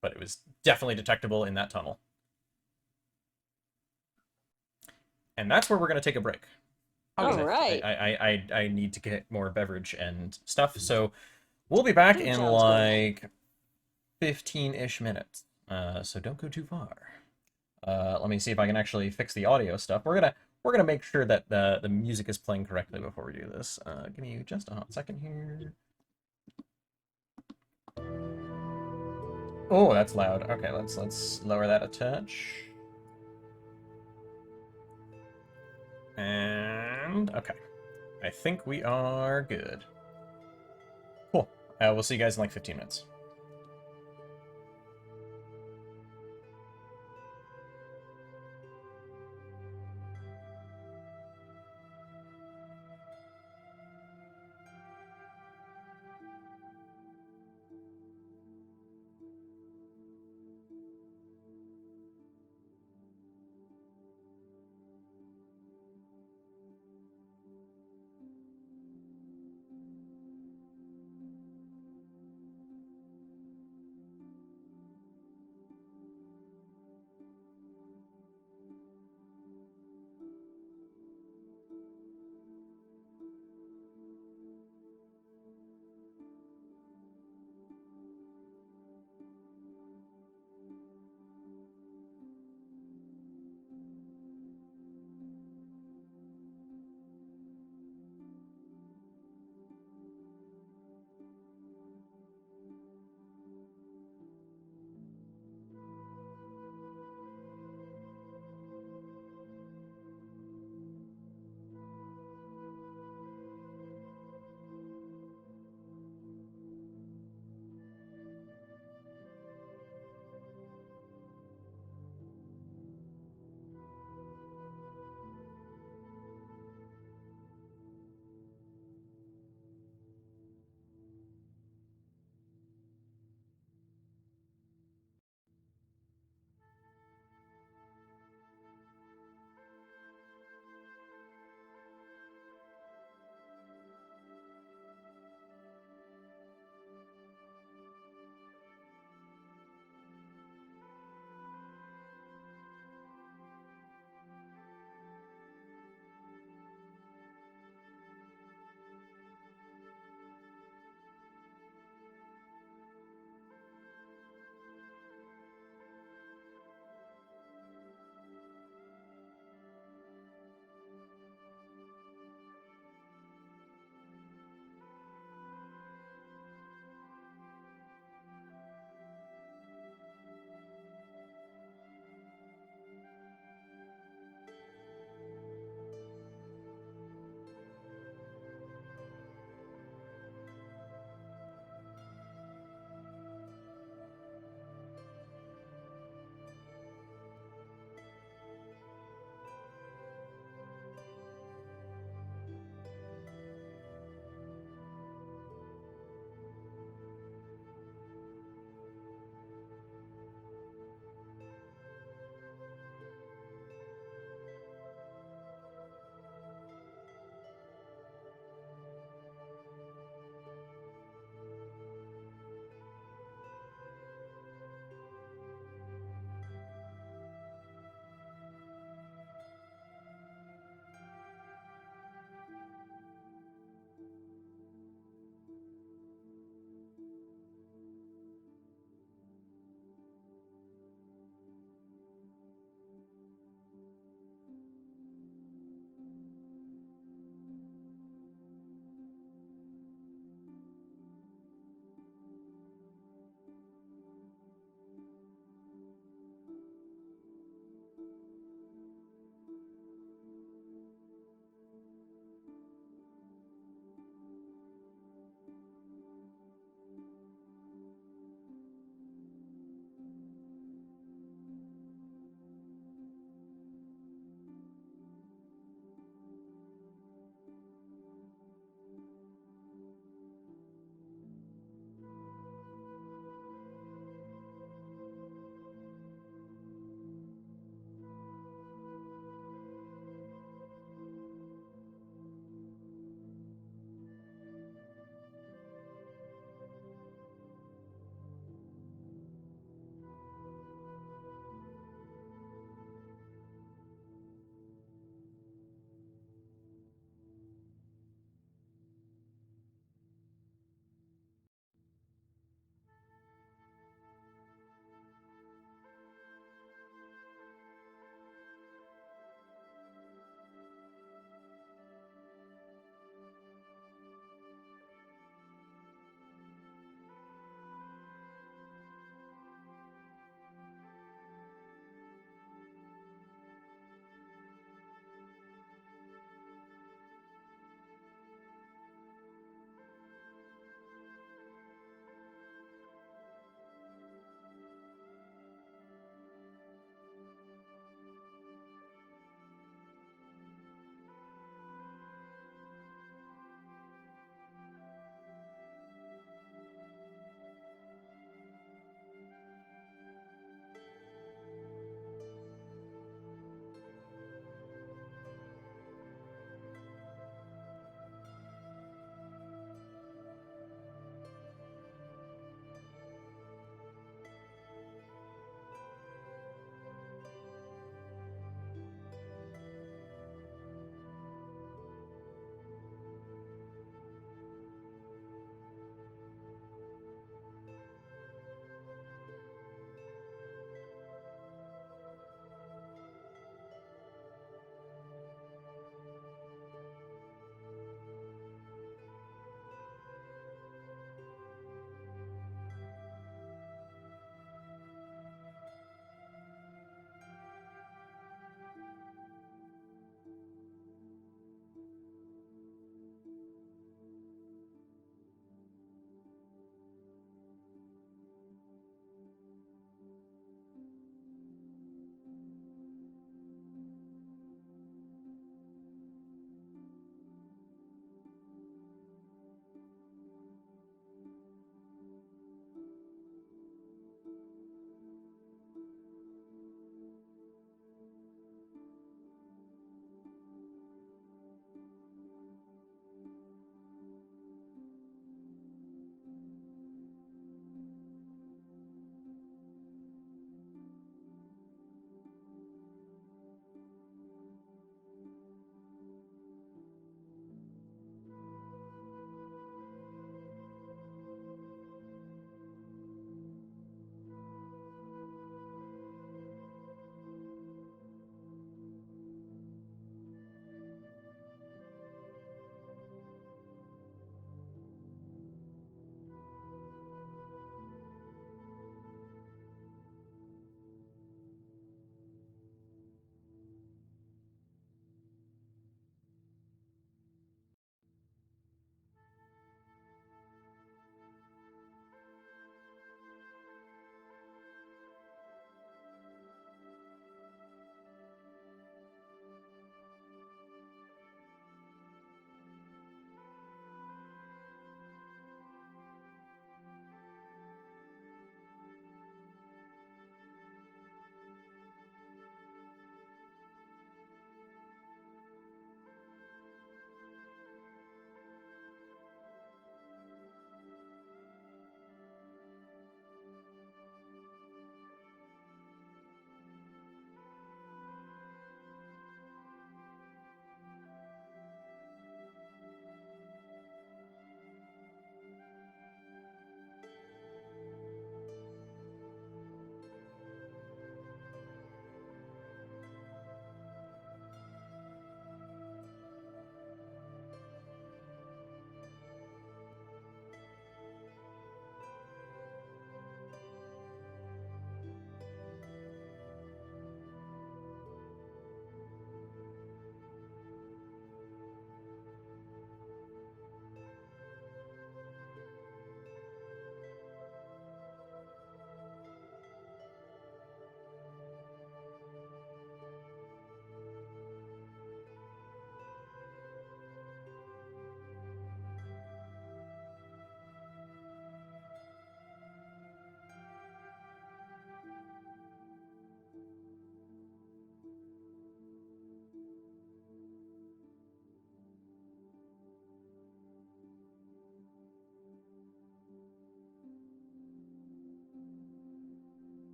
S3: But it was definitely detectable in that tunnel. And that's where we're going to take a break.
S2: All
S3: Because
S2: right.
S3: I need to get more beverage and stuff. So we'll be back
S2: That
S3: in
S2: sounds good.
S3: like 15-ish minutes. So don't go too far. Let me see if I can actually fix the audio stuff. We're gonna make sure that the music is playing correctly before we do this. Give me just a hot second here. Oh, that's loud. Okay, let's lower that a touch. And okay, I think we are good. Cool. We'll see you guys in like 15 minutes.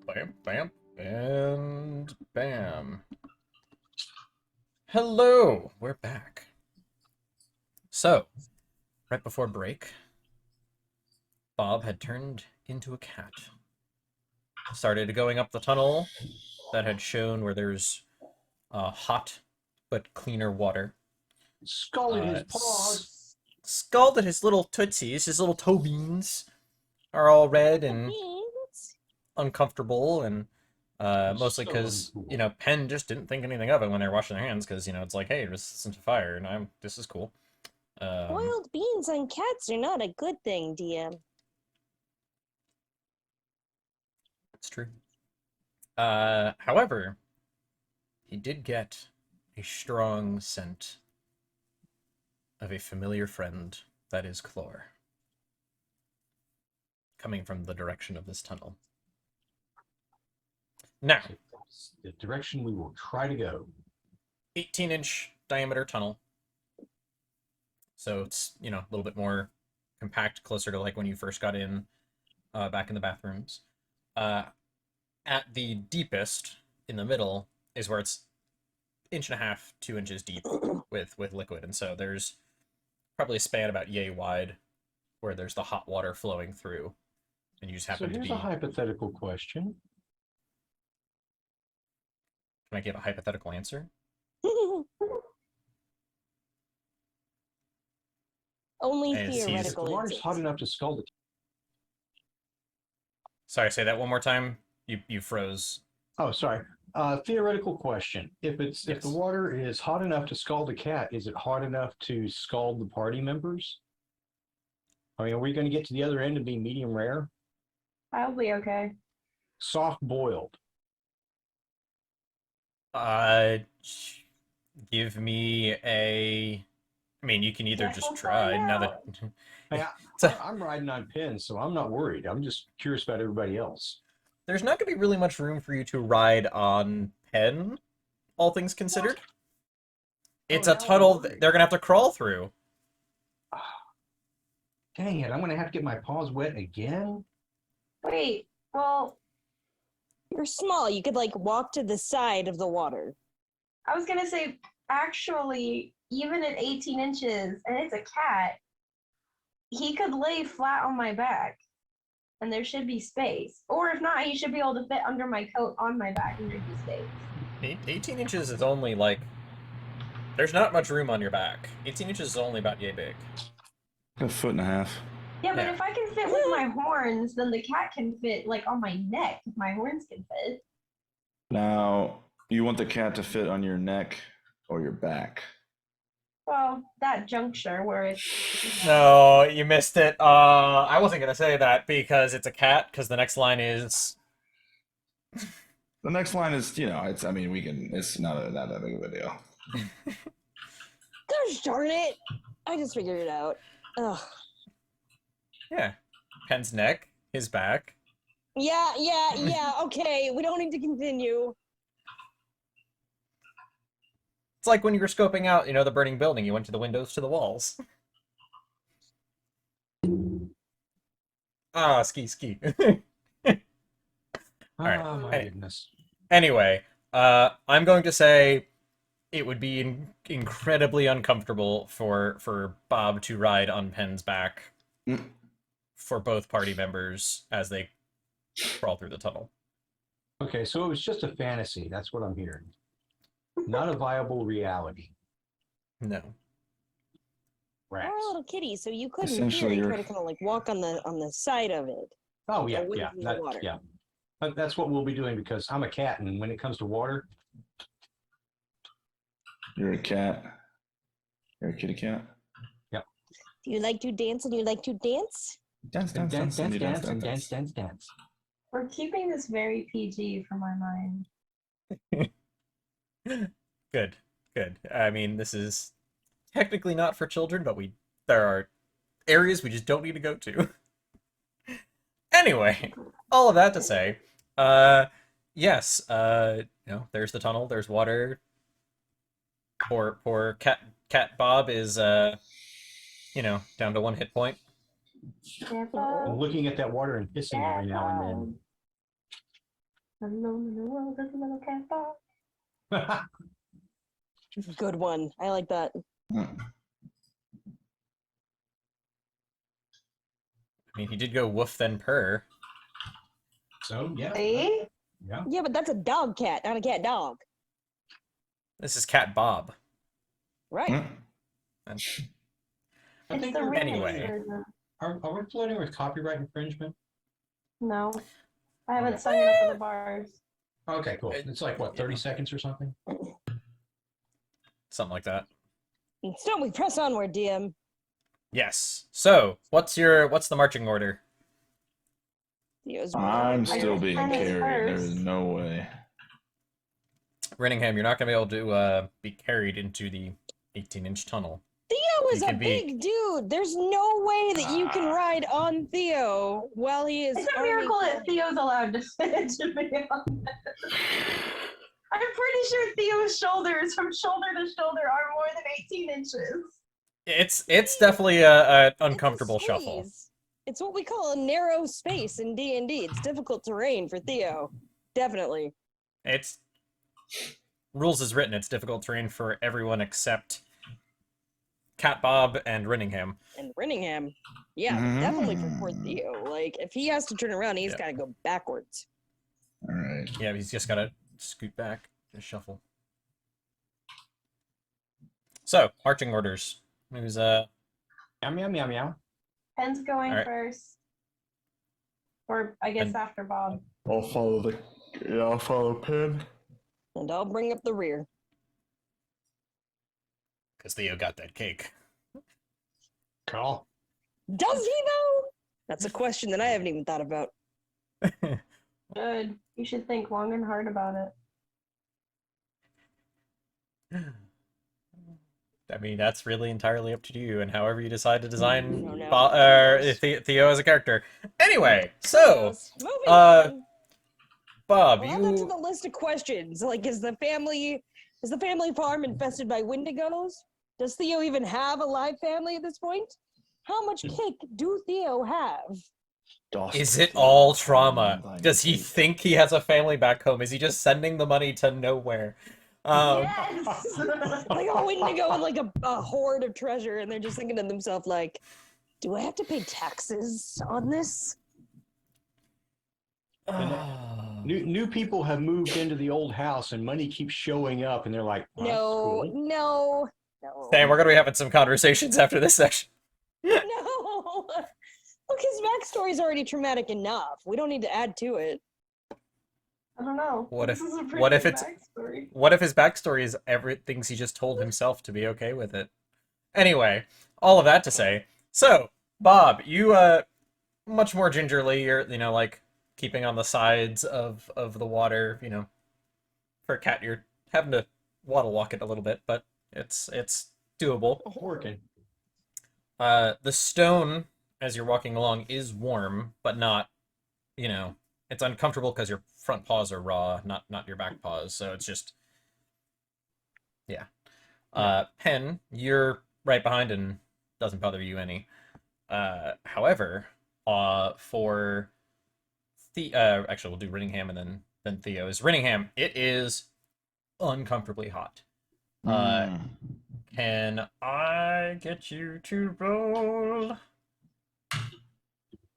S3: Bam, bam, and bam. Hello, we're back. So, right before break, Bob had turned into a cat. Started going up the tunnel that had shown where there's hot but cleaner water.
S4: Scalded his paws.
S3: Scalded his little tootsies, his little toe beans are all red and uncomfortable, and mostly
S4: So
S3: because
S4: uncool.
S3: Penn just didn't think anything of it when they were washing their hands, because it's like, hey, resistant to fire, and this is cool.
S2: Boiled beans on cats are not a good thing, DM.
S3: It's true. However, he did get a strong scent of a familiar friend that is Chlor, coming from the direction of this tunnel. Now,
S4: That's the direction we will try to go.
S3: 18-inch diameter tunnel. So it's, a little bit more compact, closer to like when you first got in back in the bathrooms. At the deepest, in the middle, is where it's 1.5 to 2 inches deep with liquid. And so there's probably a span about yay wide where there's the hot water flowing through. And you just
S4: So
S3: happen to
S4: here's
S3: be...
S4: a hypothetical question.
S3: Can I give a hypothetical answer?
S2: Only
S3: As he's-
S4: If
S2: theoretical.
S4: the water's
S2: answers.
S4: hot enough to scald it.
S3: Sorry, say that one more time. You froze.
S4: Oh, sorry. Theoretical question. If
S3: Yes.
S4: the water is hot enough to scald a cat, is it hot enough to scald the party members? I mean, are we going to get to the other end and be medium rare?
S5: I'll be okay.
S4: Soft boiled.
S3: Give me a... I mean, you can either
S5: Guess
S3: just
S5: we'll
S3: try
S5: find
S3: now that...
S4: Hey,
S3: So-
S4: I'm riding on pins, so I'm not worried. I'm just curious about everybody else.
S3: There's not going to be really much room for you to ride on Pen, all things considered. It's
S4: Oh,
S3: a
S4: now I'm
S3: tunnel
S4: worried.
S3: they're going to have to crawl through.
S4: Dang it, I'm going to have to get my paws wet again?
S5: Wait, well,
S2: You're small. You could like walk to the side of the water.
S5: I was gonna say, actually, even at 18 inches, and it's a cat, he could lay flat on my back, and there should be space. Or if not, he should be able to fit under my coat on my back, and there'd be space.
S3: 18 inches is only like... There's not much room on your back. 18 inches is only about yay big.
S1: 1.5 feet.
S5: Yeah, but
S3: Yeah.
S5: if I can fit with my horns, then the cat can fit like on my neck if my horns can fit.
S1: Now, you want the cat to fit on your neck or your back?
S5: Well, that juncture where it's
S3: No, you missed it. I wasn't going to say that because it's a cat, because the next line is...
S1: The next line is, it's. I mean, we can. It's not that big of a deal.
S2: Gosh darn it! I just figured it out. Ugh.
S3: Yeah. Pen's neck, his back.
S2: Yeah. Okay, we don't need to continue.
S3: It's like when you were scoping out, the burning building. You went to the windows to the walls. Ah, ski. Alright.
S4: Oh, my
S3: Hey.
S4: goodness.
S3: Anyway, I'm going to say it would be incredibly uncomfortable for Bob to ride on Pen's back
S1: Mm.
S3: for both party members as they crawl through the tunnel.
S4: Okay, so it was just a fantasy. That's what I'm hearing. Not a viable reality.
S3: No.
S2: We're
S4: Rats.
S2: a little kitty, so you could in
S1: Essentially,
S2: theory
S1: you're-
S2: try to kind of like walk on the side of it.
S4: Oh, yeah,
S2: away
S4: yeah.
S2: from the water.
S4: Yeah. That's what we'll be doing because I'm a cat, and when it comes to water,
S1: You're a cat. You're a kitty cat.
S2: Do you like to dance and you like to dance?
S1: Dance,
S4: dance,
S1: dance,
S4: dance,
S1: you
S4: dance, and dance, dance, dance.
S5: we're keeping this very PG for my mind.
S3: Good. I mean, this is technically not for children, but there are areas we just don't need to go to. Anyway, all of that to say, yes, there's the tunnel, there's water. Poor cat Bob is down to 1 hit point.
S4: I'm looking at that water and hissing every now and then.
S5: Alone in the world, there's a little cat dog.
S2: Good one. I like that.
S1: Hmm.
S3: I mean, he did go woof then purr.
S4: So yeah,
S5: See?
S4: yeah.
S2: Yeah, but that's a dog cat, not a cat dog.
S3: This is Cat Bob.
S2: Right.
S1: Hmm.
S3: And
S4: I
S5: It's
S4: think
S5: the
S4: we're,
S5: remix
S3: Anyway.
S5: version.
S4: are we floating with copyright infringement?
S5: No. I haven't
S4: Okay.
S5: sung enough of the bars.
S4: Okay, cool. It's like what, 30 seconds or something?
S3: something like that.
S2: So we press onward, DM.
S3: Yes. So, what's the marching order?
S2: Theo's
S1: I'm
S5: I
S1: still
S5: guess
S1: being
S5: Pen is
S1: carried. There's
S5: first.
S1: no way.
S3: Renningham, you're not going to be able to be carried into the 18-inch tunnel.
S2: Theo is
S3: You
S2: a
S3: can be-
S2: big dude. There's no way that you can ride on Theo while he is.
S5: It's a
S2: arming
S5: miracle that
S2: Connie.
S5: Theo's allowed to sit, to be honest. I'm pretty sure Theo's shoulders from shoulder to shoulder are more than 18 inches.
S3: It's definitely a
S2: It's a
S3: uncomfortable shuffle.
S2: squeeze. It's what we call a narrow space in D&D. It's difficult terrain for Theo. Definitely.
S3: It's rules as written. It's difficult terrain for everyone except Cat Bob and Renningham.
S2: And Renningham, yeah, but definitely for poor Theo. Like, if he has to turn around, he's
S3: Yep.
S2: got to go backwards.
S1: All right.
S3: Yeah, he's just got to scoot back and shuffle. So, marching orders. Who's
S4: Meow, meow, meow, meow.
S5: Pen's going
S3: Alright.
S5: first. Or I guess
S3: And-
S5: after Bob.
S1: I'll follow I'll follow Pen.
S2: And I'll bring up the rear.
S3: because Theo got that cake.
S4: Call.
S2: Does he, though? That's a question that I haven't even thought about.
S5: Good. You should think long and hard about it.
S3: I mean, that's really entirely up to you and however you decide to design
S2: No, no.
S3: Theo as a character. Anyway, so
S2: Moving
S3: uh,
S2: on.
S3: Bob,
S2: We'll add that to
S3: you
S2: the list of questions. Like, is the family farm infested by Wendigos? Does Theo even have a live family at this point? How much cake do Theo have?
S3: is it all trauma? Does he think he has a family back home? Is he just sending the money to nowhere?
S5: Yes!
S2: Like a Wendigo with like a hoard of treasure, and they're just thinking to themselves, like, do I have to pay taxes on this?
S4: New people have moved into the old house and money keeps showing up and they're like, oh, that's
S2: No,
S4: cool.
S2: no.
S3: Sam, we're gonna be having some conversations after this session.
S2: No. Look, his backstory's already traumatic enough. We don't need to add to it.
S5: I don't know.
S3: What
S5: This
S3: if-
S5: is a pretty
S3: what if
S5: good
S3: it's-
S5: backstory.
S3: What if his backstory is everything he just told himself to be okay with it? Anyway, all of that to say, so Bob, you much more gingerly, you're like keeping on the sides of the water, for a cat you're having to waddle walk it a little bit, but it's doable.
S4: Working.
S3: The stone as you're walking along is warm, but not, it's uncomfortable because your front paws are raw, not your back paws. So it's just, yeah. Pen, you're right behind and doesn't bother you any. However, for actually we'll do Renningham and then Theo's. Renningham, it is uncomfortably hot. Can I get you to roll?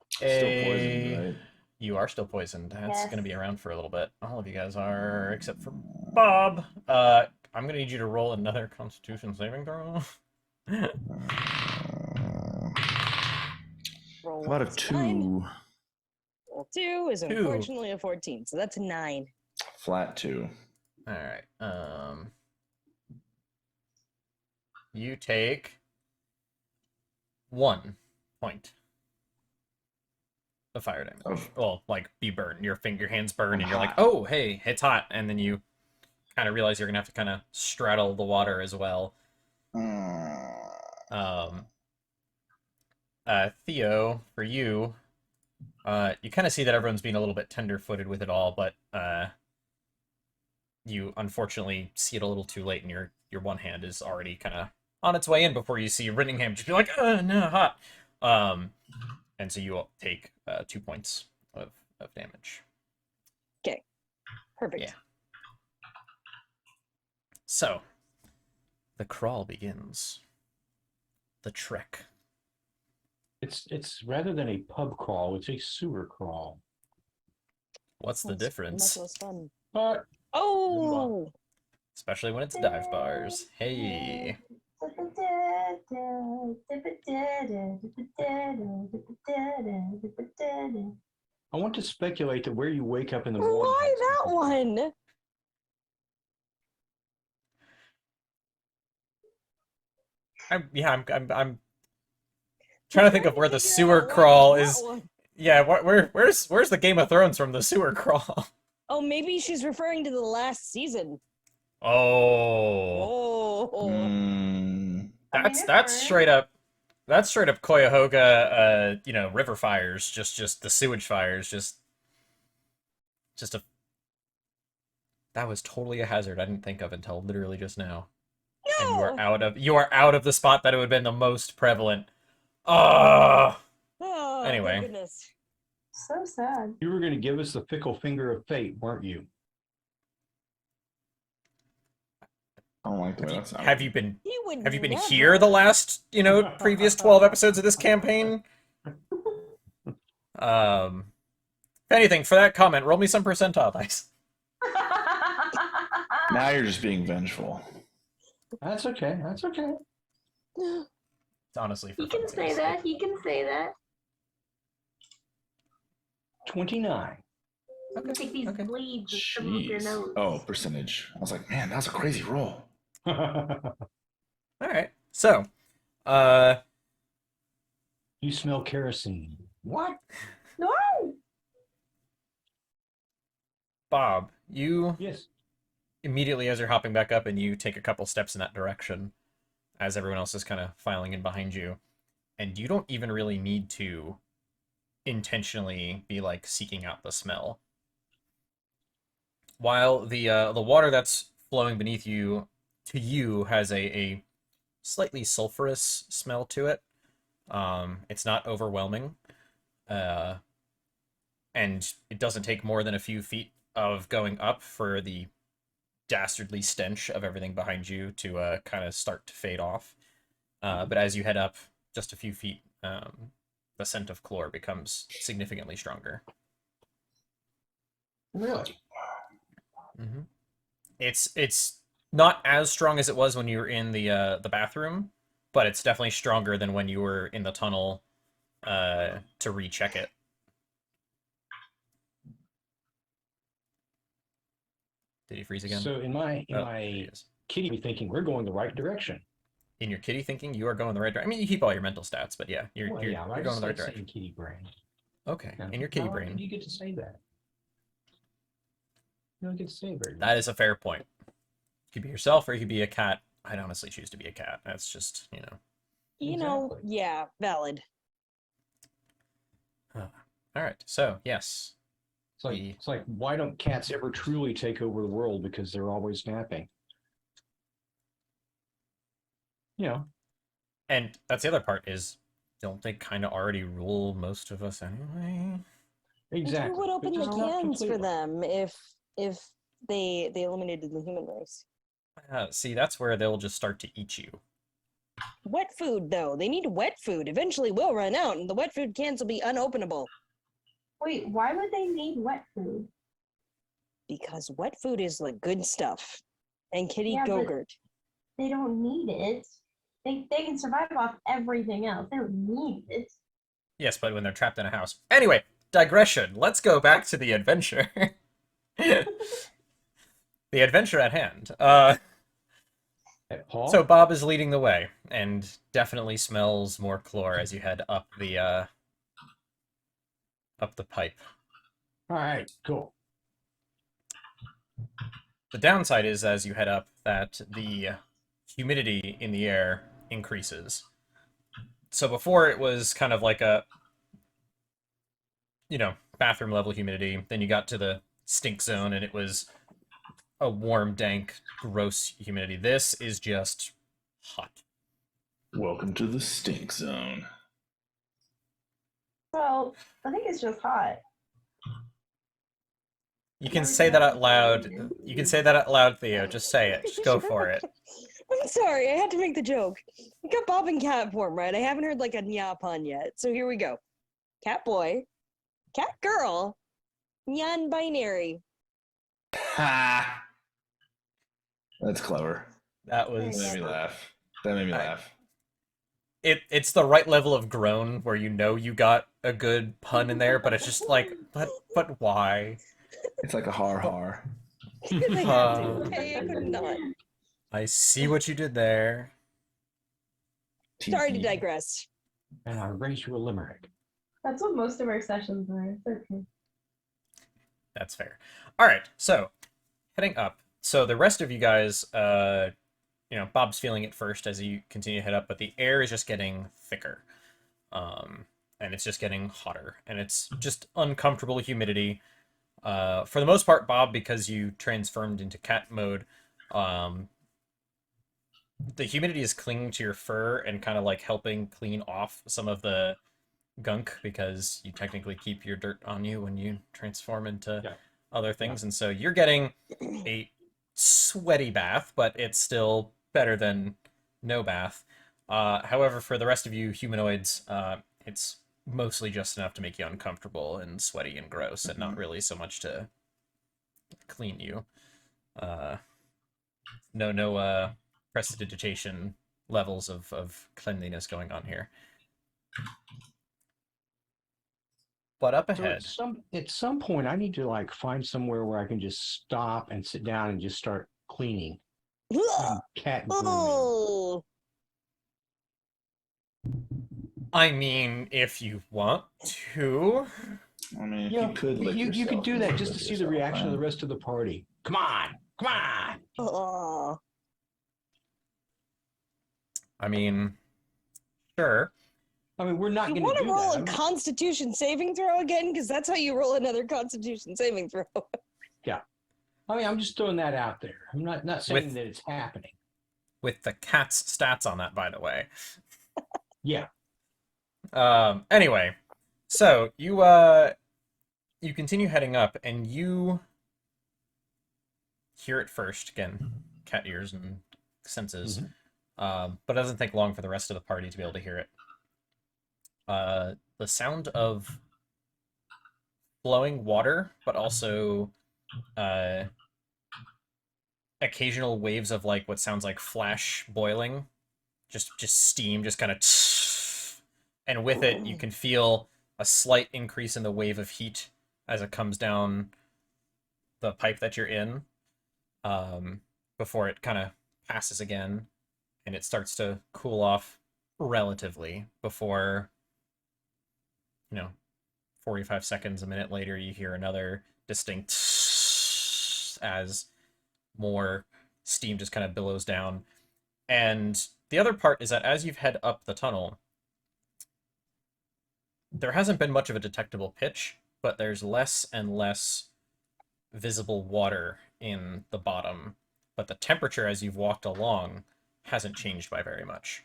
S1: Still poisoned, right?
S3: You are still poisoned. That's
S5: Yes.
S3: going to be around for a little bit. All of you guys are, except for Bob. I'm going to need you to roll another Constitution saving throw.
S2: Roll
S1: How about a
S2: one is 9.
S1: 2?
S2: Roll 2 is
S3: 2.
S2: unfortunately a 14, so that's a 9.
S1: Flat 2.
S3: All right. You take 1 point of fire damage.
S1: Of-
S3: Well, like be burned. Your hands burn, and you're like,
S1: hot.
S3: oh, hey, it's hot. And then you kind of realize you're gonna have to kind of straddle the water as well. Theo, for you, you kind of see that everyone's being a little bit tender-footed with it all, but you unfortunately see it a little too late, and your one hand is already kind of on its way in before you see Renningham just be like, no, hot. And so you will take 2 points of damage.
S2: 'Kay. Perfect.
S3: Yeah. So, the crawl begins. The trek.
S4: It's rather than a pub crawl, it's a sewer crawl.
S3: What's the
S2: Much
S3: difference?
S2: less fun.
S4: But
S2: Oh!
S3: Especially when it's dive bars. Hey.
S4: I want to speculate that where you wake up in the morning.
S2: Why that one?
S3: I'm trying to think of where the sewer crawl is. Yeah, where's the Game of Thrones from the sewer crawl?
S2: Oh, maybe she's referring to the last season.
S3: Oh.
S2: Oh.
S3: That's straight up. That's straight up Cuyahoga, river fires, just the sewage fires, just a. That was totally a hazard I didn't think of until literally just now. And you are out of the spot that it would have been the most prevalent. Oh. Anyway.
S2: Thank goodness.
S5: So sad.
S4: You were going to give us the fickle finger of fate, weren't you?
S1: I don't like the way that sounded.
S3: Have you been
S2: never.
S3: here the last, previous 12 episodes of this campaign? If anything, for that comment, roll me some percentile dice.
S1: Now you're just being vengeful.
S4: That's okay. That's okay.
S3: It's honestly for
S5: He can say that. He can say that.
S4: 29.
S3: Okay.
S5: Take these
S3: Okay.
S5: blades and shove them up your
S1: Jeez.
S5: nose.
S1: Oh, percentage. I was like, man, that was a crazy roll.
S3: All right. So,
S4: You smell kerosene. What?
S5: No.
S3: Bob, you
S4: Yes.
S3: immediately, as you're hopping back up, and you take a couple steps in that direction, as everyone else is kind of filing in behind you, and you don't even really need to intentionally be like seeking out the smell. While the water that's flowing beneath you to you has a slightly sulfurous smell to it. It's not overwhelming, and it doesn't take more than a few feet of going up for the dastardly stench of everything behind you to kind of start to fade off. But as you head up just a few feet, the scent of chlor becomes significantly stronger.
S4: Really?
S3: Mm-hmm. It's not as strong as it was when you were in the bathroom, but it's definitely stronger than when you were in the tunnel to recheck it. Did he freeze again?
S4: So in my
S3: there he is.
S4: kitty thinking we're going the right direction.
S3: In your kitty thinking, you are going the right direction. I mean, you keep all your mental stats, but yeah, you're
S4: I
S3: going
S4: just
S3: the right
S4: like
S3: direction.
S4: saying kitty brain.
S3: Okay,
S4: Now,
S3: in your kitty
S4: how often
S3: brain.
S4: do you get to say that? You don't get to say it very much.
S3: That is a fair point. You could be yourself, or you could be a cat. I'd honestly choose to be a cat. That's just,
S4: Exactly.
S2: Yeah, valid.
S3: All right, so, yes.
S4: It's like why don't cats ever truly take over the world because they're always napping?
S3: And that's the other part is, don't they kind of already rule most of us anyway?
S4: Exactly.
S2: Who would
S4: but
S2: open the
S4: just not
S2: cans for
S4: completely.
S2: them if they eliminated the human race?
S3: See, that's where they'll just start to eat you.
S2: Wet food, though. They need wet food. Eventually, we'll run out, and the wet food cans will be unopenable.
S5: Wait, why would they need wet food?
S2: Because wet food is like good stuff. And kitty
S5: Yeah, but-
S2: Go-Gurt.
S5: They don't need it. They can survive off everything else. They don't need it.
S3: Yes, but when they're trapped in a house. Anyway, digression. Let's go back to the adventure. The adventure at hand.
S4: Paul?
S3: So Bob is leading the way, and definitely smells more chlor as you head up the pipe.
S4: All right, cool.
S3: The downside is, as you head up, that the humidity in the air increases. So before it was kind of like a, bathroom level humidity. Then you got to the stink zone, and it was a warm, dank, gross humidity. This is just hot.
S1: Welcome to the stink zone.
S5: Well, I think it's just hot.
S3: You can say that out loud. You can say that out loud, Theo. Just say it. Just go for it.
S2: I'm sorry, I had to make the joke. We got Bob in cat form, right? I haven't heard like a nya pun yet. So here we go. Cat boy, cat girl, non-binary.
S1: Ha! That's clever.
S3: That
S1: That
S3: was.
S1: made me laugh. That made me
S3: I-
S1: laugh.
S3: It's the right level of groan where you know you got a good pun in there, but it's just like, but why?
S1: It's like a har.
S2: Because I had to, okay? I couldn't not.
S3: I see what you did there.
S2: Sorry to digress.
S4: And I raised you a limerick.
S5: That's what most of our sessions were. It's okay.
S3: That's fair. All right, so heading up. So the rest of you guys, Bob's feeling it first as you continue to head up, but the air is just getting thicker, and it's just getting hotter, and it's just uncomfortable humidity. For the most part, Bob, because you transformed into cat mode, the humidity is clinging to your fur and kind of like helping clean off some of the gunk because you technically keep your dirt on you when you transform into other things, and so you're getting a sweaty bath, but it's still better than no bath. However, for the rest of you humanoids, it's mostly just enough to make you uncomfortable and sweaty and gross, and not really so much to clean you. No prestidigitation levels of cleanliness going on here. But up
S4: So
S3: ahead,
S4: at some point, I need to like find somewhere where I can just stop and sit down and just start cleaning. Cat grooming.
S2: Oh,
S3: I mean, if you want to.
S1: I mean, if
S4: Yeah,
S1: you could lick
S4: you could
S1: yourself,
S4: do
S1: you
S4: that
S1: could
S4: just to
S1: lick
S4: see the
S1: yourself,
S4: reaction of the
S1: man.
S4: rest of the party. Come on, come on.
S2: oh.
S3: I mean, sure.
S4: I mean, we're not
S2: You
S4: going
S2: want
S4: to
S2: to
S4: do
S2: roll
S4: that.
S2: a Constitution saving throw again? Because that's how you roll another Constitution saving throw.
S4: I mean, I'm just throwing that out there. I'm not saying
S3: With-
S4: that it's happening.
S3: With the cat's stats on that, by the way.
S4: Yeah.
S3: Anyway, so you continue heading up, and you hear it first again, cat ears and senses. But it doesn't take long for the rest of the party to be able to hear it. The sound of flowing water, but also occasional waves of like what sounds like flash boiling, just steam, just kind of, and with it you can feel a slight increase in the wave of heat as it comes down the pipe that you're in, before it kind of passes again, and it starts to cool off relatively before, 45 seconds, a minute later, you hear another distinct as more steam just kind of billows down. And the other part is that as you've head up the tunnel, there hasn't been much of a detectable pitch, but there's less and less visible water in the bottom. But the temperature as you've walked along hasn't changed by very much.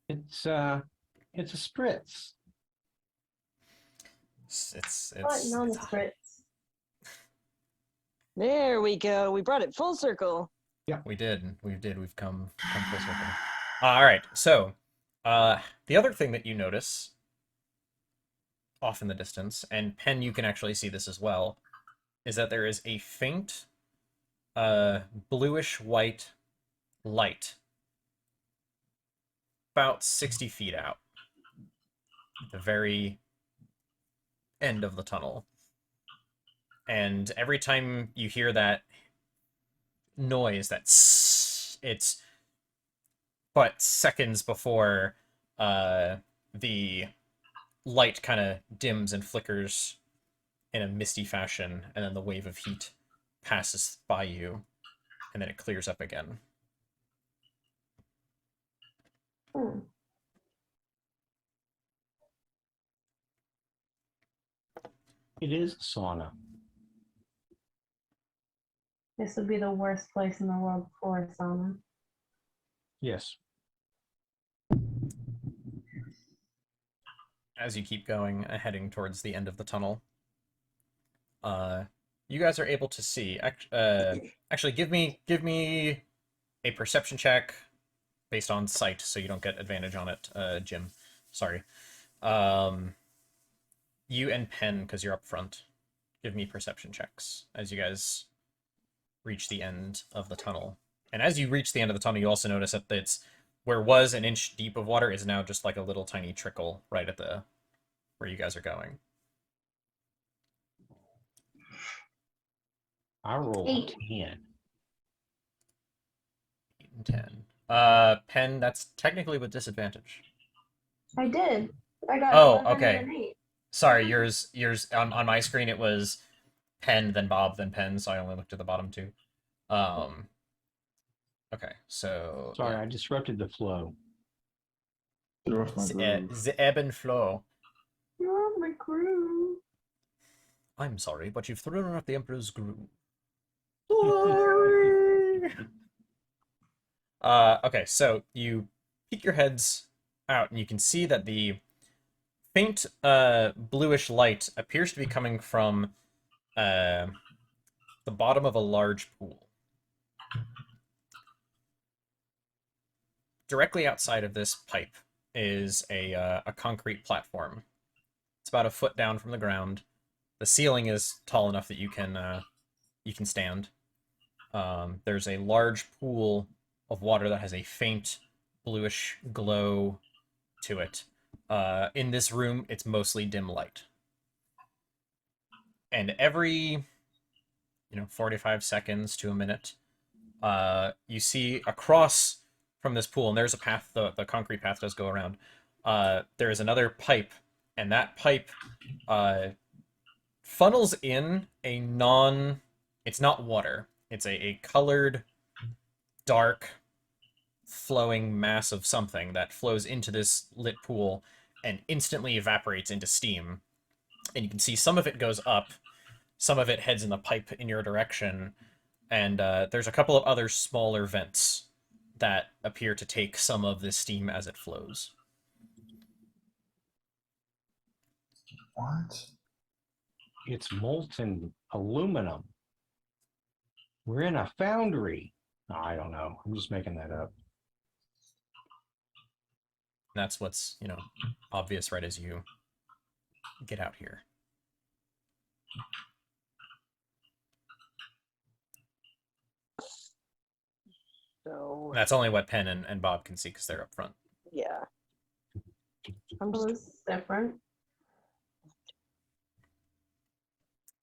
S4: It's a spritz.
S3: It's
S5: But non
S3: it's
S5: spritz.
S2: There we go. We brought it full circle.
S3: We did. We've come full circle. All right. So, the other thing that you notice off in the distance, and Pen, you can actually see this as well, is that there is a faint, bluish white light about 60 feet out, at the very end of the tunnel. And every time you hear that noise, it's but seconds before the light kind of dims and flickers in a misty fashion, and then the wave of heat passes by you, and then it clears up again.
S5: Hmm.
S4: It is a sauna.
S5: This would be the worst place in the world for a sauna.
S4: Yes.
S3: As you keep going, heading towards the end of the tunnel, you guys are able to see. Actually, give me a perception check based on sight, so you don't get advantage on it, Jim. Sorry. You and Penn, because you're up front, give me perception checks as you guys reach the end of the tunnel. And as you reach the end of the tunnel, you also notice that it's where was an inch deep of water is now just like a little tiny trickle right at the where you guys are going.
S4: I roll
S5: 8.
S4: 10.
S3: 8 and 10. Penn, that's technically with disadvantage.
S5: I did. I got
S3: Oh,
S5: 11
S3: okay.
S5: and an 8.
S3: Sorry, yours on my screen it was Penn, then Bob, then Penn, so I only looked at the bottom two. Okay, so
S4: Sorry,
S3: yeah.
S4: I disrupted the flow.
S1: Get off my groove.
S3: The ebb and flow.
S5: You're my crew.
S3: I'm sorry, but you've thrown off the Emperor's groove. Okay, so you peek your heads out, and you can see that the faint bluish light appears to be coming from the bottom of a large pool. Directly outside of this pipe is a concrete platform. It's about a foot down from the ground. The ceiling is tall enough that you can stand. There's a large pool of water that has a faint bluish glow to it. In this room, it's mostly dim light. And every 45 seconds to a minute, you see across from this pool, and there's a path, the concrete path does go around. There is another pipe, and that pipe funnels in it's not water. It's a colored, dark, flowing mass of something that flows into this lit pool and instantly evaporates into steam. And you can see some of it goes up, some of it heads in the pipe in your direction, and there's a couple of other smaller vents that appear to take some of this steam as it flows.
S1: What?
S4: It's molten aluminum. We're in a foundry. I don't know. I'm just making that up.
S3: That's what's, obvious right as you get out here.
S2: So
S3: That's only what Penn and Bob can see because they're up front.
S2: yeah,
S5: I'm just different.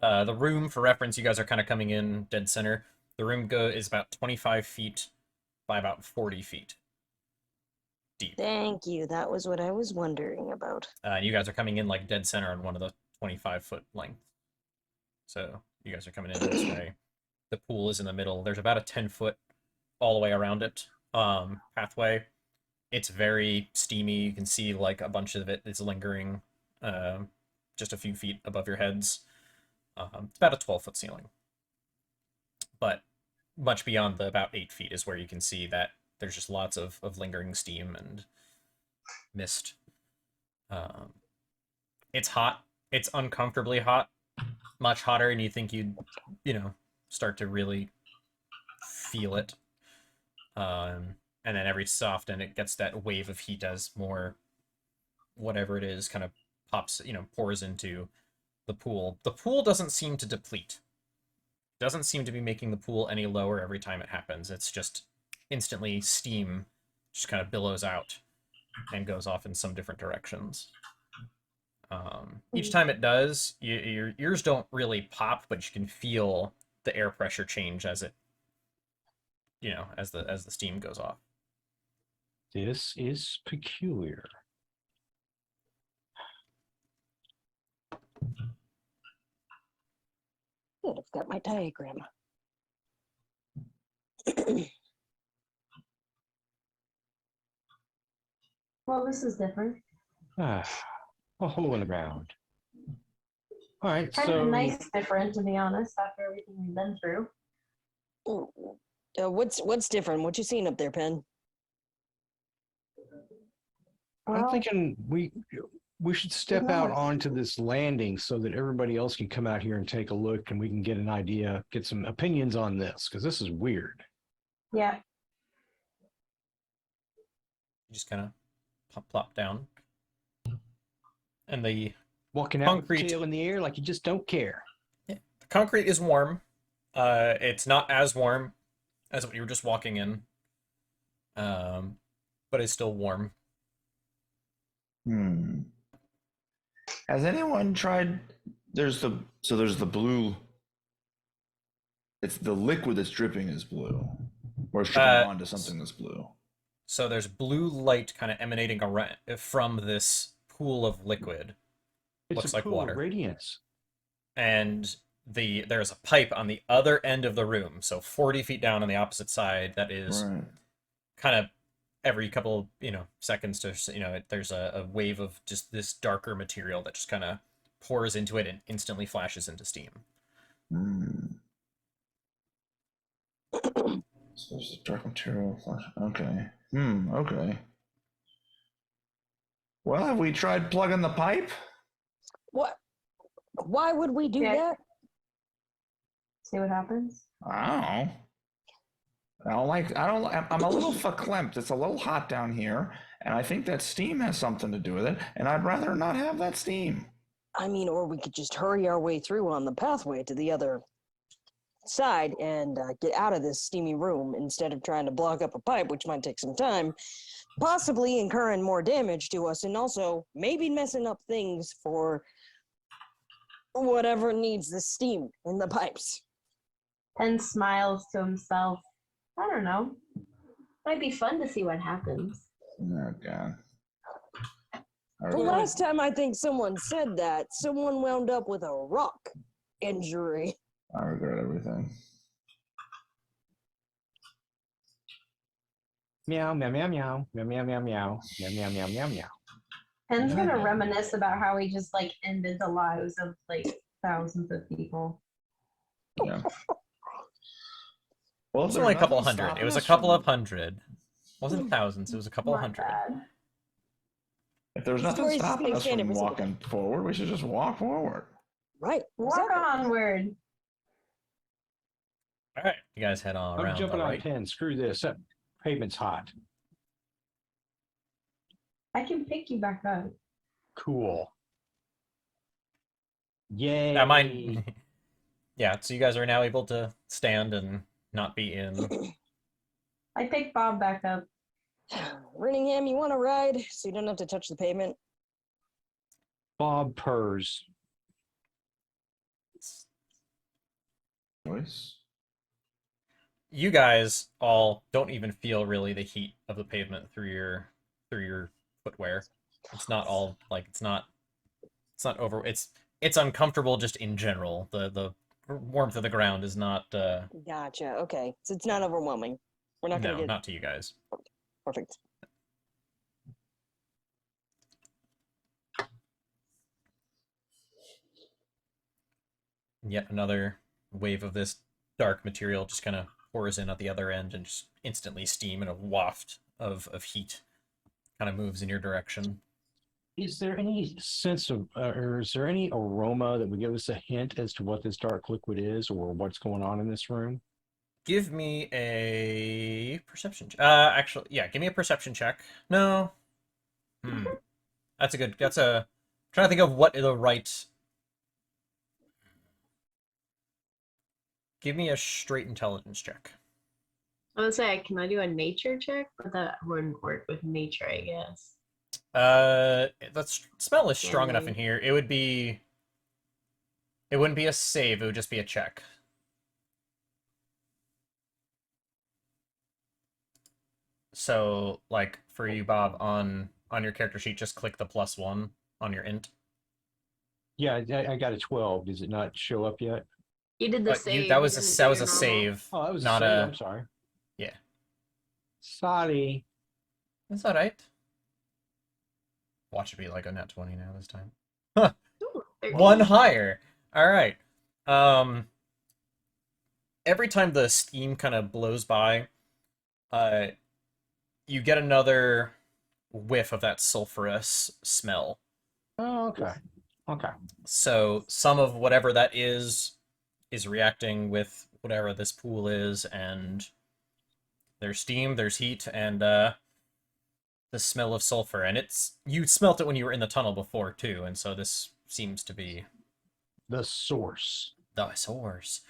S3: The room, for reference, you guys are kind of coming in dead center. The room is about 25 feet by about 40 feet deep.
S2: thank you. That was what I was wondering about.
S3: And you guys are coming in like dead center on one of the 25-foot length. So you guys are coming in this way. The pool is in the middle. There's about a 10-foot all the way around it pathway. It's very steamy. You can see like a bunch of it is lingering just a few feet above your heads. It's about a 12-foot ceiling. But much beyond the about 8 feet is where you can see that there's just lots of lingering steam and mist. It's hot. It's uncomfortably hot. Much hotter, and you think you'd, start to really feel it. And then every so often it gets that wave of heat as more whatever it is kind of pops, pours into the pool. The pool doesn't seem to deplete. Doesn't seem to be making the pool any lower every time it happens. It's just instantly steam just kind of billows out and goes off in some different directions. Each time it does, your ears don't really pop, but you can feel the air pressure change as it, as the steam goes off.
S4: This is peculiar.
S2: Good, I've got my diagram.
S5: Well, this is different.
S4: A hole in the ground. All right,
S5: Kind
S4: so
S5: of nice different, to be honest, after everything we've been through.
S2: What's different? What you seen up there, Penn?
S4: I'm
S5: Well,
S4: thinking We should step out
S5: Nice.
S4: onto this landing so that everybody else can come out here and take a look, and we can get an idea, get some opinions on this, because this is weird.
S5: Yeah.
S3: You just kind of plop down. And the
S4: Walking out with
S3: Concrete.
S4: the tail in the air like you just don't care.
S3: concrete is warm. It's not as warm as what you were just walking in. But it's still warm.
S1: Has anyone tried? There's the blue. It's the liquid that's dripping is blue, or it's dripping onto something that's blue.
S3: So there's blue light kind of emanating around from this pool of liquid.
S4: It's
S3: Looks
S4: a
S3: like
S4: pool
S3: water.
S4: of radiance.
S3: And there's a pipe on the other end of the room, so 40 feet down on the opposite side, that is
S1: Right.
S3: kind of every couple seconds to there's a wave of just this darker material that just kind of pours into it and instantly flashes into steam.
S1: So there's a dark material flash. Okay. Okay. Well, have we tried plugging the pipe?
S2: What? Why would we do
S5: Yeah.
S2: that?
S5: See what happens.
S1: I don't know. I'm a little verklempt. It's a little hot down here, and I think that steam has something to do with it, and I'd rather not have that steam.
S2: I mean, or we could just hurry our way through on the pathway to the other side and get out of this steamy room instead of trying to block up a pipe, which might take some time, possibly incurring more damage to us, and also maybe messing up things for whatever needs the steam in the pipes.
S5: Pen smiles to himself. I don't know. Might be fun to see what happens.
S1: Oh God.
S2: The last time I think someone said that, someone wound up with a rock injury.
S1: I regret everything.
S4: Meow, meow, meow, meow, meow, meow, meow, meow, meow, meow, meow, meow, meow.
S5: Pen's gonna reminisce about how he just like ended the lives of like thousands of people.
S1: Yeah. Well,
S3: It was only a couple hundred. It was a couple of hundred. It wasn't thousands, it was a couple
S5: My
S3: hundred.
S5: bad.
S1: If there's nothing
S2: Stories
S1: stopping us
S2: expand
S1: from
S2: every single
S1: walking forward, we should just walk forward.
S2: Right.
S5: Walk
S2: exactly.
S5: onward.
S3: Alright, you guys head on
S4: I'm
S3: around.
S4: jumping on
S3: Right?
S4: 10. Screw this. That pavement's hot.
S5: I can pick you back up.
S4: Cool. Yay.
S3: Yeah, mine. Yeah, so you guys are now able to stand and not be in.
S5: I pick Bob back up.
S2: Rinningham, you want to ride so you don't have to touch the pavement?
S4: Bob purrs.
S1: Choice.
S3: You guys all don't even feel really the heat of the pavement through your footwear. It's not all like it's not over. It's uncomfortable just in general. The warmth of the ground is not.
S2: Gotcha. Okay. So it's not overwhelming. We're not going
S3: No,
S2: to get
S3: not to you guys.
S2: perfect.
S3: Yet another wave of this dark material just kind of pours in at the other end, and just instantly steam and a waft of heat kind of moves in your direction.
S4: Is there any sense of, or is there any aroma that would give us a hint as to what this dark liquid is or what's going on in this room?
S3: Give me a perception. Actually, yeah, give me a perception check. No. That's a good. That's a. Trying to think of what the right. Give me a straight intelligence check.
S5: I would say, can I do a nature check? But that wouldn't work with nature, I guess.
S3: That smell is strong enough in
S5: Maybe.
S3: here. It would be. It wouldn't be a save. It would just be a check. So, like for you, Bob, on your character sheet, just click the +1 on your int.
S4: Yeah, I got a 12. Does it not show up yet?
S5: You did the
S3: But
S5: save.
S3: that was
S5: you didn't
S3: that
S5: do
S3: was
S5: your
S3: a
S5: normal.
S3: save.
S4: Oh, that was
S3: not
S4: a save.
S3: a.
S4: I'm sorry.
S3: Yeah.
S4: Sorry.
S3: That's all right. Watch it be like a nat 20 now this time.
S5: Ooh, 13.
S3: One higher. All right. Every time the steam kind of blows by, you get another whiff of that sulfurous smell.
S4: Oh, okay. Okay.
S3: So some of whatever that is reacting with whatever this pool is, and there's steam, there's heat, and the smell of sulfur. And you smelt it when you were in the tunnel before too, and so this seems to be
S4: The source.
S3: the source.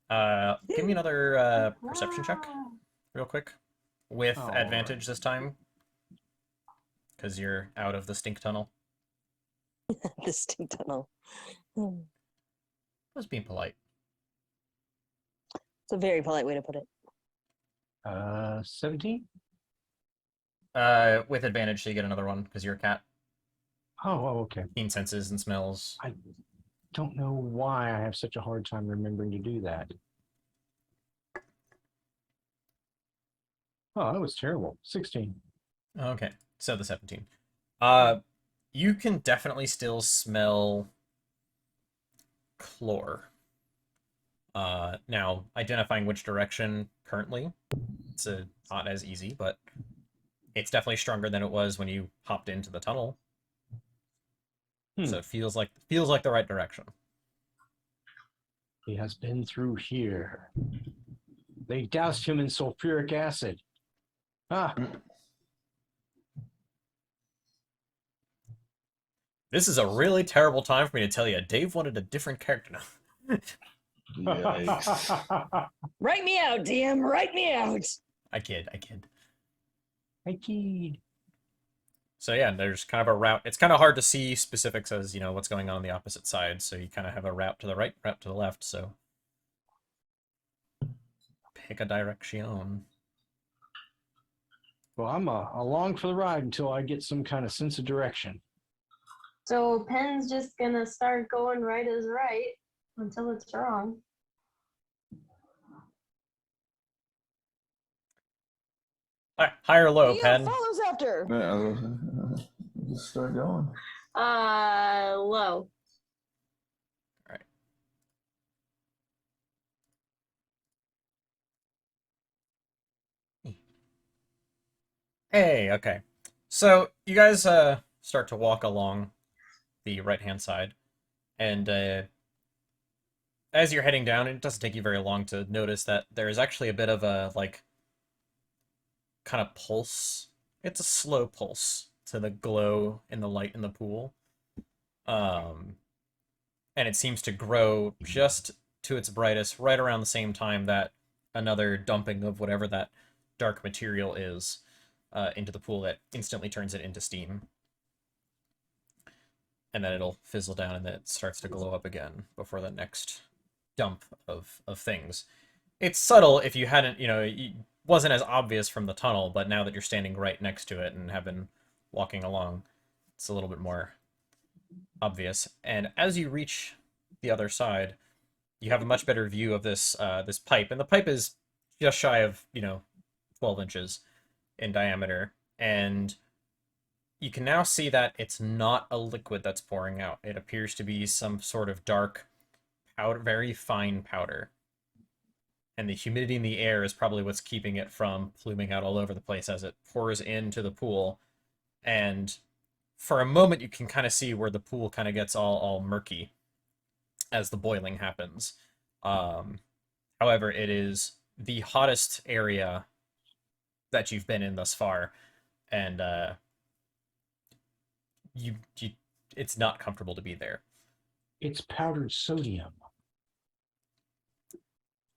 S3: Give me another perception check, real quick, with
S4: All
S3: advantage
S4: right.
S3: this time, because you're out of the stink tunnel.
S2: The stink tunnel. Hmm.
S3: I was being polite.
S2: It's a very polite way to put it.
S4: 17?
S3: With advantage, so you get another one because you're a cat.
S4: Okay.
S3: Keen senses and smells.
S4: I don't know why I have such a hard time remembering to do that. Oh, that was terrible. 16.
S3: Okay, so the 17. You can definitely still smell chlor. Now, identifying which direction currently, it's not as easy, but it's definitely stronger than it was when you hopped into the tunnel. So it feels like the right direction.
S4: He has been through here. They doused him in sulfuric acid. Ah,
S3: This is a really terrible time for me to tell you. Dave wanted a different character now.
S1: Yikes.
S2: Write me out, DM. Write me out.
S3: I kid.
S4: I keyed.
S3: So yeah, there's kind of a route. It's kind of hard to see specifics as, what's going on the opposite side. So you kind of have a route to the right, route to the left. So pick a direction.
S4: Well, I'm along for the ride until I get some kind of sense of direction.
S5: So Pen's just gonna start going right as right until it's wrong.
S3: High or low,
S2: DM
S3: Pen?
S2: follows after.
S1: Yeah, just start going.
S5: Low.
S3: Hey, okay. So you guys start to walk along the right-hand side, and as you're heading down, it doesn't take you very long to notice that there is actually a bit of a kind of pulse. It's a slow pulse to the glow in the light in the pool. And it seems to grow just to its brightest right around the same time that another dumping of whatever that dark material is into the pool that instantly turns it into steam. And then it'll fizzle down and then it starts to glow up again before the next dump of things. It's subtle if you hadn't, it wasn't as obvious from the tunnel, but now that you're standing right next to it and have been walking along, it's a little bit more obvious. And as you reach the other side, you have a much better view of this this pipe, and the pipe is just shy of 12 inches in diameter, and you can now see that it's not a liquid that's pouring out. It appears to be some sort of dark powder, very fine powder. And the humidity in the air is probably what's keeping it from pluming out all over the place as it pours into the pool. And for a moment, you can kind of see where the pool kind of gets all murky as the boiling happens. However, it is the hottest area that you've been in thus far, and you it's not comfortable to be there.
S4: It's powdered sodium.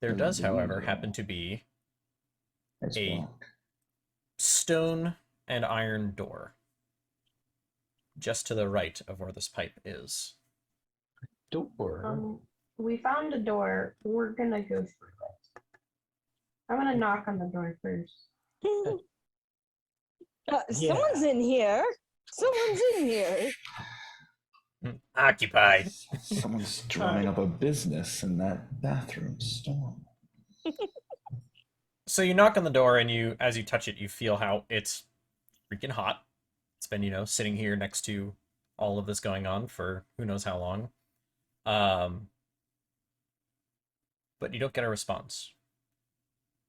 S3: There does, however, happen to be
S1: Nice
S3: a
S1: block.
S3: stone and iron door just to the right of where this pipe is.
S4: Door.
S5: We found a door. We're gonna go through it. I'm gonna knock on the door first.
S2: Someone's in here. Someone's in here.
S3: Occupied.
S1: Someone's drumming up a business in that bathroom storm.
S3: So you knock on the door, and as you touch it, you feel how it's freaking hot. It's been, sitting here next to all of this going on for who knows how long. But you don't get a response.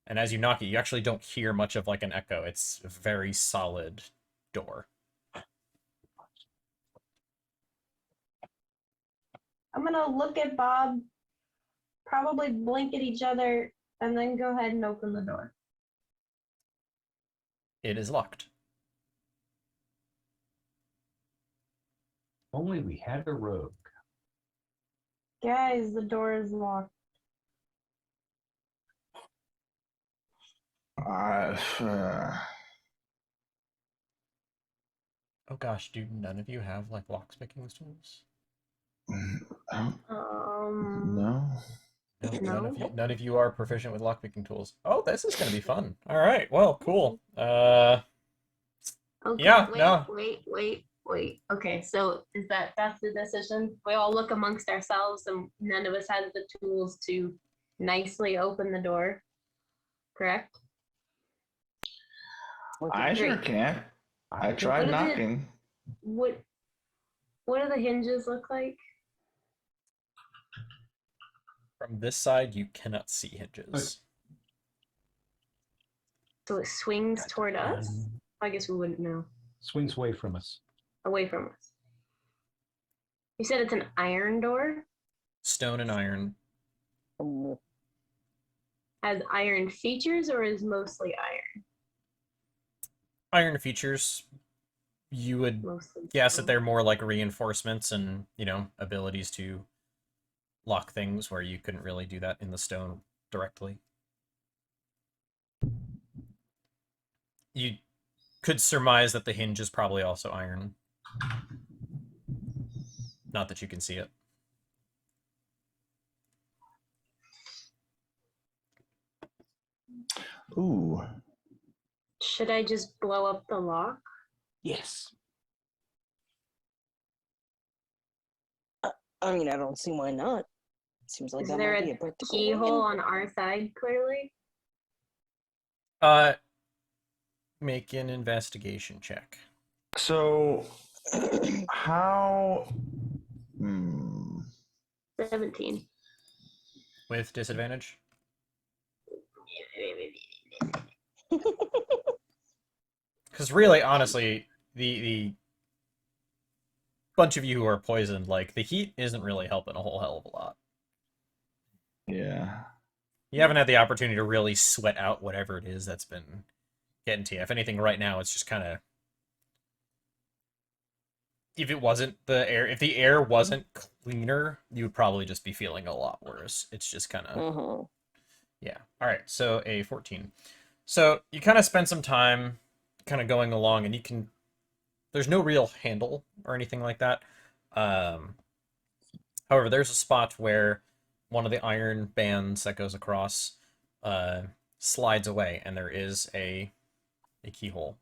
S3: And as you knock it, you actually don't hear much of an echo. It's a very solid door.
S5: I'm gonna look at Bob, probably blink at each other, and then go ahead and open the door.
S3: It is locked.
S4: Only we had a rogue.
S5: Guys, the door is locked.
S3: Oh gosh, do none of you have like locksmithing tools?
S5: Um,
S1: no.
S3: No,
S5: No.
S3: none of you are proficient with lockpicking tools. Oh, this is gonna be fun. All right, well, cool.
S5: Okay,
S3: Yeah,
S5: wait,
S3: no.
S5: wait. Okay, so that's the decision? We all look amongst ourselves and none of us has the tools to nicely open the door. Correct?
S1: I sure
S5: Great.
S1: can. I tried
S5: What is it?
S1: knocking.
S5: What do the hinges look like?
S3: From this side, you cannot see hinges.
S5: So it swings toward us? I guess we wouldn't know.
S4: Swings away from us.
S5: Away from us. You said it's an iron door?
S3: Stone and iron.
S5: Has iron features or is mostly iron?
S3: Iron features. You would
S5: Mostly.
S3: guess that they're more like reinforcements and, you know, abilities to lock things where you couldn't really do that in the stone directly. You could surmise that the hinge is probably also iron. Not that you can see it.
S1: Ooh.
S5: Should I just blow up the lock?
S4: Yes.
S2: I mean, I don't see why not. Seems like
S5: Is
S2: that
S5: there
S2: might be
S5: a
S2: a practical way
S5: keyhole
S2: in.
S5: on our side, clearly?
S3: Make an investigation check.
S1: So, how?
S5: 17.
S3: With disadvantage? Because really, honestly, the bunch of you who are poisoned, like, the heat isn't really helping a whole hell of a lot.
S1: Yeah.
S3: You haven't had the opportunity to really sweat out whatever it is that's been getting to you. If anything, right now, it's just kind of... If it wasn't the air, if the air wasn't cleaner, you would probably just be feeling a lot worse. It's just kind of... Yeah. All right, so a 14. So you kind of spend some time kind of going along, and you can... There's no real handle or anything like that. However, there's a spot where one of the iron bands that goes across slides away, and there is a keyhole.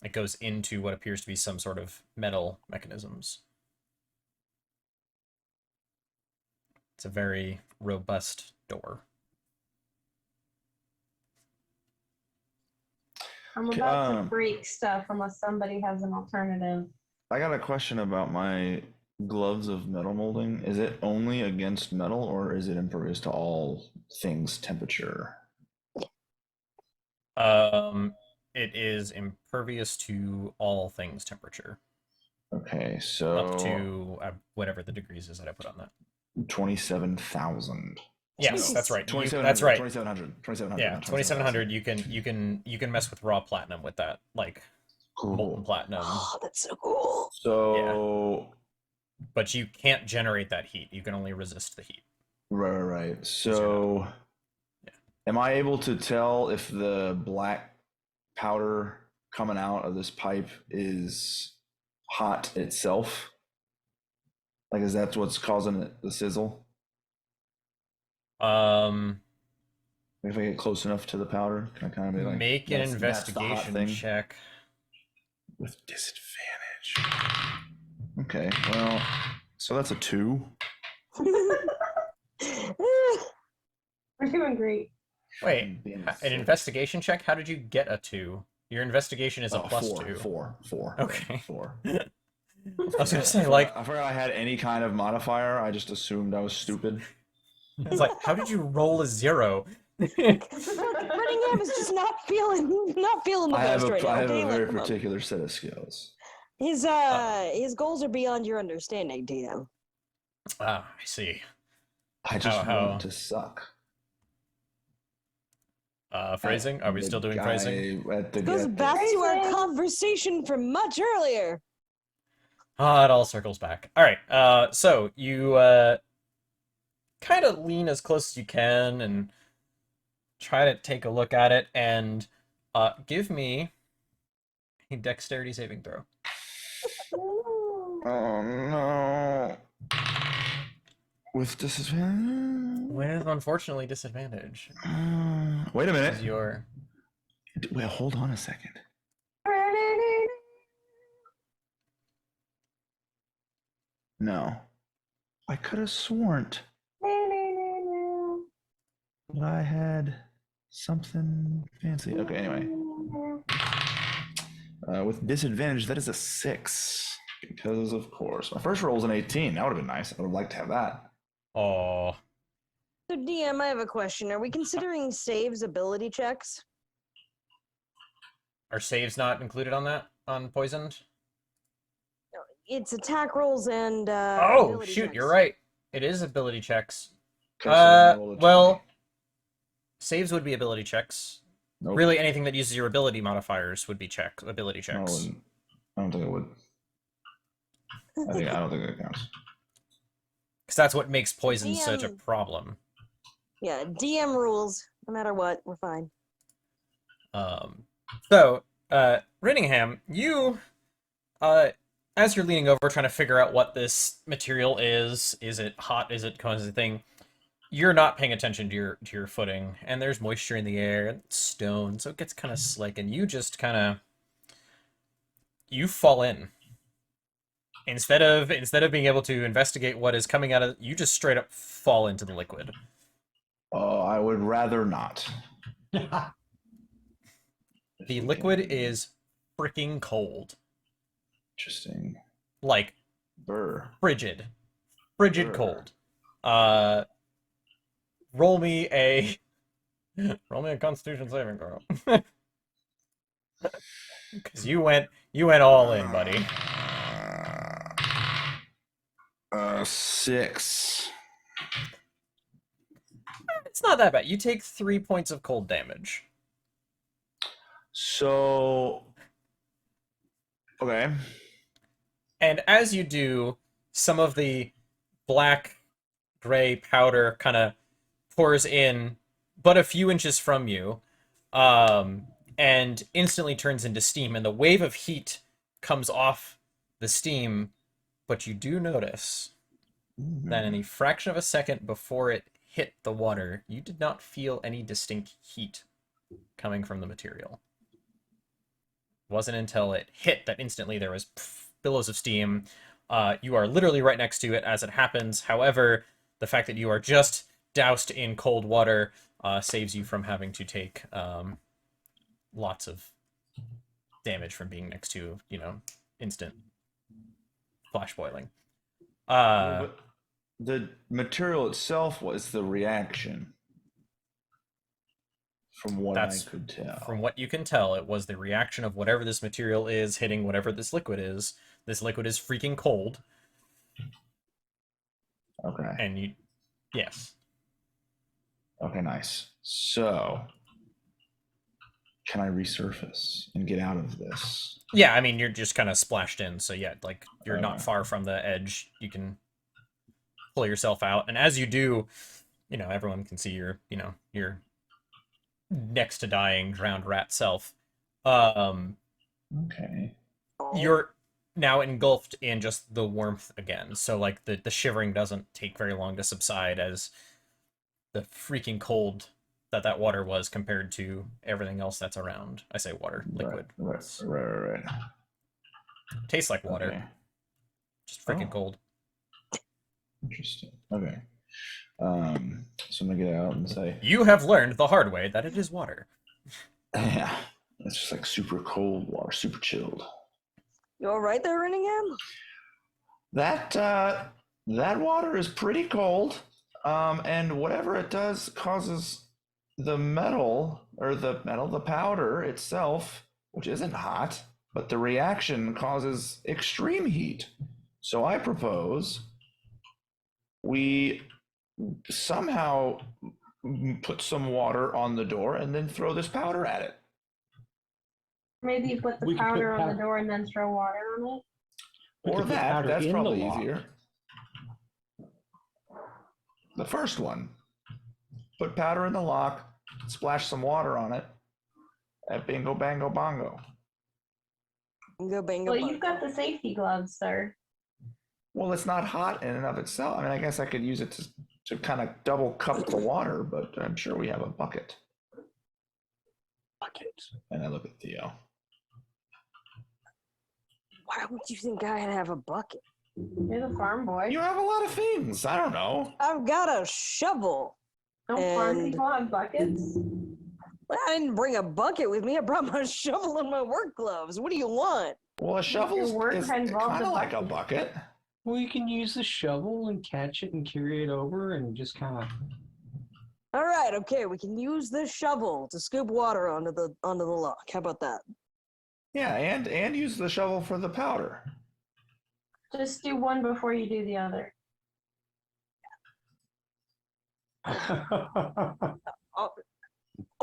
S3: It goes into what appears to be some sort of metal mechanisms. It's a very robust door.
S5: I'm about to break stuff unless somebody has an alternative.
S1: I got a question about my gloves of metal molding. Is it only against metal or is it impervious to all things temperature?
S3: It is impervious to all things temperature.
S1: Okay, so
S3: up to whatever the degrees is that I put on that.
S1: 27,000.
S3: Yes, that's right.
S1: 2700.
S3: That's right.
S1: 2700.
S3: Yeah, 2700. You can mess with raw platinum with that, like molten platinum.
S2: Oh, that's so cool.
S1: So,
S3: but you can't generate that heat. You can only resist the heat.
S1: Right. So, am I able to tell if the black powder coming out of this pipe is hot itself? Like, is that what's causing it, the sizzle? If I get close enough to the powder, can I kind of be like,
S3: make an investigation check
S1: with disadvantage? Okay, well, so that's a 2.
S5: We're doing great.
S3: Wait, an investigation check? How did you get a 2? Your investigation is a plus 2.
S1: 4.
S3: Okay.
S1: 4.
S3: I was gonna say, like,
S1: I forgot I had any kind of modifier. I just assumed I was stupid.
S3: It's like, how did you roll a 0?
S2: Brittingham is just not feeling the best right now.
S1: I have a very particular set of skills.
S2: His goals are beyond your understanding, DM.
S3: Ah, I see.
S1: I just
S3: How?
S1: want to suck. I just want to suck. At
S3: Phrasing? Are we
S1: the
S3: still doing phrasing?
S1: guy at the
S2: Goes
S1: at
S2: back to our
S5: Phrasing.
S2: conversation from much earlier.
S3: Ah, it all circles back. All right. So you kind of lean as close as you can and try to take a look at it, and give me a dexterity saving throw.
S1: Oh no! With disadvantage.
S3: With unfortunately disadvantage.
S1: Wait a
S3: This
S1: minute.
S3: is your
S1: Wait, hold on a second. No, I could have sworn that I had something fancy. Okay, anyway. With disadvantage, that is a 6. Because, of course, my first roll was an 18. That would have been nice. I would have liked to have that.
S3: oh.
S2: So DM, I have a question. Are we considering saves ability checks?
S3: Are saves not included on that on poisoned?
S2: It's attack rolls and
S3: Oh
S2: ability
S3: shoot,
S2: checks.
S3: you're right. It is ability checks.
S1: Okay, so then I rolled a 20.
S3: Well, saves would be ability checks.
S1: Nope.
S3: Really, anything that uses your ability modifiers would be ability
S1: No, it
S3: checks.
S1: wouldn't. I don't think it would. I don't think that counts.
S3: Because that's what makes poison such a
S2: DM.
S3: problem.
S2: Yeah, DM rules. No matter what, we're fine.
S3: So, Rinningham, you, as you're leaning over trying to figure out what this material is it hot, is it kind of thing, you're not paying attention to your footing, and there's moisture in the air, and stone, so it gets kind of slick, and you just kind of, you fall in. Instead of being able to investigate what is coming out of, you just straight up fall into the liquid.
S1: Oh, I would rather not.
S3: The liquid is freaking cold.
S1: Interesting.
S3: Like,
S1: Burr.
S3: frigid
S1: Sure.
S3: cold. Roll me a Constitution saving throw. Because you went all in, buddy.
S1: 6.
S3: It's not that bad. You take 3 points of cold damage.
S1: So, okay.
S3: And as you do, some of the black gray powder kind of pours in, but a few inches from you, and instantly turns into steam. And the wave of heat comes off the steam, but you do notice that in a fraction of a second before it hit the water, you did not feel any distinct heat coming from the material. It wasn't until it hit that instantly there was billows of steam. You are literally right next to it as it happens. However, the fact that you are just doused in cold water saves you from having to take lots of damage from being next to, instant flash boiling.
S1: But the material itself was the reaction. From what I could tell.
S3: From what you can tell, it was the reaction of whatever this material is hitting whatever this liquid is. This liquid is freaking cold.
S1: Okay.
S3: And yes.
S1: Okay, nice. So, can I resurface and get out of this?
S3: Yeah, I mean, you're just kind of splashed in, so yeah, like, you're not far from the edge. You can pull yourself out, and as you do, everyone can see your next to dying drowned rat self.
S1: Okay.
S3: You're now engulfed in just the warmth again, so like the shivering doesn't take very long to subside as the freaking cold that water was compared to everything else that's around. I say water, liquid.
S1: Right.
S3: Tastes like water.
S1: Okay.
S3: Just freaking cold.
S1: Interesting. Okay. So I'm gonna get out and say,
S3: you have learned the hard way that it is water.
S1: yeah, it's just like super cold water, super chilled.
S2: You all right there, Rinningham?
S1: That water is pretty cold, and whatever it does causes the the powder itself, which isn't hot, but the reaction causes extreme heat. So I propose we somehow put some water on the door and then throw this powder at it.
S5: Maybe you put the
S4: We could put
S5: powder on the
S4: powder-
S5: door and then throw water on it.
S4: We
S1: Or
S4: could put
S1: that,
S4: powder
S1: that's
S4: in the
S1: probably
S4: lock.
S1: easier. The first one. Put powder in the lock, splash some water on it, at bingo, bango, bongo.
S2: Bingo, bango,
S5: Well,
S2: bongo.
S5: you've got the safety gloves, sir.
S1: Well, it's not hot in and of itself. I mean, I guess I could use it to kind of double cup the water, but I'm sure we have a bucket.
S4: Bucket.
S1: And I look at Theo.
S2: Why would you think I'd have a bucket?
S5: You're the farm boy.
S1: You have a lot of things. I don't know.
S2: I've got a shovel.
S5: Don't farm
S2: and-
S5: people have buckets?
S2: Well, I didn't bring a bucket with me. I brought my shovel and my work gloves. What do you want?
S1: Well, a shovel
S5: Your work
S1: is
S5: involves
S1: kind
S5: a
S1: of like a
S5: bucket.
S1: bucket.
S4: Well, you can use the shovel and catch it and carry it over and just kind of.
S2: All right, okay, we can use this shovel to scoop water onto the lock. How about that?
S1: Yeah, and use the shovel for the powder.
S5: Just do one before you do the other.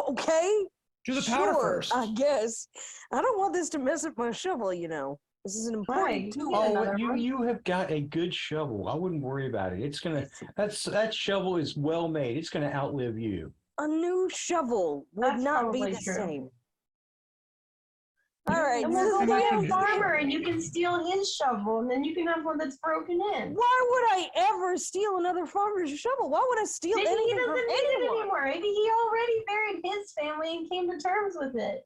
S2: Okay,
S1: Do the powder
S2: sure,
S1: first.
S2: I guess. I don't want this to mess up my shovel, you know. This is an important
S5: Right.
S2: tool.
S5: Yeah,
S4: Oh,
S5: another one.
S4: you have got a good shovel. I wouldn't worry about it. It's gonna that shovel is well made. It's gonna outlive you.
S2: A new shovel would
S5: That's
S2: not be
S5: probably
S2: the
S5: true.
S2: same. All right,
S5: And
S2: so
S5: we'll go buy
S2: Theo,
S5: a farmer and you can steal his shovel and then you can have one that's broken in.
S2: why would I ever steal another farmer's shovel? Why would I steal
S5: Maybe he
S2: anything
S5: doesn't
S2: from
S5: need it
S2: anyone?
S5: anymore. Maybe he already buried his family and came to terms with it.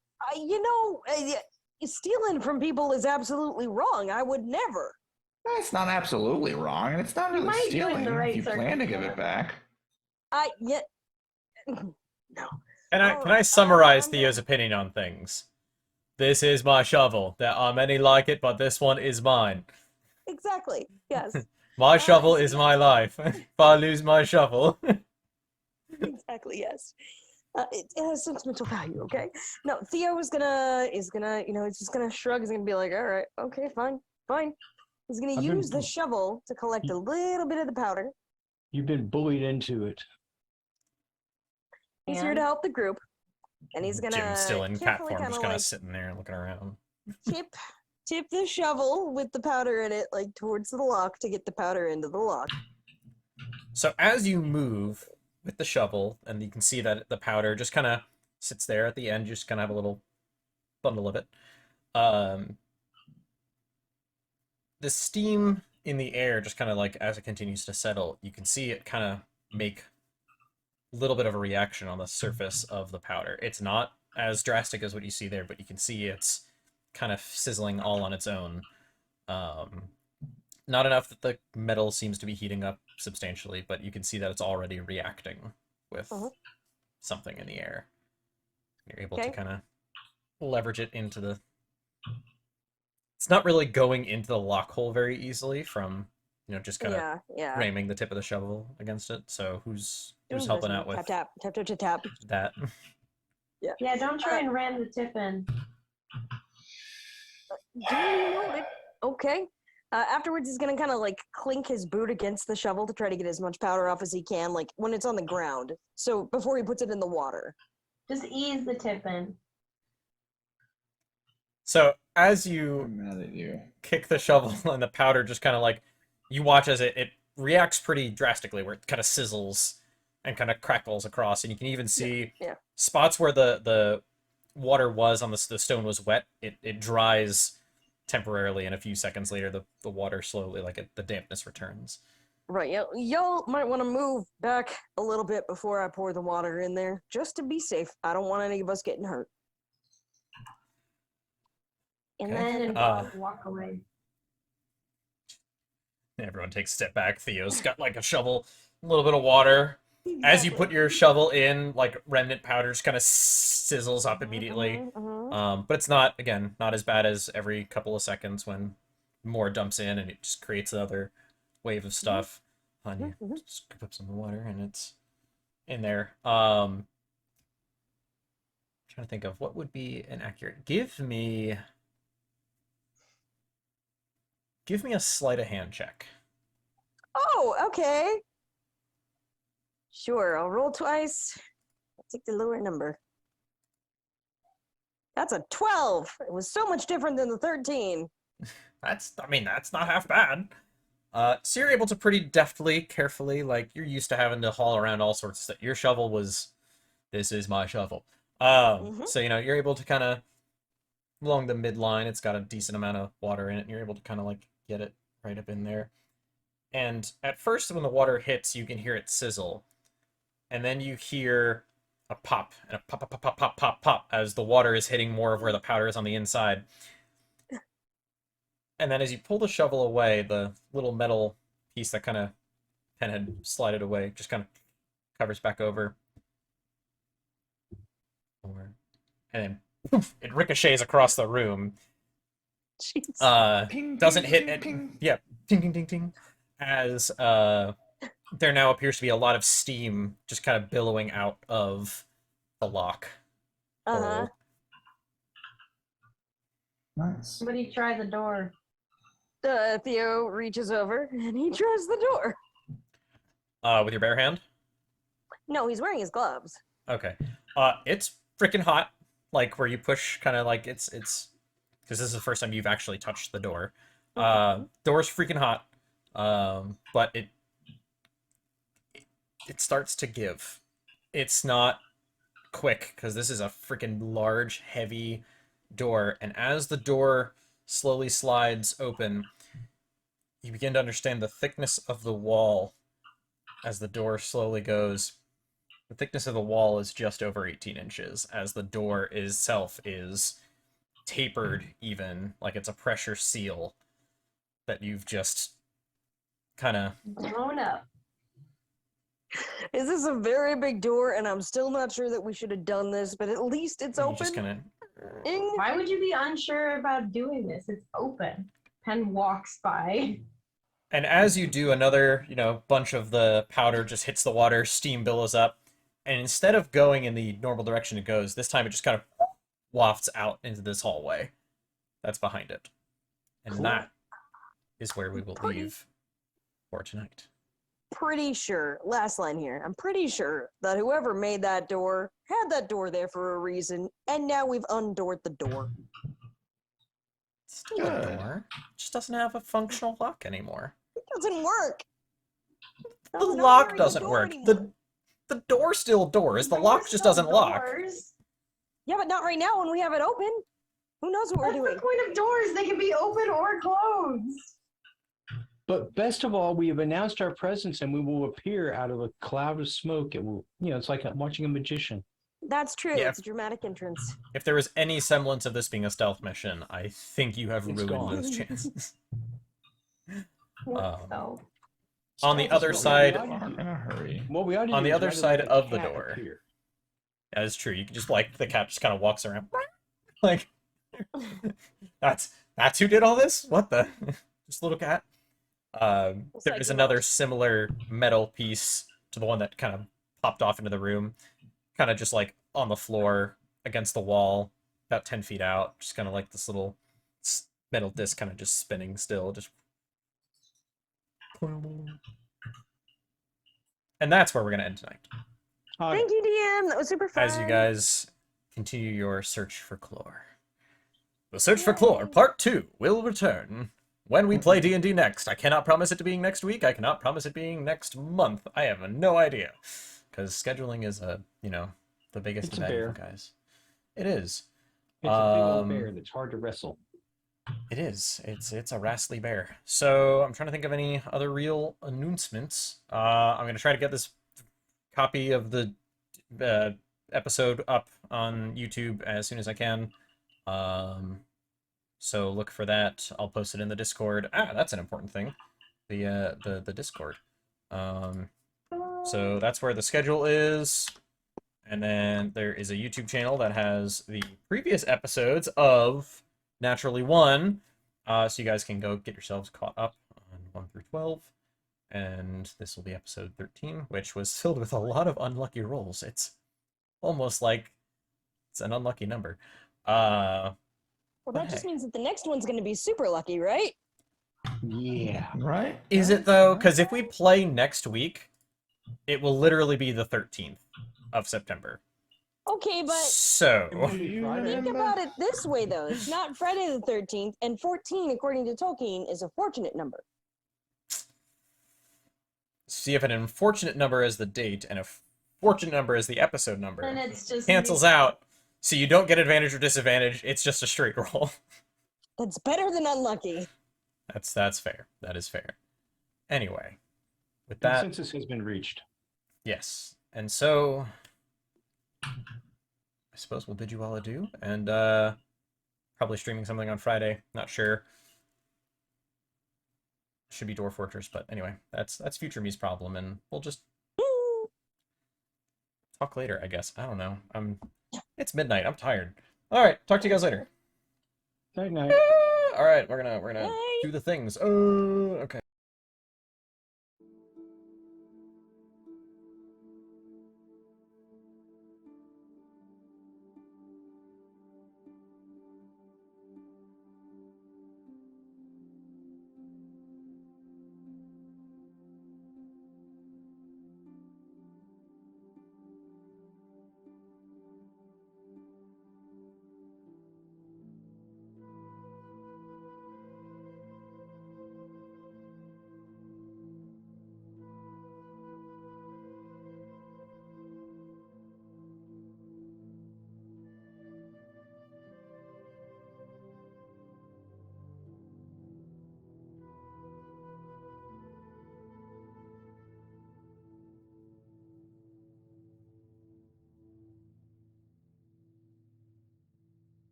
S2: Stealing from people is absolutely wrong. I would never.
S1: That's not absolutely wrong, and it's not
S5: You
S1: really
S5: might do it in
S1: stealing
S5: the right
S1: if you plan to give it
S5: circumstance.
S1: back.
S2: No.
S3: Can I
S2: Alright,
S3: summarize
S2: I'm
S3: Theo's
S2: gonna-
S3: opinion on things? This is my shovel. There are many like it, but this one is mine.
S2: Exactly. Yes.
S3: My shovel is
S2: see.
S3: my life. If I lose my shovel,
S2: Exactly. Yes. It has sentimental value. Okay. No, Theo is gonna, he's just gonna shrug. He's gonna be like, all right, okay, fine, fine. He's gonna
S4: I've been-
S2: use the shovel to collect a little bit of the powder.
S4: You've been bullied into it.
S2: He's here to
S5: And-
S2: help the group, and he's gonna
S3: Jim's still in cat
S2: carefully
S3: form, just
S2: kinda,
S3: kind
S2: like,
S3: of sitting there looking around.
S2: tip the shovel with the powder in it, like towards the lock to get the powder into the lock.
S3: So as you move with the shovel, and you can see that the powder just kind of sits there at the end, you just kind of have a little bundle of it. The steam in the air, just kind of like as it continues to settle, you can see it kind of make a little bit of a reaction on the surface of the powder. It's not as drastic as what you see there, but you can see it's kind of sizzling all on its own. Not enough that the metal seems to be heating up substantially, but you can see that it's already reacting with something in the air. You're able to
S2: Okay.
S3: kind of leverage it into the... It's not really going into the lock hole very easily from, just kind of
S2: Yeah.
S3: ramming the tip of the shovel against it. So who's
S2: Doing
S3: helping
S2: business.
S3: out with
S2: tap tap tap tap tap.
S3: that?
S5: Yeah, don't try and ram the tip in.
S2: Duly noted. Okay. Afterwards, he's gonna kind of like clink his boot against the shovel to try to get as much powder off as he can, like when it's on the ground. So before he puts it in the water.
S5: Just ease the tip in.
S3: So as you
S1: I'm mad at you.
S3: kick the shovel and the powder just kind of like, you watch as it reacts pretty drastically, where it kind of sizzles and kind of crackles across, and you can even see
S2: Yeah.
S3: spots where the water was on the stone was wet. It dries temporarily, and a few seconds later the water slowly, the dampness returns.
S2: Right. Y'all might want to move back a little bit before I pour the water in there, just to be safe. I don't want any of us getting hurt.
S5: And
S3: Okay.
S5: then walk away.
S3: Everyone takes a step back. Theo's got like a shovel, a little bit of water. As you put your shovel in, like remnant powder just kind of sizzles up immediately. But it's not as bad as every couple of seconds when more dumps in and it just creates another wave of stuff. And you scoop up some water and it's in there. Trying to think of what would be an accurate. Give me a sleight of hand check.
S2: Oh, okay. Sure, I'll roll twice. I'll take the lower number. That's a 12. It was so much different than the 13.
S3: That's not half bad. So you're able to pretty deftly, carefully, like you're used to having to haul around all sorts of stuff. Your shovel was, this is my shovel. So you're able to kind of along the midline. It's got a decent amount of water in it, and you're able to kind of like get it right up in there. And at first, when the water hits, you can hear it sizzle, and then you hear a pop and a pop, pop, pop, pop, pop, pop, pop as the water is hitting more of where the powder is on the inside. And then as you pull the shovel away, the little metal piece that kind of Pen had slided away just kind of covers back over. And then poof, it ricochets across the room.
S2: Jeez.
S1: Ping,
S3: Doesn't
S1: ping,
S3: hit
S1: ping,
S3: it.
S1: ping.
S3: Yeah, ting, ting, ting, ting. As there now appears to be a lot of steam just kind of billowing out of the lock.
S2: Uh-huh.
S1: Nice.
S5: Somebody try the door.
S2: Theo reaches over and he tries the door.
S3: With your bare hand?
S2: No, he's wearing his gloves.
S3: Okay. It's freaking hot. Like where you push kind of like it's because this is the first time you've actually touched the door. Door's freaking hot. But it starts to give. It's not quick because this is a freaking large, heavy door, and as the door slowly slides open, you begin to understand the thickness of the wall as the door slowly goes. The thickness of the wall is just over 18 inches, as the door itself is tapered even, like it's a pressure seal that you've just kind of...
S5: Blown up.
S2: Is this a very big door? And I'm still not sure that we should have done this, but at least it's open.
S3: Just kind of...
S5: Why would you be unsure about doing this? It's open. Pen walks by.
S3: And as you do, another, bunch of the powder just hits the water, steam billows up, and instead of going in the normal direction it goes, this time it just kind of wafts out into this hallway that's behind it. And that is where we will leave for tonight.
S2: Pretty sure, last line here, I'm pretty sure that whoever made that door had that door there for a reason, and now we've undoored the door.
S3: It's still a door. It just doesn't have a functional lock anymore.
S2: It doesn't work.
S3: The
S2: That's not
S3: lock
S2: very
S3: doesn't
S2: door
S3: work.
S2: anymore.
S3: The door still doors. The lock just doesn't lock.
S2: Yeah, but not right now when we have it open. Who knows what we're
S5: That's
S2: doing?
S5: the point of doors. They can be open or closed.
S4: But best of all, we have announced our presence and we will appear out of a cloud of smoke. It will, it's like watching a magician.
S2: That's true.
S3: Yeah.
S2: It's a dramatic entrance.
S3: If there was any semblance of this being a stealth mission, I think you have
S4: It's
S3: ruined
S4: gone.
S3: those chances.
S5: So.
S3: On the
S4: Stealth is
S3: other
S4: what we
S3: side,
S4: ought to do.
S1: In a hurry.
S4: What we ought to
S3: on
S4: do
S3: the
S4: is
S3: other
S4: rather
S3: side
S4: let
S3: of the
S4: cat
S3: door.
S4: appear.
S3: that is true. You can just the cat just kind of walks around, like that's who did all this. What the? Just a little cat. There
S2: like
S3: is
S2: the
S3: another
S2: mouse.
S3: similar metal piece to the one that kind of popped off into the room, kind of just like on the floor against the wall, about 10 feet out. Just kind of like this little metal disc, kind of just spinning still, just. And that's where we're gonna end tonight.
S2: Thank you, DM. That was super fun.
S3: As you guys continue your search for Chlor. The Search for Chlor, Part 2, will return when we play D&D next. I cannot promise it to being next week. I cannot promise it being next month. I have no idea. Because scheduling is, the biggest
S4: It's a
S3: of
S4: bear.
S3: guys. It is.
S4: It's a big old bear that's hard to wrestle.
S3: It is. It's a wrestly bear. So I'm trying to think of any other real announcements. I'm going to try to get this copy of the episode up on YouTube as soon as I can. So look for that. I'll post it in the Discord. That's an important thing. The Discord. So that's where the schedule is. And then there is a YouTube channel that has the previous episodes of Naturally 1. So you guys can go get yourselves caught up on 1 through 12. And this will be episode 13, which was filled with a lot of unlucky rolls. It's almost like it's an unlucky number.
S2: Well, that just means that the next one's going to be super lucky, right?
S4: Yeah.
S1: Right?
S3: Is it though? Because if we play next week, it will literally be the 13th of September.
S2: Okay, but
S3: So,
S1: Do you
S2: think
S1: remember?
S2: about it this way, though. It's not Friday the 13th, and 14, according to Tolkien, is a fortunate number.
S3: see if an unfortunate number is the date and a fortunate number is the episode number.
S5: And it's just
S3: Cancels out, so you don't get advantage or disadvantage. It's just a straight roll.
S2: That's better than unlucky.
S3: That's fair. That is fair. Anyway, with that,
S4: Consensus has been reached.
S3: yes. And so, I suppose we'll bid you all adieu, and probably streaming something on Friday. Not sure. Should be Dwarf Fortress, but anyway, that's future me's problem, and we'll just talk later, I guess. I don't know. It's midnight. I'm tired. All right, talk to you guys later.
S4: Night night.
S3: All right, we're gonna
S2: Night.
S3: do the things. Oh, okay.